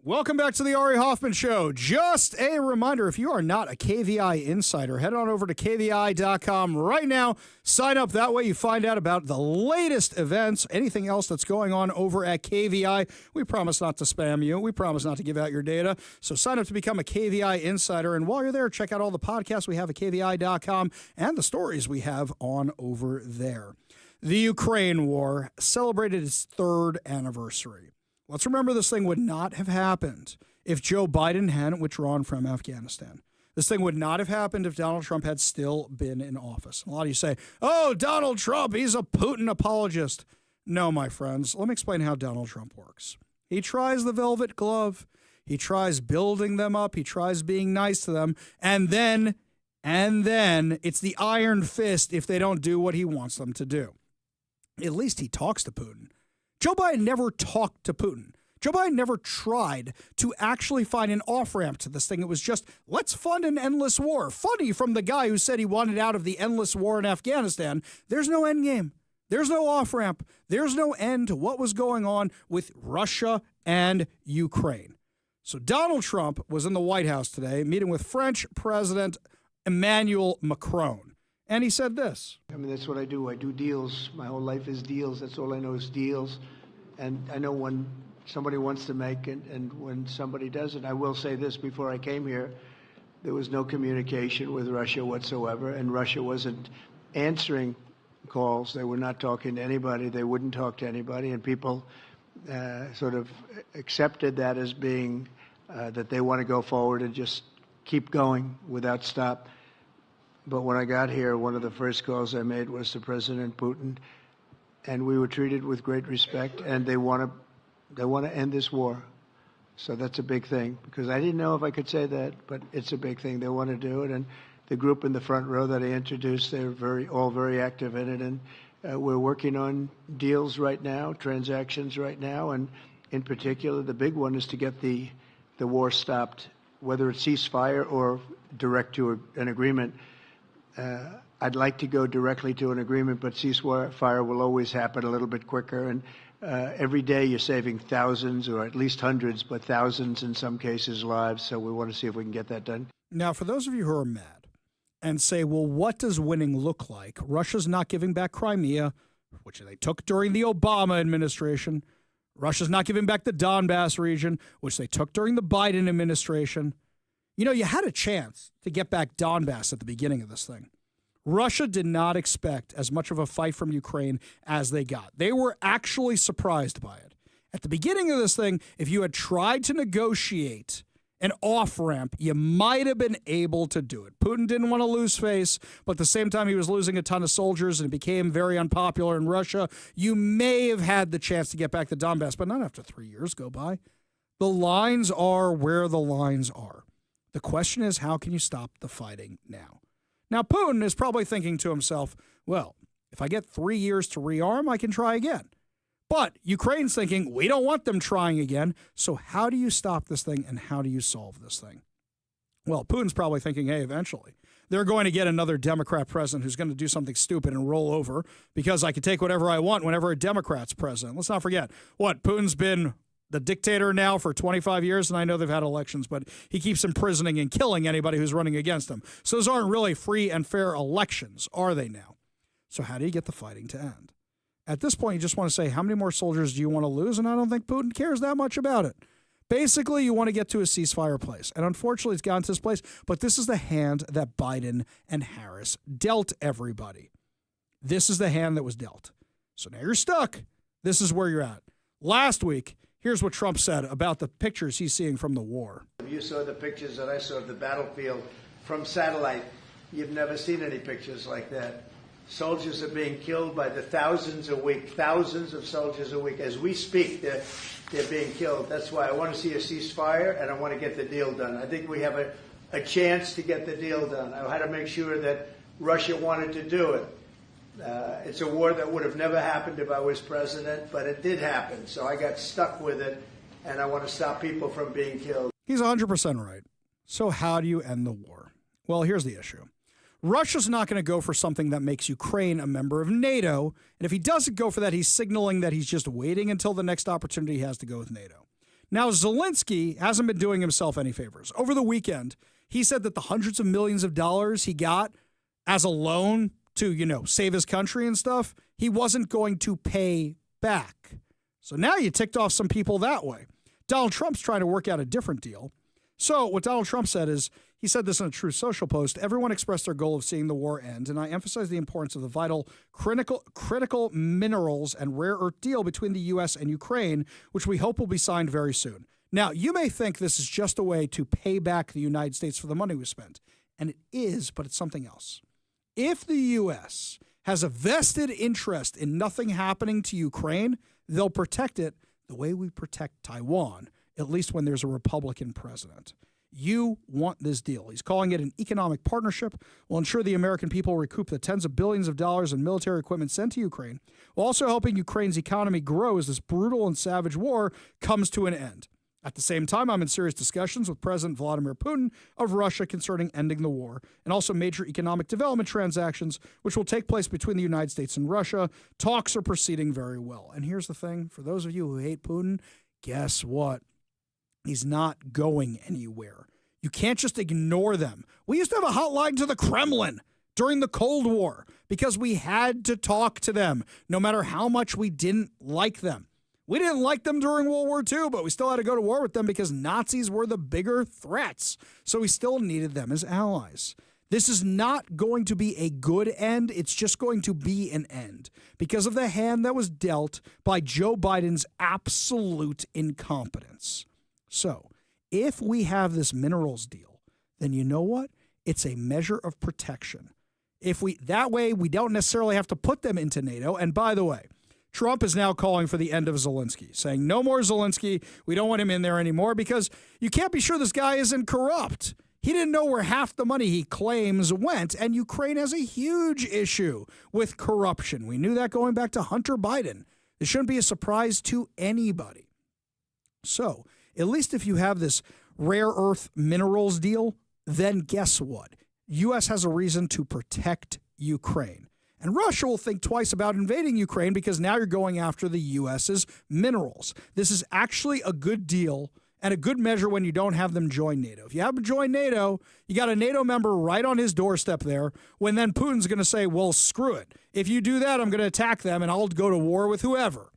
Welcome back to the Ari Hoffman Show. Just a reminder, if you are not a KVI insider, head on over to KVI.com right now. Sign up. That way you find out about the latest events, anything else that's going on over at KVI. We promise not to spam you. We promise not to give out your data. So sign up to become a KVI insider. And while you're there, check out all the podcasts we have at KVI.com and the stories we have on over there. The Ukraine war celebrated its 3rd anniversary. Let's remember this thing would not have happened if Joe Biden hadn't withdrawn from Afghanistan. This thing would not have happened if Donald Trump had still been in office. A lot of you say, oh, Donald Trump, he's a Putin apologist. No, my friends, let me explain how Donald Trump works. He tries the velvet glove. He tries building them up. He tries being nice to them. And then it's the iron fist if they don't do what he wants them to do. At least he talks to Putin. Joe Biden never talked to Putin. Joe Biden never tried to actually find an off-ramp to this thing. It was just, let's fund an endless war. Funny from the guy who said he wanted out of the endless war in Afghanistan. There's no end game. There's no off-ramp. There's no end to what was going on with Russia and Ukraine. So Donald Trump was in the White House today meeting with French President Emmanuel Macron. And he said this. I mean, that's what I do. I do deals. My whole life is deals. That's all I know is deals. And I know when somebody wants to make it and when somebody doesn't. I will say this, before I came here, there was no communication with Russia whatsoever, and Russia wasn't answering calls. They were not talking to anybody. They wouldn't talk to anybody, and people sort of accepted that as being that they want to go forward and just keep going without stop. But when I got here, one of the first calls I made was to President Putin, and we were treated with great respect, and they want to end this war. So that's a big thing, because I didn't know if I could say that, but it's a big thing. They want to do it, and the group in the front row that I introduced, they're all very active in it, and we're working on deals right now, transactions right now, and in particular, the big one is to get the war stopped, whether it's ceasefire or direct to an agreement. I'd like to go directly to an agreement, but ceasefire will always happen a little bit quicker. And every day you're saving thousands, or at least hundreds, but thousands in some cases lives. So we want to see if we can get that done. Now, for those of you who are mad and say, well, what does winning look like? Russia's not giving back Crimea, which they took during the Obama administration. Russia's not giving back the Donbass region, which they took during the Biden administration. You know, you had a chance to get back Donbass at the beginning of this thing. Russia did not expect as much of a fight from Ukraine as they got. They were actually surprised by it. At the beginning of this thing, if you had tried to negotiate an off-ramp, you might have been able to do it. Putin didn't want to lose face, but at the same time he was losing a ton of soldiers and it became very unpopular in Russia. You may have had the chance to get back to Donbass, but not after 3 years go by. The lines are where the lines are. The question is, how can you stop the fighting now? Now, Putin is probably thinking to himself, well, if I get 3 years to rearm, I can try again. But Ukraine's thinking, we don't want them trying again. So how do you stop this thing and how do you solve this thing? Well, Putin's probably thinking, hey, eventually they're going to get another Democrat president who's going to do something stupid and roll over because I can take whatever I want whenever a Democrat's president. Let's not forget, Putin's been the dictator now for 25 years, and I know they've had elections, but he keeps imprisoning and killing anybody who's running against him. So those aren't really free and fair elections, are they now? So how do you get the fighting to end? At this point, you just want to say, how many more soldiers do you want to lose? And I don't think Putin cares that much about it. Basically, you want to get to a ceasefire place. And unfortunately, it's gotten to this place, but this is the hand that Biden and Harris dealt everybody. This is the hand that was dealt. So now you're stuck. This is where you're at. Last week, here's what Trump said about the pictures he's seeing from the war. You saw the pictures that I saw of the battlefield from satellite. You've never seen any pictures like that. Soldiers are being killed by the thousands a week, thousands of soldiers a week. As we speak, they're being killed. That's why I want to see a ceasefire, and I want to get the deal done. I think we have a chance to get the deal done. I had to make sure that Russia wanted to do it. It's a war that would have never happened if I was president, but it did happen. So I got stuck with it, and I want to stop people from being killed. He's 100% right. So how do you end the war? Well, here's the issue. Russia's not going to go for something that makes Ukraine a member of NATO. And if he doesn't go for that, he's signaling that he's just waiting until the next opportunity he has to go with NATO. Now, Zelensky hasn't been doing himself any favors. Over the weekend, he said that the hundreds of millions of dollars he got as a loan to, save his country and stuff, he wasn't going to pay back. So now you ticked off some people that way. Donald Trump's trying to work out a different deal. So what Donald Trump said is, he said this in a Truth Social post, everyone expressed their goal of seeing the war end, and I emphasize the importance of the vital critical minerals and rare earth deal between the U.S. and Ukraine, which we hope will be signed very soon. Now, you may think this is just a way to pay back the United States for the money we spent, and it is, but it's something else. If the U.S. has a vested interest in nothing happening to Ukraine, they'll protect it the way we protect Taiwan, at least when there's a Republican president. You want this deal. He's calling it an economic partnership. Will ensure the American people recoup the tens of billions of dollars in military equipment sent to Ukraine, while also helping Ukraine's economy grow as this brutal and savage war comes to an end. At the same time, I'm in serious discussions with President Vladimir Putin of Russia concerning ending the war, and also major economic development transactions, which will take place between the United States and Russia. Talks are proceeding very well. And here's the thing, for those of you who hate Putin, guess what? He's not going anywhere. You can't just ignore them. We used to have a hotline to the Kremlin during the Cold War because we had to talk to them, no matter how much we didn't like them. We didn't like them during World War II, but we still had to go to war with them because Nazis were the bigger threats. So we still needed them as allies. This is not going to be a good end. It's just going to be an end because of the hand that was dealt by Joe Biden's absolute incompetence. So if we have this minerals deal, then you know what? It's a measure of protection. That way, we don't necessarily have to put them into NATO. And by the way, Trump is now calling for the end of Zelensky, saying no more Zelensky. We don't want him in there anymore because you can't be sure this guy isn't corrupt. He didn't know where half the money he claims went, and Ukraine has a huge issue with corruption. We knew that going back to Hunter Biden. It shouldn't be a surprise to anybody. So, at least if you have this rare earth minerals deal, then guess what? U.S. has a reason to protect Ukraine. And Russia will think twice about invading Ukraine because now you're going after the U.S.'s minerals. This is actually a good deal and a good measure when you don't have them join NATO. If you have them join NATO, you got a NATO member right on his doorstep there, when then Putin's going to say, well, screw it. If you do that, I'm going to attack them and I'll go to war with whoever.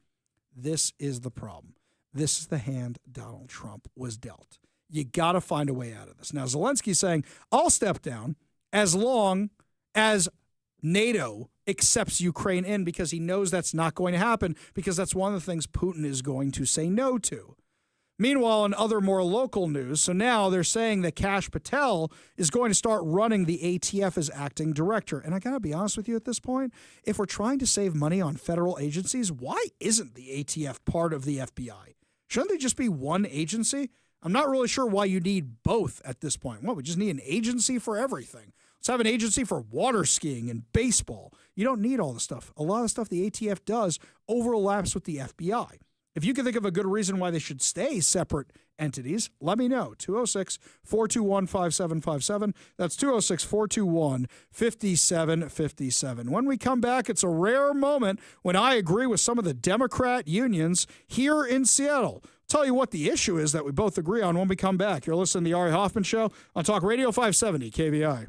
This is the problem. This is the hand Donald Trump was dealt. You got to find a way out of this. Now, Zelensky's saying, I'll step down as long as NATO accepts Ukraine in, because he knows that's not going to happen, because that's one of the things Putin is going to say no to. Meanwhile, in other more local news, so now they're saying that Kash Patel is going to start running the ATF as acting director. And I got to be honest with you at this point, if we're trying to save money on federal agencies, why isn't the ATF part of the FBI? Shouldn't they just be one agency? I'm not really sure why you need both at this point. Well, we just need an agency for everything. Let's have an agency for water skiing and baseball. You don't need all the stuff. A lot of stuff the ATF does overlaps with the FBI. If you can think of a good reason why they should stay separate entities, let me know. 206-421-5757. That's 206-421-5757. When we come back, it's a rare moment when I agree with some of the Democrat unions here in Seattle. Tell you what the issue is that we both agree on when we come back. You're listening to the Ari Hoffman Show on Talk Radio 570 KVI.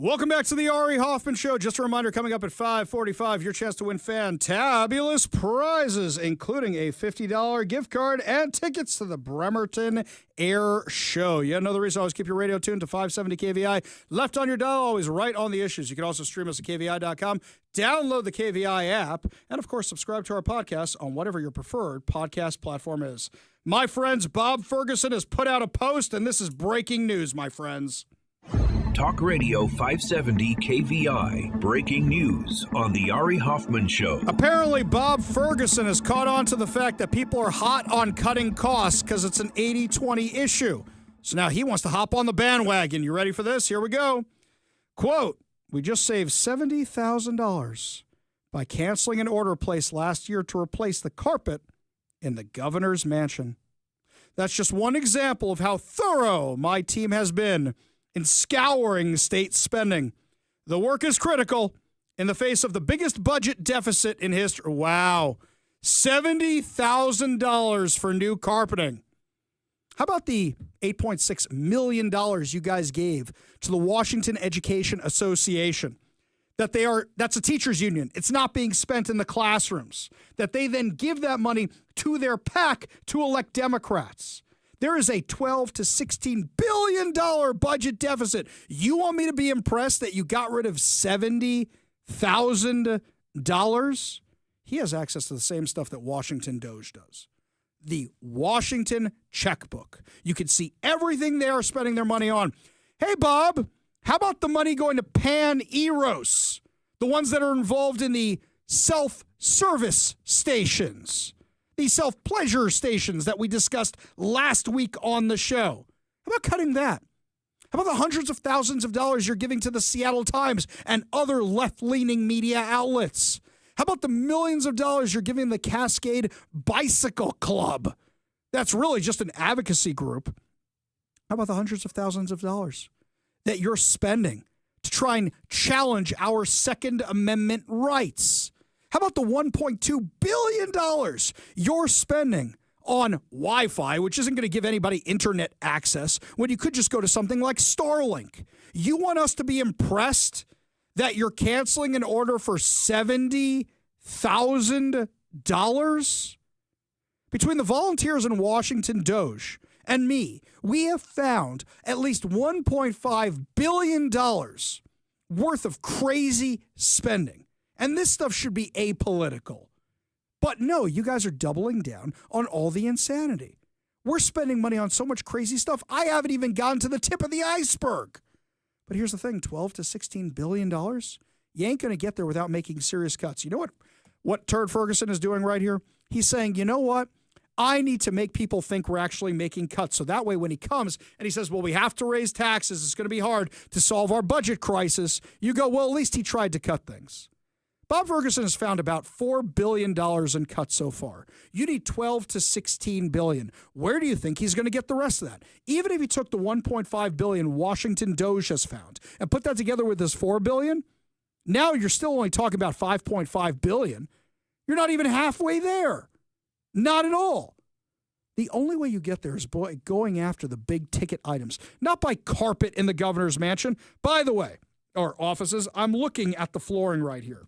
Welcome back to the Ari Hoffman Show. Just a reminder, coming up at 5:45, your chance to win fantabulous prizes, including a $50 gift card and tickets to the Bremerton Air Show. Yet another reason to always keep your radio tuned to 570 KVI. Left on your dial, always right on the issues. You can also stream us at KVI.com, download the KVI app, and, of course, subscribe to our podcast on whatever your preferred podcast platform is. My friends, Bob Ferguson has put out a post, and this is breaking news, my friends. Talk Radio 570 KVI. Breaking news on the Ari Hoffman Show. Apparently, Bob Ferguson has caught on to the fact that people are hot on cutting costs because it's an 80-20 issue. So now he wants to hop on the bandwagon. You ready for this? Here we go. Quote, we just saved $70,000 by canceling an order placed last year to replace the carpet in the governor's mansion. That's just one example of how thorough my team has been in scouring state spending. The work is critical in the face of the biggest budget deficit in history. Wow. $70,000 for new carpeting. How about the $8.6 million you guys gave to the Washington Education Association? That's a teachers union. It's not being spent in the classrooms. That they then give that money to their PAC to elect Democrats. There is a $12 to $16 billion budget deficit. You want me to be impressed that you got rid of $70,000? He has access to the same stuff that Washington Doge does. The Washington checkbook. You can see everything they are spending their money on. Hey, Bob, how about the money going to Pan Eros? The ones that are involved in the self-service stations. These self-pleasure stations that we discussed last week on the show. How about cutting that? How about the hundreds of thousands of dollars you're giving to the Seattle Times and other left-leaning media outlets? How about the millions of dollars you're giving the Cascade Bicycle Club? That's really just an advocacy group. How about the hundreds of thousands of dollars that you're spending to try and challenge our Second Amendment rights? How about the $1.2 billion you're spending on Wi-Fi, which isn't going to give anybody internet access, when you could just go to something like Starlink? You want us to be impressed that you're canceling an order for $70,000? Between the volunteers in Washington Doge and me, we have found at least $1.5 billion worth of crazy spending. And this stuff should be apolitical. But no, you guys are doubling down on all the insanity. We're spending money on so much crazy stuff, I haven't even gotten to the tip of the iceberg. But here's the thing, $12 to $16 billion? You ain't going to get there without making serious cuts. You know what Turd Ferguson is doing right here? He's saying, you know what? I need to make people think we're actually making cuts. So that way when he comes and he says, well, we have to raise taxes, it's going to be hard to solve our budget crisis, you go, well, at least he tried to cut things. Bob Ferguson has found about $4 billion in cuts so far. You need $12 to $16 billion. Where do you think he's going to get the rest of that? Even if he took the $1.5 billion Washington Doge has found and put that together with this $4 billion, now you're still only talking about $5.5 billion. You're not even halfway there. Not at all. The only way you get there is going after the big ticket items, not by carpet in the governor's mansion. By the way, or offices, I'm looking at the flooring right here.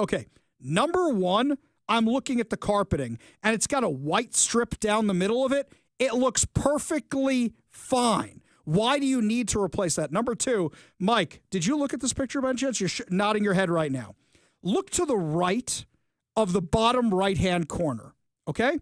Okay, number one, I'm looking at the carpeting, and it's got a white strip down the middle of it. It looks perfectly fine. Why do you need to replace that? Number two, Mike, did you look at this picture by any chance? You're nodding your head right now. Look to the right of the bottom right-hand corner, okay?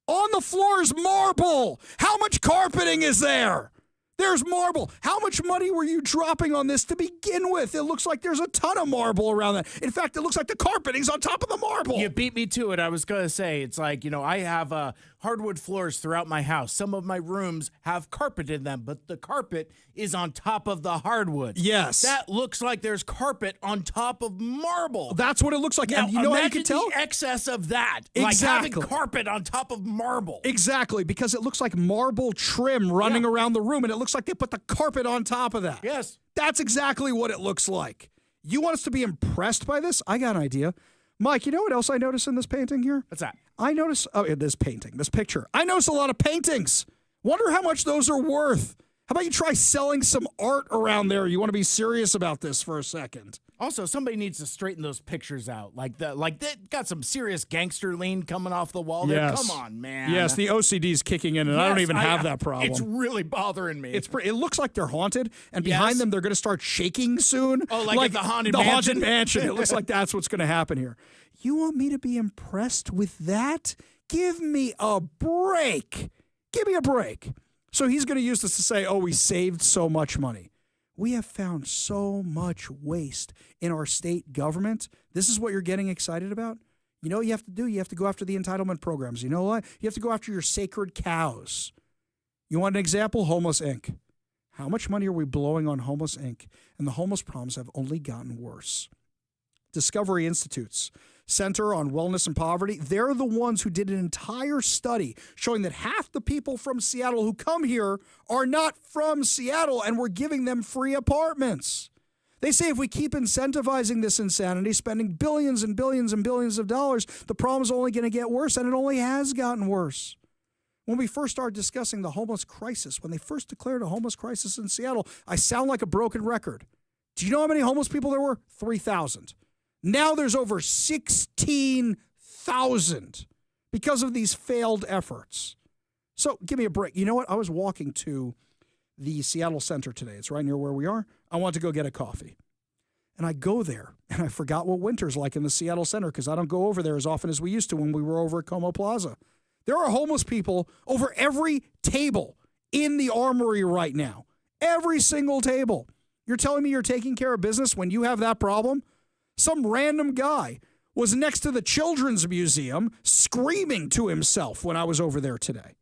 On the floor is marble. How much carpeting is there? There's marble. How much money were you dropping on this to begin with? It looks like there's a ton of marble around that. In fact, it looks like the carpeting's on top of the marble. You beat me to it. I was going to say, it's like, I have hardwood floors throughout my house. Some of my rooms have carpet in them, but the carpet is on top of the hardwood. Yes. That looks like there's carpet on top of marble. That's what it looks like. Now, and you know how you can tell? The excess of that. Exactly. Like having carpet on top of marble. Exactly, because it looks like marble trim running around the room, and it looks like they put the carpet on top of that. Yes. That's exactly what it looks like. You want us to be impressed by this? I got an idea. Mike, you know what else I noticed in this painting here? What's that? I noticed, this picture. I noticed a lot of paintings. Wonder how much those are worth. How about you try selling some art around there? You want to be serious about this for a second. Also, somebody needs to straighten those pictures out. Like that got some serious gangster lean coming off the wall there. Yes. Come on, man. Yes, the OCD's kicking in, and I don't even have that problem. It's really bothering me. It looks like they're haunted, and behind them they're going to start shaking soon. Oh, like at the Haunted the Mansion? Haunted Mansion. It looks like that's what's going to happen here. You want me to be impressed with that? Give me a break. Give me a break. So he's going to use this to say, oh, we saved so much money. We have found so much waste in our state government. This is what you're getting excited about? You know what you have to do? You have to go after the entitlement programs. You know what? You have to go after your sacred cows. You want an example? Homeless Inc. How much money are we blowing on Homeless Inc? And the homeless problems have only gotten worse. Discovery Institute's Center on Wellness and Poverty, they're the ones who did an entire study showing that half the people from Seattle who come here are not from Seattle, and we're giving them free apartments. They say if we keep incentivizing this insanity, spending billions and billions and billions of dollars, the problem's only going to get worse, and it only has gotten worse. When we first started discussing the homeless crisis, when they first declared a homeless crisis in Seattle, I sound like a broken record. Do you know how many homeless people there were? 3,000. Now there's over 16,000 because of these failed efforts. So give me a break. You know what? I was walking to the Seattle Center today. It's right near where we are. I want to go get a coffee. And I go there, and I forgot what winter's like in the Seattle Center because I don't go over there as often as we used to when we were over at Como Plaza. There are homeless people over every table in the Armory right now. Every single table. You're telling me you're taking care of business when you have that problem? Some random guy was next to the Children's Museum screaming to himself when I was over there today.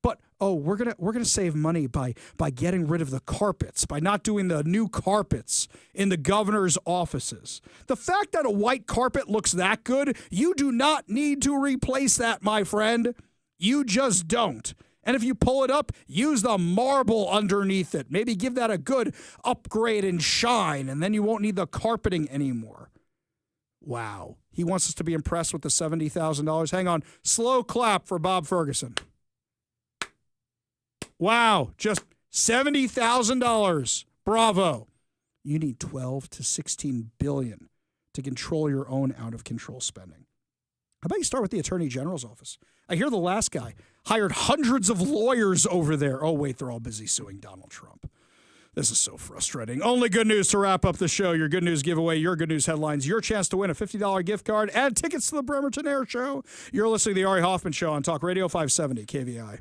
But, we're gonna save money by getting rid of the carpets, by not doing the new carpets in the governor's offices. The fact that a white carpet looks that good, you do not need to replace that, my friend. You just don't. And if you pull it up, use the marble underneath it. Maybe give that a good upgrade and shine, and then you won't need the carpeting anymore. Wow. He wants us to be impressed with the $70,000. Hang on. Slow clap for Bob Ferguson. Wow. Just $70,000. Bravo. You need 12 to 16 billion to control your own out-of-control spending. How about you start with the Attorney General's office? I hear the last guy hired hundreds of lawyers over there. Oh, wait, they're all busy suing Donald Trump. This is so frustrating. Only good news to wrap up the show. Your good news giveaway, your good news headlines, your chance to win a $50 gift card and tickets to the Bremerton Air Show. You're listening to the Ari Hoffman Show on Talk Radio 570 KVI.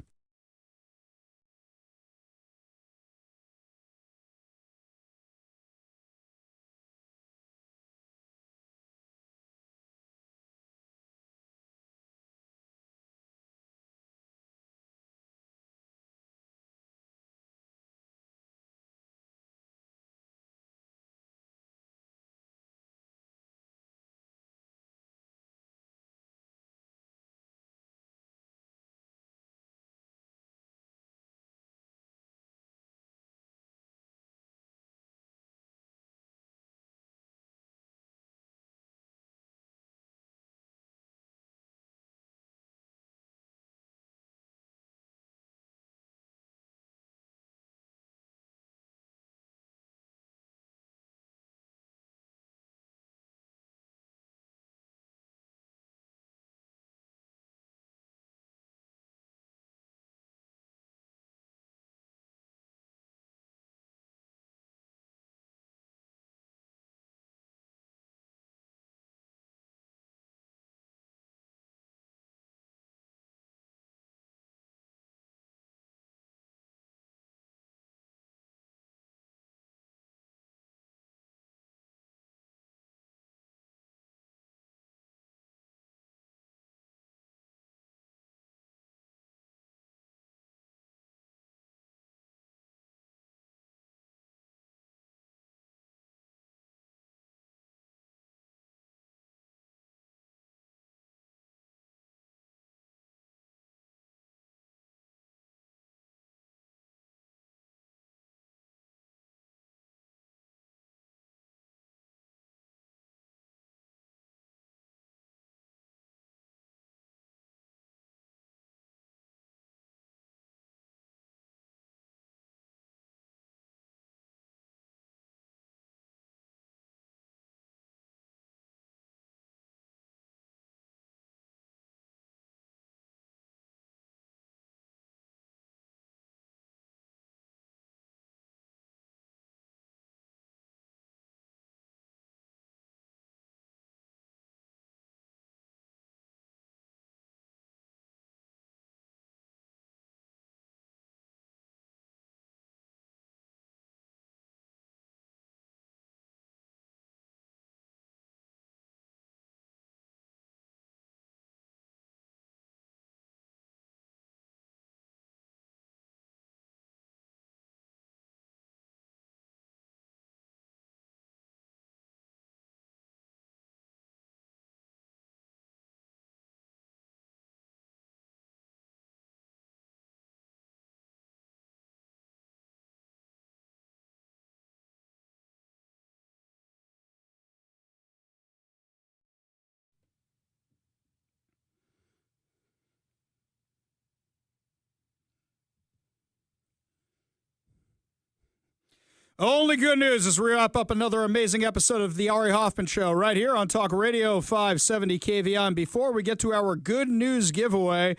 Only good news as we wrap up another amazing episode of the Ari Hoffman Show right here on Talk Radio 570 KVI. And before we get to our good news giveaway,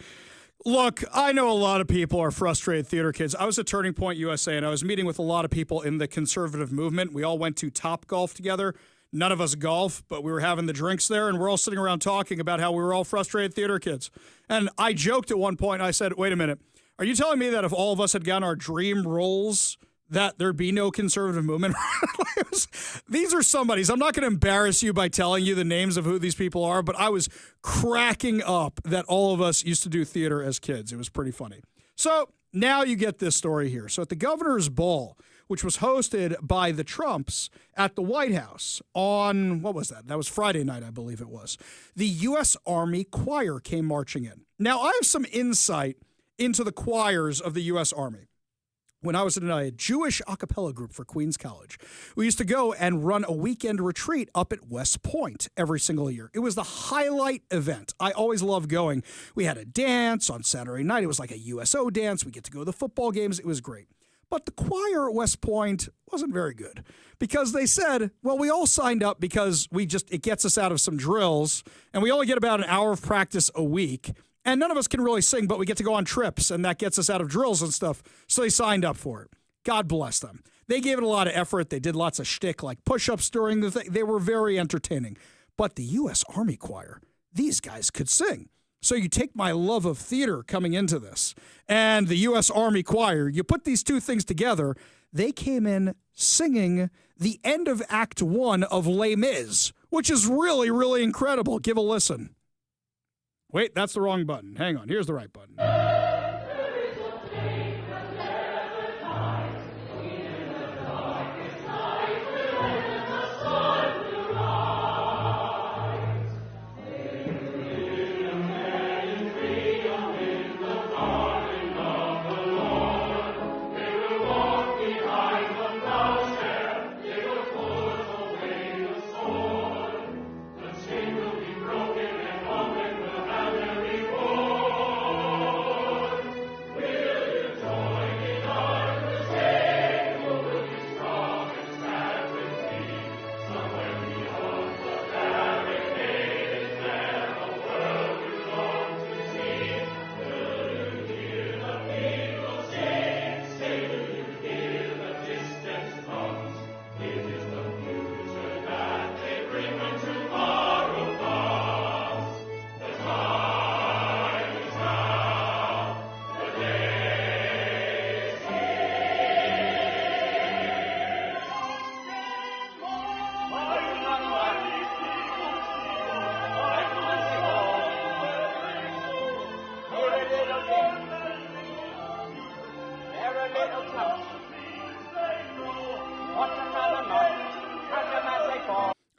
look, I know a lot of people are frustrated theater kids. I was at Turning Point USA, and I was meeting with a lot of people in the conservative movement. We all went to Top Golf together. None of us golf, but we were having the drinks there, and we're all sitting around talking about how we were all frustrated theater kids. And I joked at one point, I said, wait a minute, are you telling me that if all of us had gotten our dream roles, that there'd be no conservative movement? These are somebody's. I'm not going to embarrass you by telling you the names of who these people are, but I was cracking up that all of us used to do theater as kids. It was pretty funny. So now you get this story here. So at the governor's ball, which was hosted by the Trumps at the White House on, what was that? That was Friday night, I believe it was. The U.S. Army choir came marching in. Now, I have some insight into the choirs of the U.S. Army. When I was in a Jewish a cappella group for Queens College, we used to go and run a weekend retreat up at West Point every single year. It was the highlight event. I always loved going. We had a dance on Saturday night. It was like a USO dance. We get to go to the football games. It was great. But the choir at West Point wasn't very good because they said, well, we all signed up because it gets us out of some drills, and we only get about an hour of practice a week. And none of us can really sing, but we get to go on trips, and that gets us out of drills and stuff. So they signed up for it. God bless them. They gave it a lot of effort. They did lots of shtick, like push-ups during the thing. They were very entertaining. But the U.S. Army Choir, these guys could sing. So you take my love of theater coming into this, and the U.S. Army Choir, you put these two things together, they came in singing the end of Act 1 of Les Mis, which is really, really incredible. Give a listen. Wait, that's the wrong button. Hang on. Here's the right button.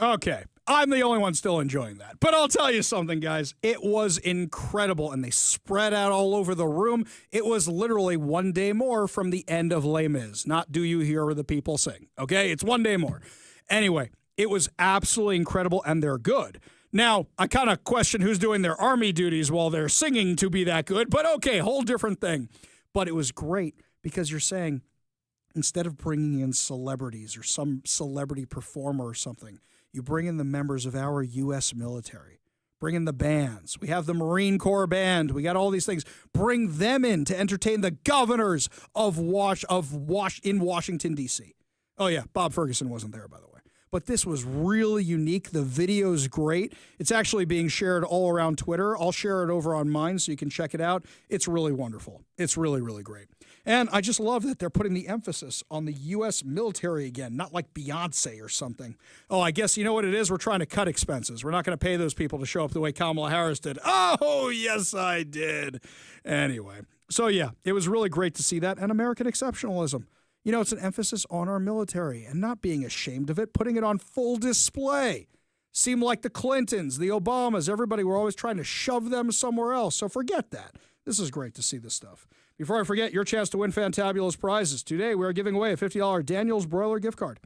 Okay, I'm the only one still enjoying that. But I'll tell you something, guys. It was incredible, and they spread out all over the room. It was literally one day more from the end of Les Mis. Not Do You Hear the People Sing, okay? It's one day more. Anyway, it was absolutely incredible, and they're good. Now, I kind of question who's doing their army duties while they're singing to be that good, but okay, whole different thing. But it was great because you're saying, instead of bringing in celebrities or some celebrity performer or something, you bring in the members of our U.S. military. Bring in the bands. We have the Marine Corps Band. We got all these things. Bring them in to entertain the governors in Washington, D.C. Oh, yeah, Bob Ferguson wasn't there, by the way. But this was really unique. The video's great. It's actually being shared all around Twitter. I'll share it over on mine so you can check it out. It's really wonderful. It's really, really great. And I just love that they're putting the emphasis on the U.S. military again, not like Beyonce or something. Oh, I guess you know what it is? We're trying to cut expenses. We're not going to pay those people to show up the way Kamala Harris did. Oh, yes, I did. Anyway, so yeah, it was really great to see that. And American exceptionalism. You know, it's an emphasis on our military and not being ashamed of it, putting it on full display. Seemed like the Clintons, the Obamas, everybody were always trying to shove them somewhere else. So forget that. This is great to see this stuff. Before I forget, your chance to win fantabulous prizes. Today, we are giving away a $50 Daniel's Broiler gift card.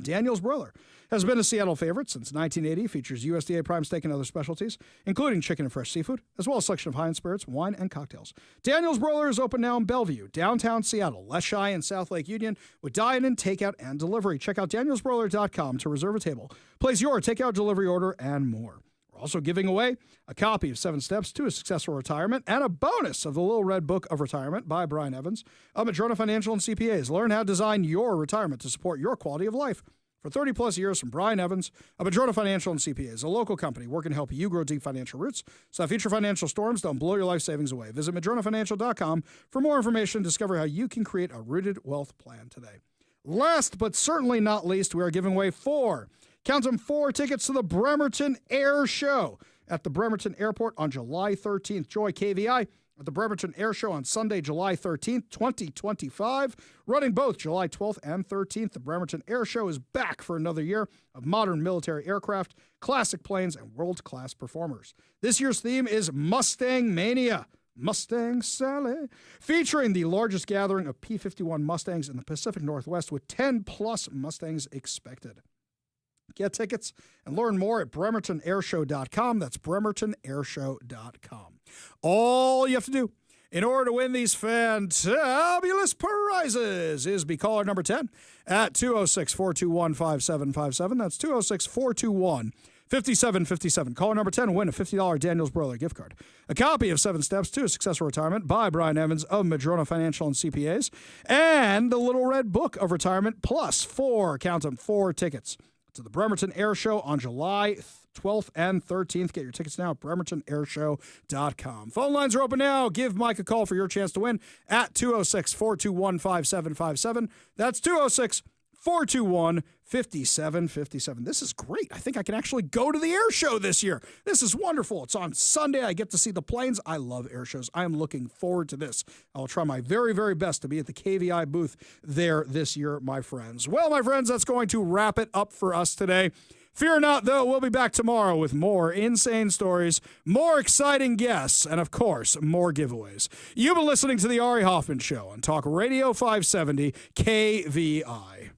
Daniel's Broiler has been a Seattle favorite since 1980, features USDA prime steak and other specialties, including chicken and fresh seafood, as well as a selection of high-end spirits, wine, and cocktails. Daniel's Broiler is open now in Bellevue, downtown Seattle, Leschi, and South Lake Union, with dine-in, takeout, and delivery. Check out danielsbroiler.com to reserve a table, place your takeout delivery order, and more. We're also giving away a copy of 7 Steps to a Successful Retirement and a bonus of the Little Red Book of Retirement by Brian Evans of Madrona Financial and CPAs. Learn how to design your retirement to support your quality of life. For 30-plus years from Brian Evans of Madrona Financial and CPAs, a local company working to help you grow deep financial roots so that future financial storms don't blow your life savings away. Visit madronafinancial.com for more information and discover how you can create a rooted wealth plan today. Last but certainly not least, we are giving away 4 tickets to the Bremerton Air Show at the Bremerton Airport on July 13th. Joy KVI at the Bremerton Air Show on Sunday, July 13th, 2025. Running both July 12th and 13th, the Bremerton Air Show is back for another year of modern military aircraft, classic planes, and world-class performers. This year's theme is Mustang Mania. Mustang Sally, featuring the largest gathering of P-51 Mustangs in the Pacific Northwest with 10-plus Mustangs expected. Get tickets and learn more at bremertonairshow.com. That's bremertonairshow.com. All you have to do in order to win these fantabulous prizes is be caller number 10 at 206-421-5757. That's 206-421-5757. Caller number 10 will win a $50 Daniel's Broiler gift card, a copy of 7 Steps to a Successful Retirement by Brian Evans of Madrona Financial and CPAs, and the Little Red Book of Retirement, plus 4 tickets to the Bremerton Air Show on July 12th and 13th. Get your tickets now at bremertonairshow.com. Phone lines are open now. Give Mike a call for your chance to win at 206-421-5757. That's 206-421-5757. This is great. I think I can actually go to the air show this year. This is wonderful. It's on Sunday. I get to see the planes. I love air shows. I am looking forward to this. I'll try my very, very best to be at the KVI booth there this year, my friends. Well, my friends, that's going to wrap it up for us today. Fear not, though, we'll be back tomorrow with more insane stories, more exciting guests, and, of course, more giveaways. You've been listening to The Ari Hoffman Show on Talk Radio 570 KVI.